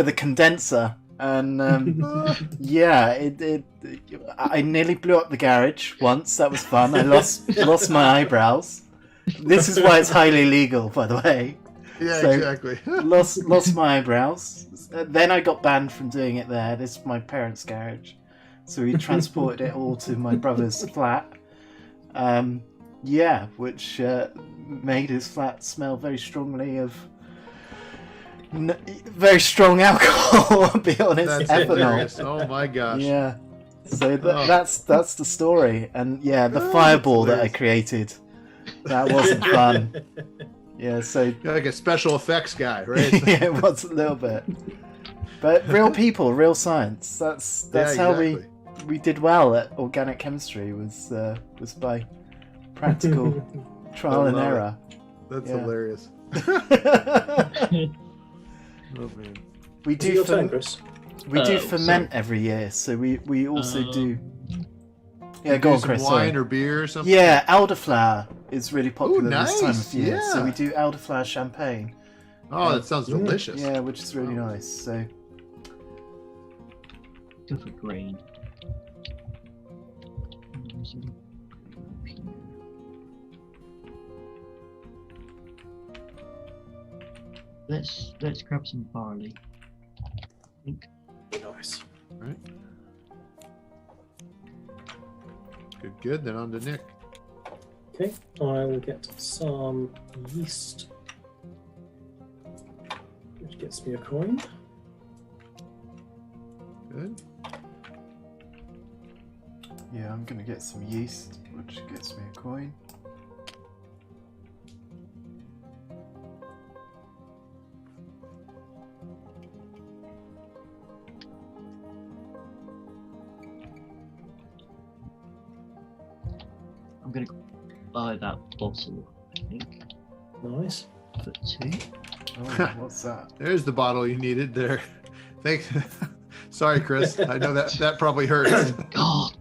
the condenser. And I nearly blew up the garage once. That was fun. I lost my eyebrows. This is why it's highly legal, by the way. Yeah, So, exactly. lost my eyebrows. Then I got banned from doing it there. This is my parents' garage, so we transported it all to my brother's flat. Which made his flat smell very strongly of very strong alcohol. I'll be honest, That's ethanol. hilarious. Oh my gosh. Yeah. So that's the story, and the fireball that I created, that wasn't fun. Yeah, so You're like a special effects guy, right? yeah, it was a little bit, but real people, real science. That's how exactly. we did well at organic chemistry was by practical trial and love error. That's Yeah. hilarious. Oh man. We Is it do your turn, Chris? ferment every year, so we also do. Yeah, You go do on, some Chris. wine Sorry. or beer or something? Yeah, elderflower is really popular this time nice, of year. So yeah. we do elderflower champagne. Oh, that sounds delicious. Yeah, which is really Wow. nice. So Go for grain. let's grab some barley. I think. Nice. All right. Good. Then on to Nick. Okay, I will get some yeast, which gets me a coin. Good. Yeah, I'm gonna get some yeast, which gets me a coin. I'm gonna buy that bottle. I think Nice. for 2. Oh, what's that? There's the bottle you needed there. Thanks. Sorry, Chris. I know that probably hurts. God,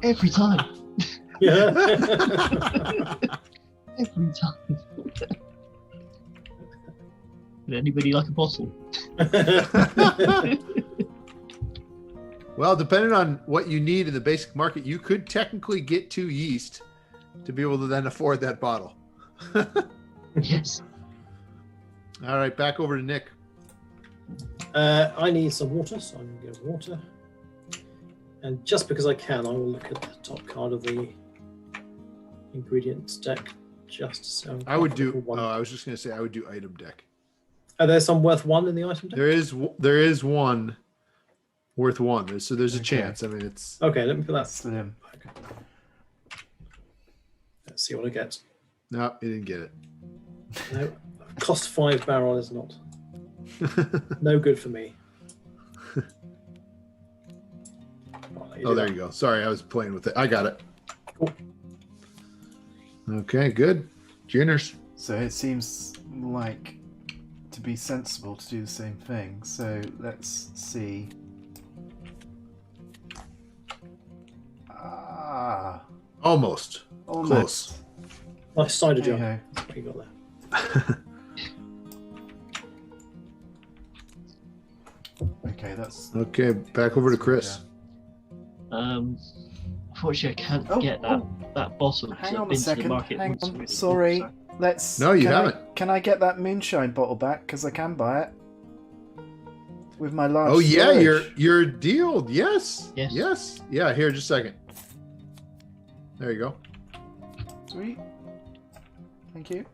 every time. Yeah. Every time. Would anybody like a bottle? Well, depending on what you need in the basic market, you could technically get 2 yeast to be able to then afford that bottle. Yes. All right, back over to Nick. I need some water, so I'm going to get water. And just because I can, I will look at the top card of the ingredients deck. Just so I would do. one. Oh, I was just going to say I would do item deck. Are there some worth 1 in the item deck? There is one worth 1. So there's a Okay. chance. I mean, it's Okay, let me put that. Slim. Let's see what I get. no, you didn't get it. No, cost 5 barrel is not. No good for me. Oh, there you go. Sorry, I was playing with it. I got it. Cool. Okay, good. Juniors. So it seems like to be sensible to do the same thing. So let's see. Ah, Almost. almost. Close. Nice cider jar. Hey-ho. That's what you got there. Okay, that's Okay, back over to Chris. Unfortunately, I can't Oh, get that bottle because hang I've on a been to the second. market Hang once on. already. Sorry. Let's. No, you can haven't. Can I get that moonshine bottle back? Because I can buy it with my large. Oh yeah, storage. you're dealed. Yes. Yes. Yes. Yeah. Here, just a second. There you go. Sweet. Thank you.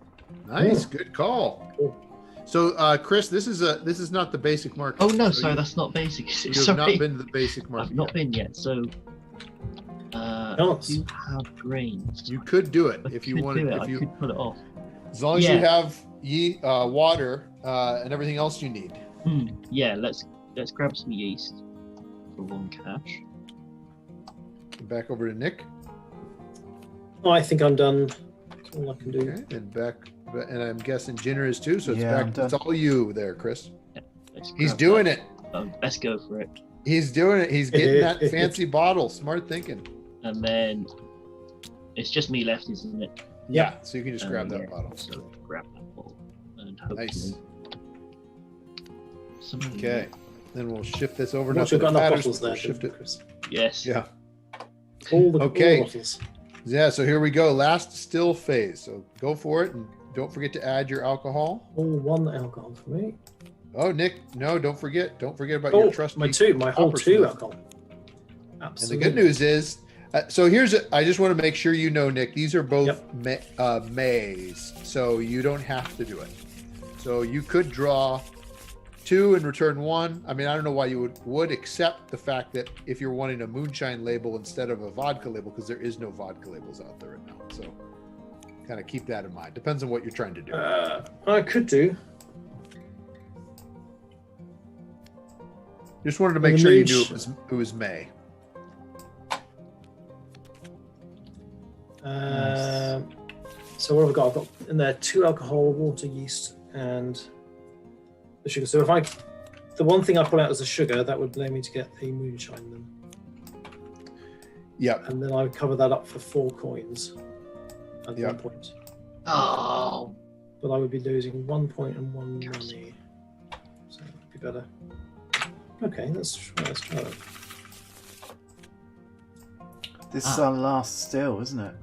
Nice. Good call. Cool. So, Chris, this is not the basic market. Oh no, So sorry, you, that's not basic. you have Sorry, not been to the basic market. I've not yet. been yet. So, I Chance. do have grains. You could do it I if you could wanted. do it. If I you, could pull it off. as long as Yeah. you have water and everything else you need. Yeah, let's grab some yeast for 1 cash. Back over to Nick. I think I'm done. That's all I can do. Okay, and back, and I'm guessing Jinner is too. So it's Yeah, I'm back. done. It's all you there, Chris. Let's He's grab doing that. it. Let's go for it. He's doing it. He's getting that fancy bottle. Smart thinking. And then it's just me left, isn't it? Yeah. So you can just grab that Yeah, bottle. So grab that bottle and hopefully. Nice. Someone- Okay. Then we'll shift this over. I'm Not not sure that I've it got enough matters, bottles but there, we'll shift it. Chris. Yes. Yeah. All the Okay. bottles. Yeah. So here we go. Last still phase. So go for it, and don't forget to add your alcohol. All 1 alcohol for me. Oh, Nick, no, don't forget. Don't forget about Oh, your trusty. my whole 2 coppersmith. alcohol. And Absolutely. the good news is, so I just want to make sure you know, Nick, these are both Yep. Mays, so you don't have to do it. So you could draw 2 and return 1. I mean, I don't know why you would accept the fact that if you're wanting a moonshine label instead of a vodka label, because there is no vodka labels out there right now. So kind of keep that in mind. Depends on what you're trying to do. I could do. Just wanted to make the sure you knew moonsh- it was May. So what have I got? I've got in there 2 alcohol, water, yeast, and the sugar. So the one thing I pull out is the sugar, that would allow me to get the moonshine then. Yep. And then I would cover that up for 4 coins at Yeah. 1 point. Oh, But I would be losing 1 point and 1 money. So that'd be better. Okay, let's try that. This is our last still, isn't it?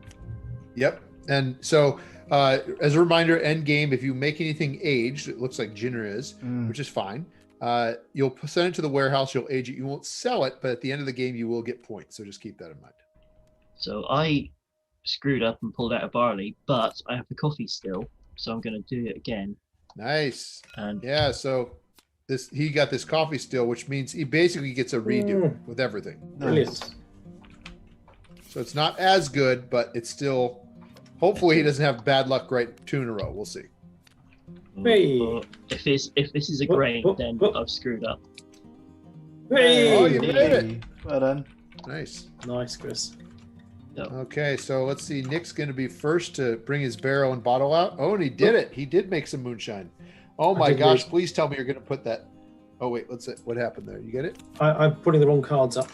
Yep. And so as a reminder, end game, if you make anything aged, it looks like Jinner is, which is fine. You'll send it to the warehouse, you'll age it. You won't sell it, but at the end of the game, you will get points. So just keep that in mind. So I screwed up and pulled out a barley, but I have the coffee still, so I'm going to do it again. Nice. And Yeah, so he got this coffee still, which means he basically gets a redo with everything. Brilliant. So it's not as good, but it's still. Hopefully, he doesn't have bad luck right 2 in a row. We'll see. Hey. If this is a grain, then I've screwed up. Hey. Oh, you made it. Well done. Nice. Nice, Chris. Okay, so let's see. Nick's going to be first to bring his barrel and bottle out. Oh, and he did it. He did make some moonshine. Oh my gosh! Please tell me you're going to put that. Oh wait, let's see. What happened there? You get it? I'm putting the wrong cards up.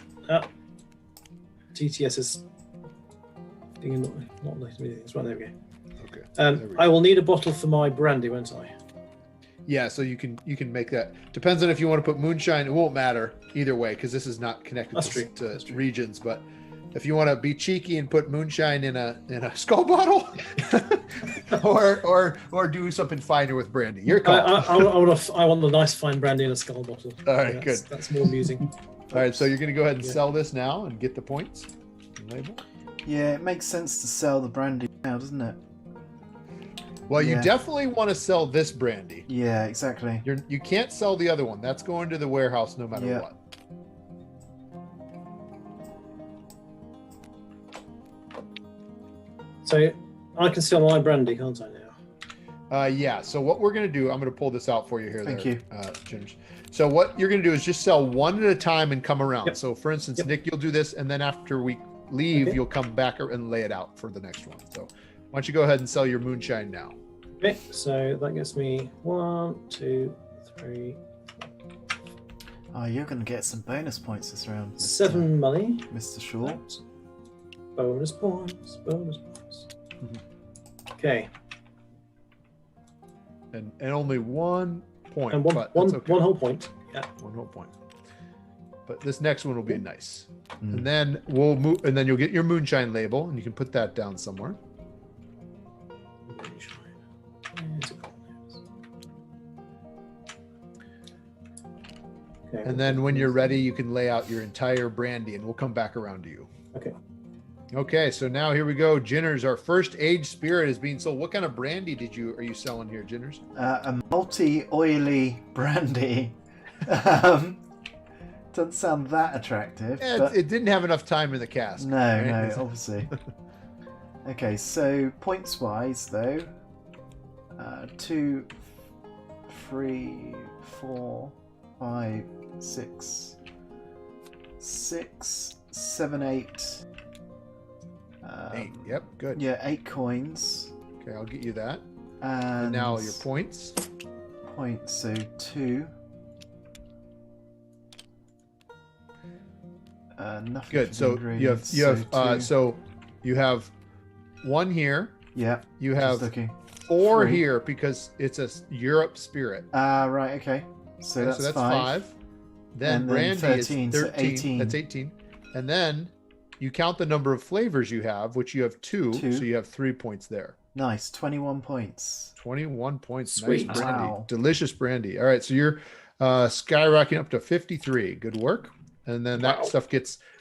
TTS is not letting me. It's right, there we go. Okay. There we go. I will need a bottle for my brandy, won't I? Yeah, so you can make that. Depends on if you want to put moonshine. It won't matter either way because this is not connected to regions. But if you want to be cheeky and put moonshine in a skull bottle, or do something finer with brandy, your call. I want the nice fine brandy in a skull bottle. All right, good. That's more amusing. All right, so you're going to go ahead and sell this now and get the points and label. Yeah, it makes sense to sell the brandy now, doesn't it? Well, you definitely want to sell this brandy. Yeah, exactly. You can't sell the other one. That's going to the warehouse no matter what. So I can sell my brandy, can't I now? Yeah. So what we're going to do, I'm going to pull this out for you here. Thank you. James. So what you're going to do is just sell one at a time and come around. Yep. So for instance, Nick, you'll do this, and then after we leave, you'll come back and lay it out for the next one. So why don't you go ahead and sell your moonshine now? Okay, so that gets me 1, 2, 3. Oh, you're going to get some bonus points this round. 7 money. Mr. Shaw. Bonus points. Bonus points. Okay. And only 1 point. And but one that's okay. whole point. Yeah. 1 whole point. But this next one will be nice. Mm. And then we'll move, and then you'll get your moonshine label, and you can put that down somewhere. Okay. And then when you're ready, you can lay out your entire brandy, and we'll come back around to you. Okay. Okay, so now here we go. Jinner's, our first aged spirit is being sold. What kind of brandy are you selling here, Jinner's? A multi-oily brandy. Doesn't sound that attractive. Yeah, but... it didn't have enough time in the cask. No, right? no, obviously. Okay, so points-wise, though, 2, 3, 4, 5, 6, 7, 8. 8. Yep, good. Yeah, 8 coins. Okay, I'll get you that. And now your points. Points, so 2. Nothing. Good. So you have 1 here. Yeah. You have 4 here because it's a Europe spirit. Right. Okay. So that's 5. Then brandy 13, is 13. So 18. That's 18. And then you count the number of flavors you have, which you have 2. So you have 3 points there. Nice. 21 points. 21 points. Sweet. Nice brandy. Wow. Delicious brandy. All right. So you're skyrocketing up to 53. Good work. And then that stuff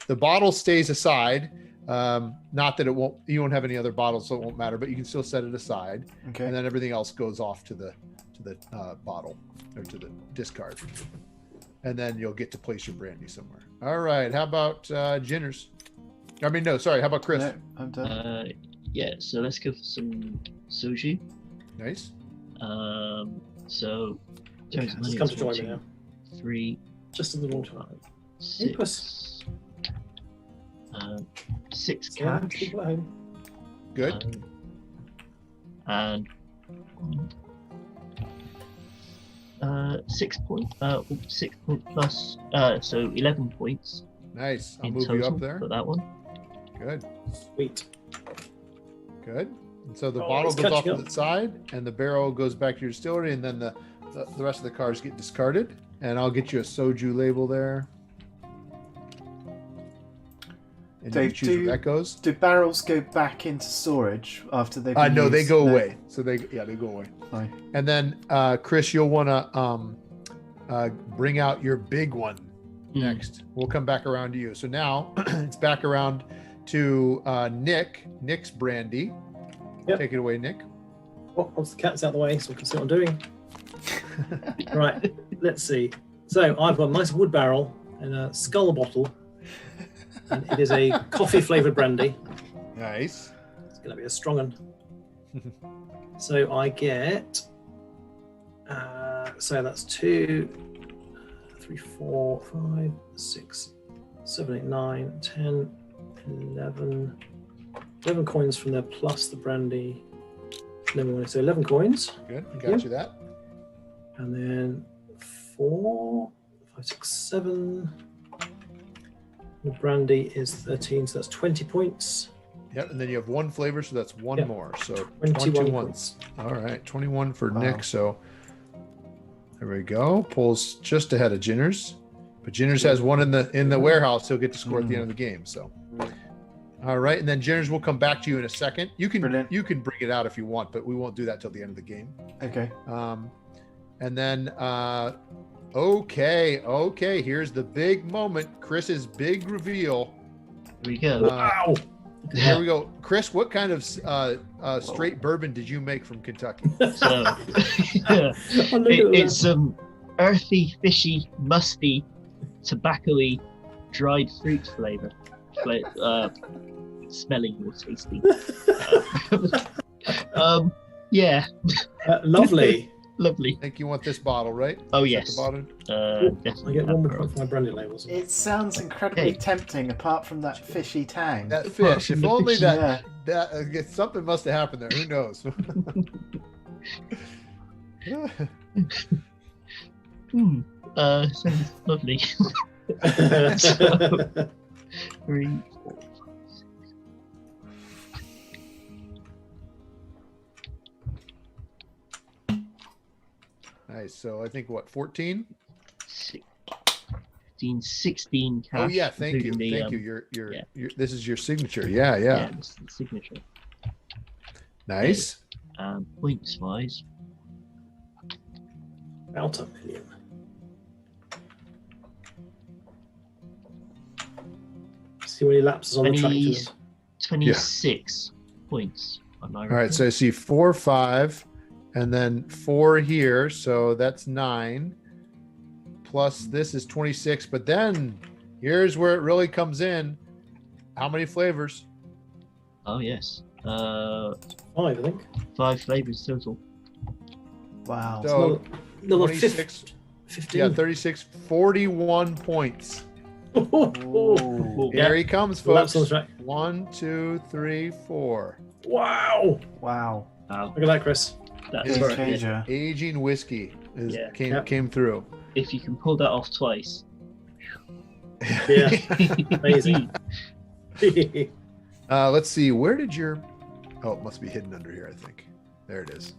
the bottle stays aside. Not that you won't have any other bottles, so it won't matter, but you can still set it aside. Okay. And then everything else goes off to the bottle or to the discard. And then you'll get to place your brandy somewhere. All right. How about Jinner's? How about Chris? No, I'm done. Yeah, so let's go for some soju. Nice. So in terms of money, come to join me now. 3, just a little time. 6, 6 cash. People at home. Good. And 6 points. 6 point plus. So 11 points. Nice. I'll in move total you up there. for that one. Good. Sweet. Good. And so the bottle goes off to the side, and the barrel goes back to your distillery, and then the rest of the cars get discarded. And I'll get you a soju label there. and you can choose where that goes. Do barrels go back into storage after they've been No, they used? go away. So they go away. Fine. And then Chris, you'll want to bring out your big one next. We'll come back around to you. So now it's back around to Nick's brandy. Yep. Take it away, Nick. Oh, once the cat's out of the way so we can see what I'm doing. Right, let's see. So I've got a nice wood barrel and a skull bottle. And it is a coffee flavoured brandy. Nice. It's going to be a strong one. So I get, so that's 2, 3, 4, 5, 6, 7, 8, 9, 10, 11 coins from there plus the brandy. 11, so 11 coins. Good. Got you that. And then 4, 5, 6, 7. The brandy is 13, so that's 20 points. Yep. And then you have one flavor, so that's one Yep. more. So 21 21. points. All right. 21 for Wow. Nick. So there we go. Pulls just ahead of Ginners. But Ginners has one in the warehouse. He'll get to score at the end of the game. So all right. And then Ginners will come back to you in a second. You can Brilliant. bring it out if you want, but we won't do that till the end of the game. Okay. And then okay, here's the big moment, Chris's big reveal. Here we go. Wow! Here we go. Chris, what kind of straight bourbon did you make from Kentucky? So Oh, look at it's some earthy, fishy, musty, tobacco-y, dried fruit flavor. Smelling or tasting. Yeah, lovely. lovely. I think you want this bottle, right? Oh Is that yes. the bottle? I Definitely. get one more that point for my brandy labels. It sounds incredibly Okay. tempting, apart from that fishy tang. That fish. If only Yeah. that something must have happened there. Who knows? Sounds lovely. So, 3, 4, 5, 6. Nice. So I think what 14? 15, 16 cash. Oh yeah, thank you, including the, thank you. Your yeah. this is your signature. Yeah. Yeah, this is the signature. Nice. Points wise, About $1 million. See when he lapses on the track. 20, to 26 points. All right. So I see 4, 5, and then 4 here. So that's 9. Plus this is 26. But then here's where it really comes in. How many flavors? Oh yes. 5, I think. 5 flavors total. Wow. So Another 26. 15. Yeah, 36, 41 points. Ooh. Here he comes, Laps on the folks. track. 1, 2, 3, 4. Wow! Wow. Wow, Look at that, Chris. that's Game Sorry. changer. Aging whiskey Yeah. came through. if you can pull that off twice. Yeah. Amazing. Let's see. Where did your? Oh, it must be hidden under here. I think. There it is.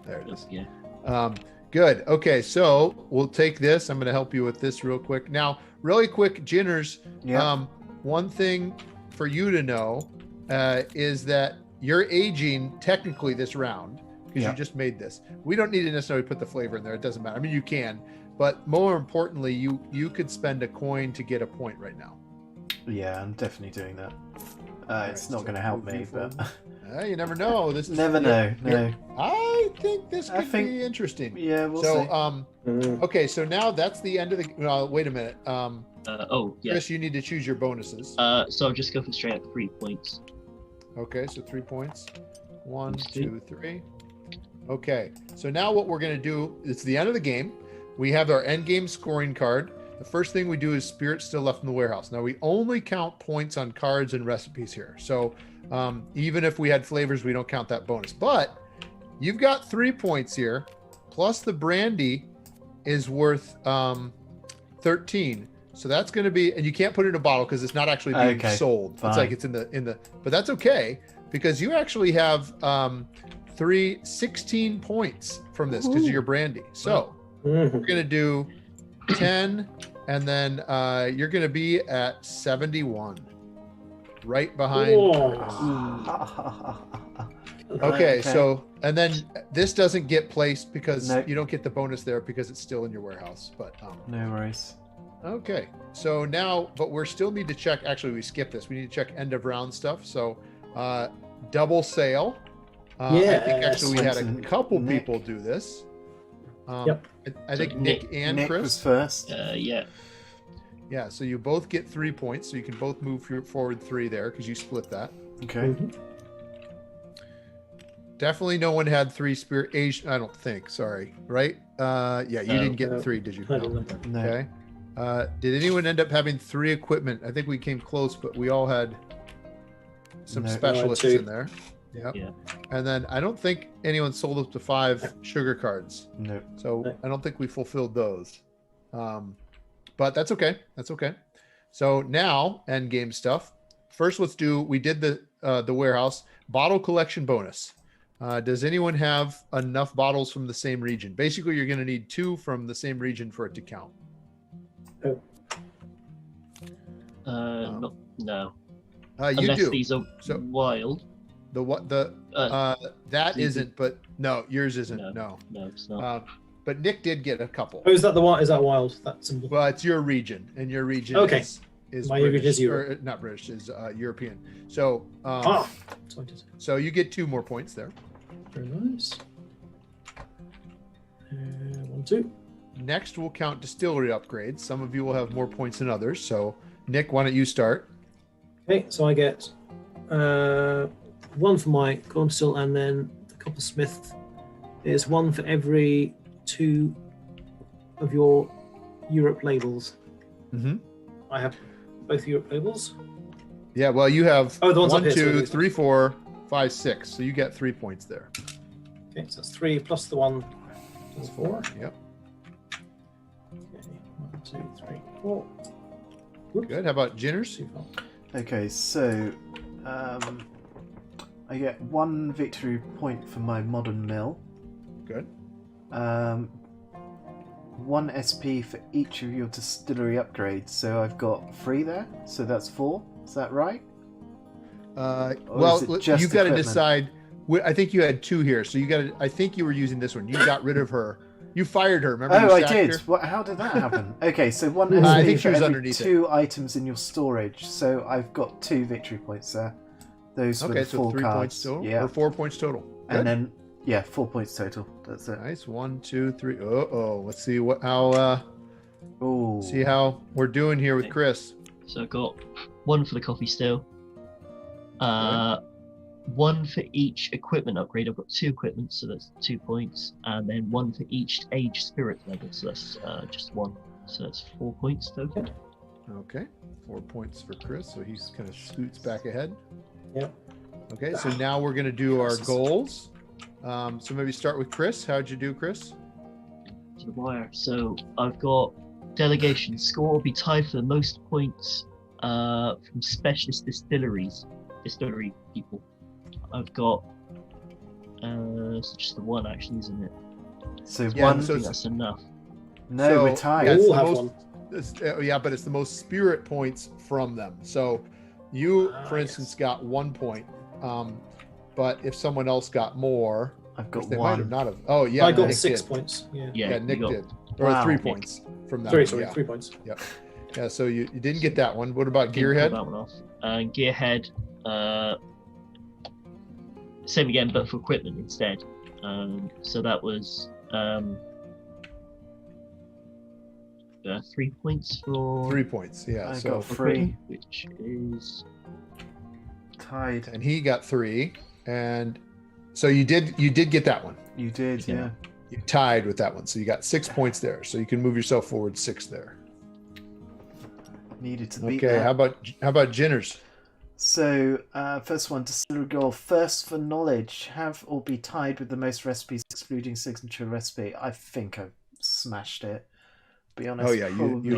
There it is. Yeah. Good. Okay, so we'll take this. I'm going to help you with this real quick. Now, really quick, Ginners. Yeah. One thing for you to know is that you're aging technically this round because Yeah. you just made this. We don't need to necessarily put the flavor in there. It doesn't matter. I mean, you can, but more importantly, you could spend a coin to get a point right now. Yeah, I'm definitely doing that. It's right, not so going to help move me, you but You never know. This is never know. No. I think this I could think- be interesting. Yeah, we'll So, see. okay, so now that's the end of the. Wait a minute, Oh, yeah. Chris, you need to choose your bonuses. So I'll just go for straight up 3 points. Okay, so 3 points. 1, Let's 2, 3. Okay, so now what we're going to do, it's the end of the game. We have our end game scoring card. The first thing we do is spirits still left in the warehouse. Now we only count points on cards and recipes here. So even if we had flavors, we don't count that bonus. But you've got 3 points here, plus the brandy is worth 13. So that's going to be, and you can't put it in a bottle because it's not actually being Okay, sold. fine. It's like it's in the, but that's okay because you actually have 16 points from this because of your brandy. So we're going to do 10, and then you're going to be at 71. right behind. Oh. Okay, so and then this doesn't get placed because Nope. you don't get the bonus there because it's still in your warehouse. But No worries. okay, so now, but we still need to check. Actually, we skipped this. We need to check end of round stuff. So, double sale. I think actually we had a couple Nick. people do this. Yep. I think Nick and Nick Chris was first. Yeah. Yeah, so you both get 3 points, so you can both move forward 3 there because you split that. Okay. Mhm. Definitely, no one had 3 spirit Asian. I don't think. Sorry, right? Yeah, you didn't get 3, did you? I No. didn't. No. Okay. Did anyone end up having 3 equipment? I think we came close, but we all had some No. specialists I had 2. in there. Yep. Yeah. And then I don't think anyone sold up to 5 sugar cards. No. So No. I don't think we fulfilled those. But that's okay. That's okay. So now end game stuff. First, we did the warehouse bottle collection bonus. Does anyone have enough bottles from the same region? Basically, you're going to need 2 from the same region for it to count. No. You Unless do. these are So- wild. That you isn't, but no, yours isn't. No. No, it's not. But Nick did get a couple. Oh, is that the one? Is that wild? That symbol. Well, it's your region, and your region Okay. is My region is or not British, is European. So Sorted. so you get 2 more points there. Very nice. 1, 2. Next, we'll count distillery upgrades. Some of you will have more points than others. So, Nick, why don't you start? Okay, so I get 1 for my column still, and then the coppersmith is 1 for every 2 of your Europe labels. Mm-hmm. I have both Europe labels. Yeah, well, you have Oh, the ones up 1, here, sorry, 2, these 3, 4, 5, 6. So you get 3 points there. Okay, so that's 3 plus the 1. That's 4. Yep. Okay, 1, 2, 3, 4. Whoops. Good. How about Jinners? Too far. Okay, so I get 1 victory point for my modern mill. Good. 1 SP for each of your distillery upgrades. So I've got 3 there. So that's 4. Is that right? Well, is it just you got to equipment? decide. I think you had 2 here, so you got to. I think you were using this one. You got rid of her. You fired her. Remember? Oh, you I sacked did. her? What? How did that happen? Okay, so 1 SP I think she for was every underneath it. 2 items in your storage. So I've got 2 victory points there. Those for Okay, the so 4 3 cards. points total, Yeah, or 4 points total. Good. and then 4 points total. That's it. Nice. 1, 2, 3. Let's see how Ooh. see how we're doing here with Okay. Chris. So I've got 1 for the coffee still. 1 for each equipment upgrade. I've got 2 equipment, so that's 2 points, and then 1 for each age spirit level, so that's just 1. So that's 4 points total. Okay, 4 points for Chris, so he kind of scoots back ahead. Yep. Okay, so now we're going to do our goals. So maybe start with Chris. How'd you do, Chris? To the wire. So I've got delegation score will be tied for the most points from specialist distillery people. I've got it's just the 1 actually, isn't it? So Yeah, one. I so think that's enough. No, so, we're tied. yeah, it's All the have most- 1. Yeah, but it's the most spirit points from them. So you, for Yes. instance, got 1 point. But if someone else got more, I've which got they might have 1. not have. Oh, yeah, I got Nick 6 did. points. Yeah. Yeah, Nick you got, did. Or Wow. 3 Nick. points from that. 3, one, sorry, yeah. 3 points. Yeah, so you didn't get that one. What about didn't pull Gearhead? that one off. And Gearhead, same again, but for equipment instead. So that was 3 points for 3 points, yeah. I So got for 3. equipment, which is Tied. and he got 3, and so you did get that one. You did, Yeah. yeah. You tied with that one, so you got 6 points there. So you can move yourself forward 6 there. Needed to beat Okay, that. how about Jinners? So, first one, distillery goal. First for knowledge. Have or be tied with the most recipes, excluding signature recipe. I think I've smashed it. Be honest. Oh yeah, probably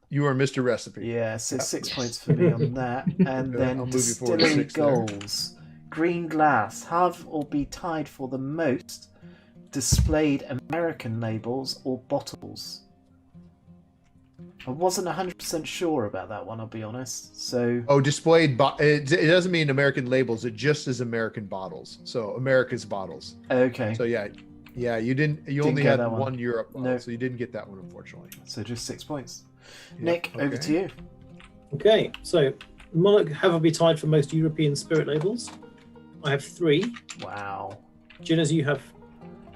you are Mr. Recipe. Yeah, so Yeah. 6 points for me on that. And Good, then I'll move you forward distillery 6 there. goals. Green glass. Have or be tied for the most displayed American labels or bottles. I wasn't 100% sure about that one, I'll be honest. So Oh, displayed. It doesn't mean American labels. It just is American bottles. So America's bottles. okay, So yeah, you didn't. You Didn't only get had that one. one Europe bottle, No. so you didn't get that one, unfortunately. so just 6 points. Yep, Nick, over okay. to you. Okay, so Monarch have be tied for most European spirit labels. I have 3. Wow. Ginners, you have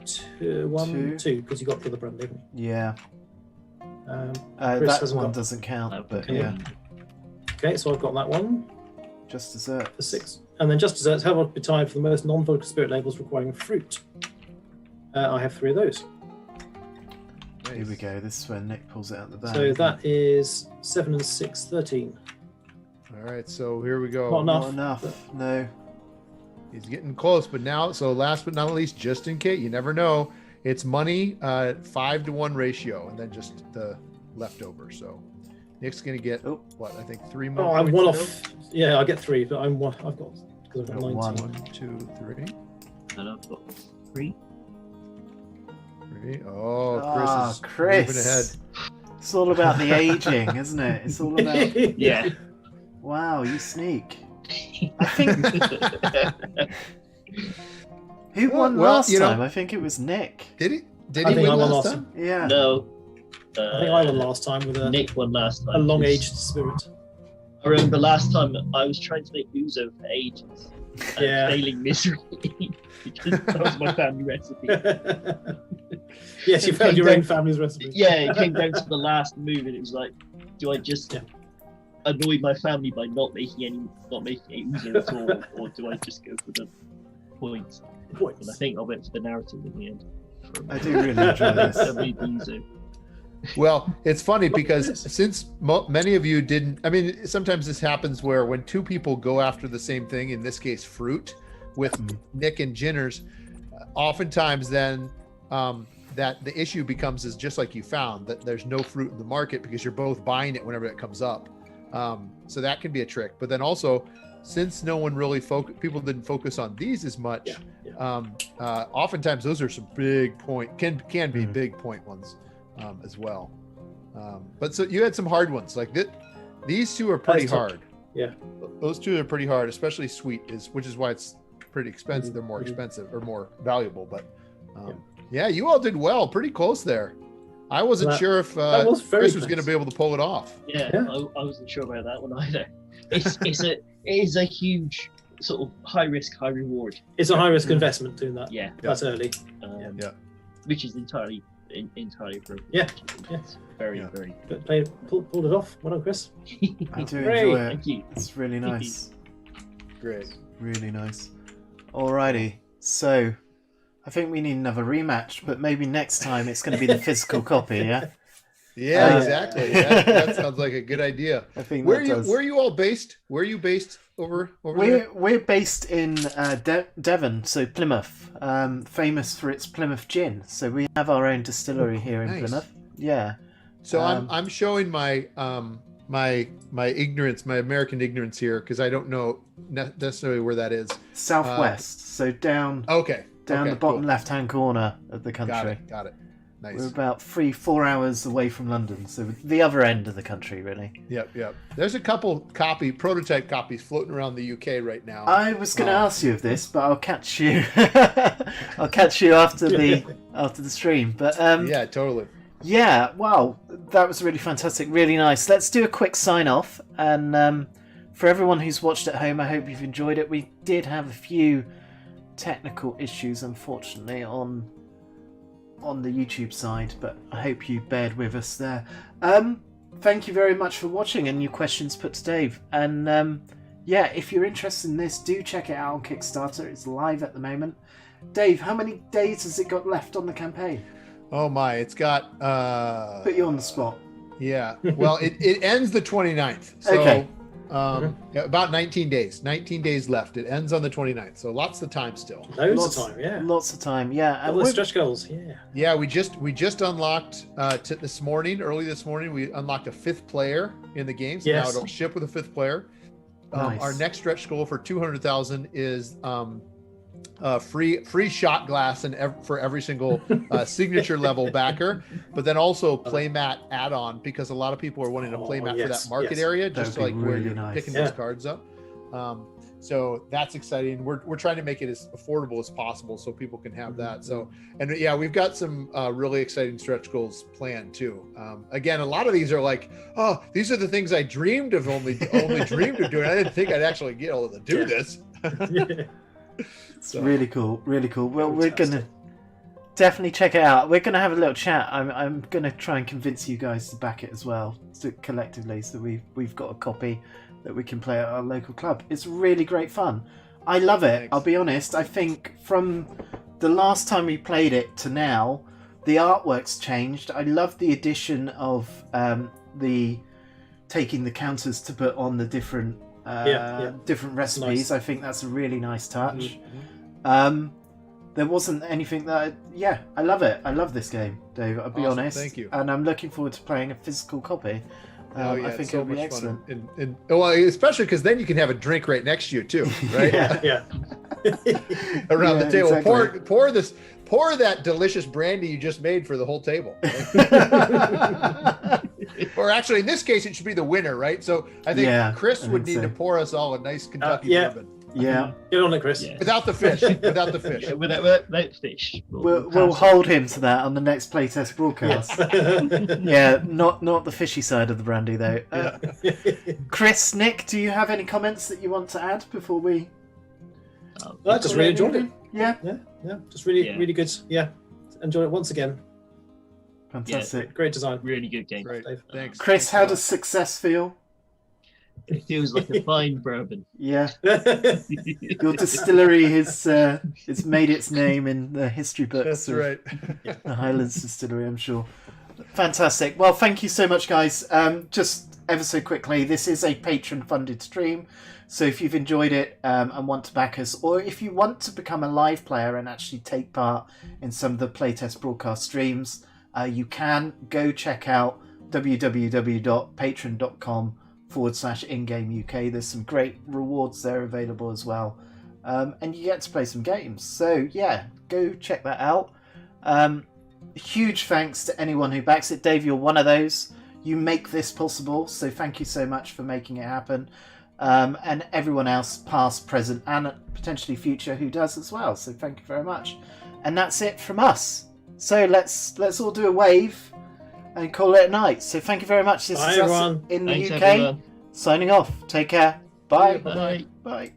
2, Two. because you got the other brand, didn't Yeah. you? Chris That hasn't one got- doesn't count, but Okay. yeah, Okay, so I've got that one just dessert. for 6. And then just desserts have be tied for the most non-vodka spirit labels requiring fruit. I have 3 of those. Here we go. This is when Nick pulls it out the bag. So that is 7 and 6, 13. All right, so here we go. Not enough. Not enough. No. He's getting close, but now, so last but not least, just in case, you never know, it's money, 5-to-1 ratio, and then just the leftover. So Nick's gonna get Oh. what, I think 3 more. Oh, I'm points one to go? off. Yeah, I get 3, but I'm one. I've got because I've got Got 19. 1, 2, 3. And I've got 3. 3. Oh, Chris Ah, is Chris. moving ahead. It's all about the aging, isn't it? It's all about. Yeah. Wow, you sneak. I think. Who won Well, last you know- time? I think it was Nick. Did he? Did I he think win I won last last time? Yeah. No. I think I won last time with Nick won last time. a long-aged spirit. I remember last time I was trying to make ouzo for ages. And Yeah. failing miserably. Because that was my family recipe. Yes, you found your own family's recipe. Yeah, it came down to the last move, and it was like, do I just Yeah. annoy my family by not making ouzo at all, or do I just go for the points? And I Points. think I went for the narrative in the end. I do really enjoy this. I made the ouzo. Well, it's funny because Yes. since many of you didn't, I mean, sometimes this happens where when 2 people go after the same thing, in this case, fruit, with Mm. Nick and Ginners, oftentimes then that the issue becomes is just like you found, that there's no fruit in the market because you're both buying it whenever it comes up. So that can be a trick. But then also, since no one really people didn't focus on these as much, Yeah, oftentimes those are some big can be Mhm. big point ones as well. But so you had some hard ones like these 2 are pretty That's tough. hard. Yeah. Those 2 are pretty hard, especially sweet which is why it's pretty expensive. Mhm. They're more Mhm. expensive or more valuable, but yeah, you all did well, pretty close there. I wasn't That- sure if that was very Chris was going to close. be able to pull it off. Yeah, Yeah. I wasn't sure about that one either. It is a huge sort of high risk, high reward. It's a high-risk investment doing that. Yeah, That's early. Yeah. Which is entirely appropriate. Yeah, yeah. It's very, Yeah. very. But pulled it off. Well done, Chris. I do Great. enjoy it. Thank you. It's really nice. Great. Really nice. Alrighty. So, I think we need another rematch, but maybe next time it's going to be the physical copy, yeah? Yeah, Uh, exactly. That sounds like a good idea. I think Where that are you? does. Where are you all based? Where are you based over there? We're based in Devon, so Plymouth, famous for its Plymouth gin. So we have our own distillery here in Nice. Plymouth. Yeah. So Um, I'm showing my my ignorance, my American ignorance here, because I don't know necessarily where that is. Southwest, so down Okay. the okay, bottom cool. left-hand corner of the country. Got it. Nice. We're about 3-4 hours away from London, so the other end of the country, really. Yep. There's a couple prototype copies floating around the UK right now. I was going to ask you of this, but I'll catch you. I'll catch you after the stream. But Yeah, totally. yeah, wow, that was really fantastic, really nice. Let's do a quick sign off, and for everyone who's watched at home, I hope you've enjoyed it. We did have a few technical issues, unfortunately, on the YouTube side, but I hope you bared with us there. Thank you very much for watching and your questions put to Dave. And yeah, if you're interested in this, do check it out on Kickstarter. It's live at the moment. Dave, how many days has it got left on the campaign? Oh my, it's got Put you on the spot. yeah. Well, it ends the 29th. So Okay. yeah, about 19 days. 19 days left. It ends on the 29th. So lots of time still. Loads of time, yeah. Lots of time, yeah. And All the we're- stretch goals, yeah. Yeah, we just unlocked early this morning. We unlocked a 5th player in the game. So now Yes. it'll ship with a 5th player. Nice. Our next stretch goal for 200,000 is free shot glass for every single signature level backer, but then also playmat add-on, because a lot of people are wanting to playmat for that market area, just That'd like be where really you're nice. picking those cards up. So that's exciting. We're trying to make it as affordable as possible so people can have that. So, and yeah, we've got some really exciting stretch goals planned too. Again, a lot of these are like, oh, these are the things I dreamed of, only dreamed of doing. I didn't think I'd actually get able to do this. It's really cool, really cool. Well, we're gonna definitely check it out. We're gonna have a little chat. I'm gonna try and convince you guys to back it as well, collectively, so we've got a copy that we can play at our local club. It's really great fun. I love it. Thanks. I'll be honest. I think from the last time we played it to now, the artwork's changed. I love the addition of the taking the counters to put on the different different recipes. Nice. I think that's a really nice touch. There wasn't anything that I love it. I love this game, Dave, I'll be Awesome, honest. thank you. And I'm looking forward to playing a physical copy. I think it's so it'll be much excellent. fun. And well, especially because then you can have a drink right next to you too, right? Yeah. Around the table. Exactly. Pour that delicious brandy you just made for the whole table. Or actually, in this case, it should be the winner, right? So I think Chris would need to pour us all a nice Kentucky bourbon. Yeah. Get on it, Chris. Yeah. Without the fish. Without the fish. Yeah, without fish. We'll hold him to that on the next playtest broadcast. Yeah, not the fishy side of the brandy though. Chris, Nick, do you have any comments that you want to add before we? I just really enjoyed it. Yeah. Just really good. Yeah, enjoyed it once again. Fantastic. Great design. Really good game. Great. Dave. Thanks. Chris, how does success feel? It feels like a fine bourbon. Yeah. Your distillery has made its name in the history books. That's right. The Highlands Distillery, I'm sure. Fantastic. Well, thank you so much, guys. Just ever so quickly, this is a patron-funded stream. So if you've enjoyed it and want to back us, or if you want to become a live player and actually take part in some of the playtest broadcast streams, you can go check out www.patreon.com/InGameUK. There's some great rewards there available as well. And you get to play some games. So yeah, go check that out. Huge thanks to anyone who backs it. Dave, you're one of those. You make this possible, so thank you so much for making it happen. And everyone else, past, present, and potentially future, who does as well. So thank you very much. And that's it from us. So let's all do a wave and call it a night. So thank you very much. This Bye, is us everyone. in the Thanks, UK. everyone. Signing off. Take care. Bye. Bye. Bye.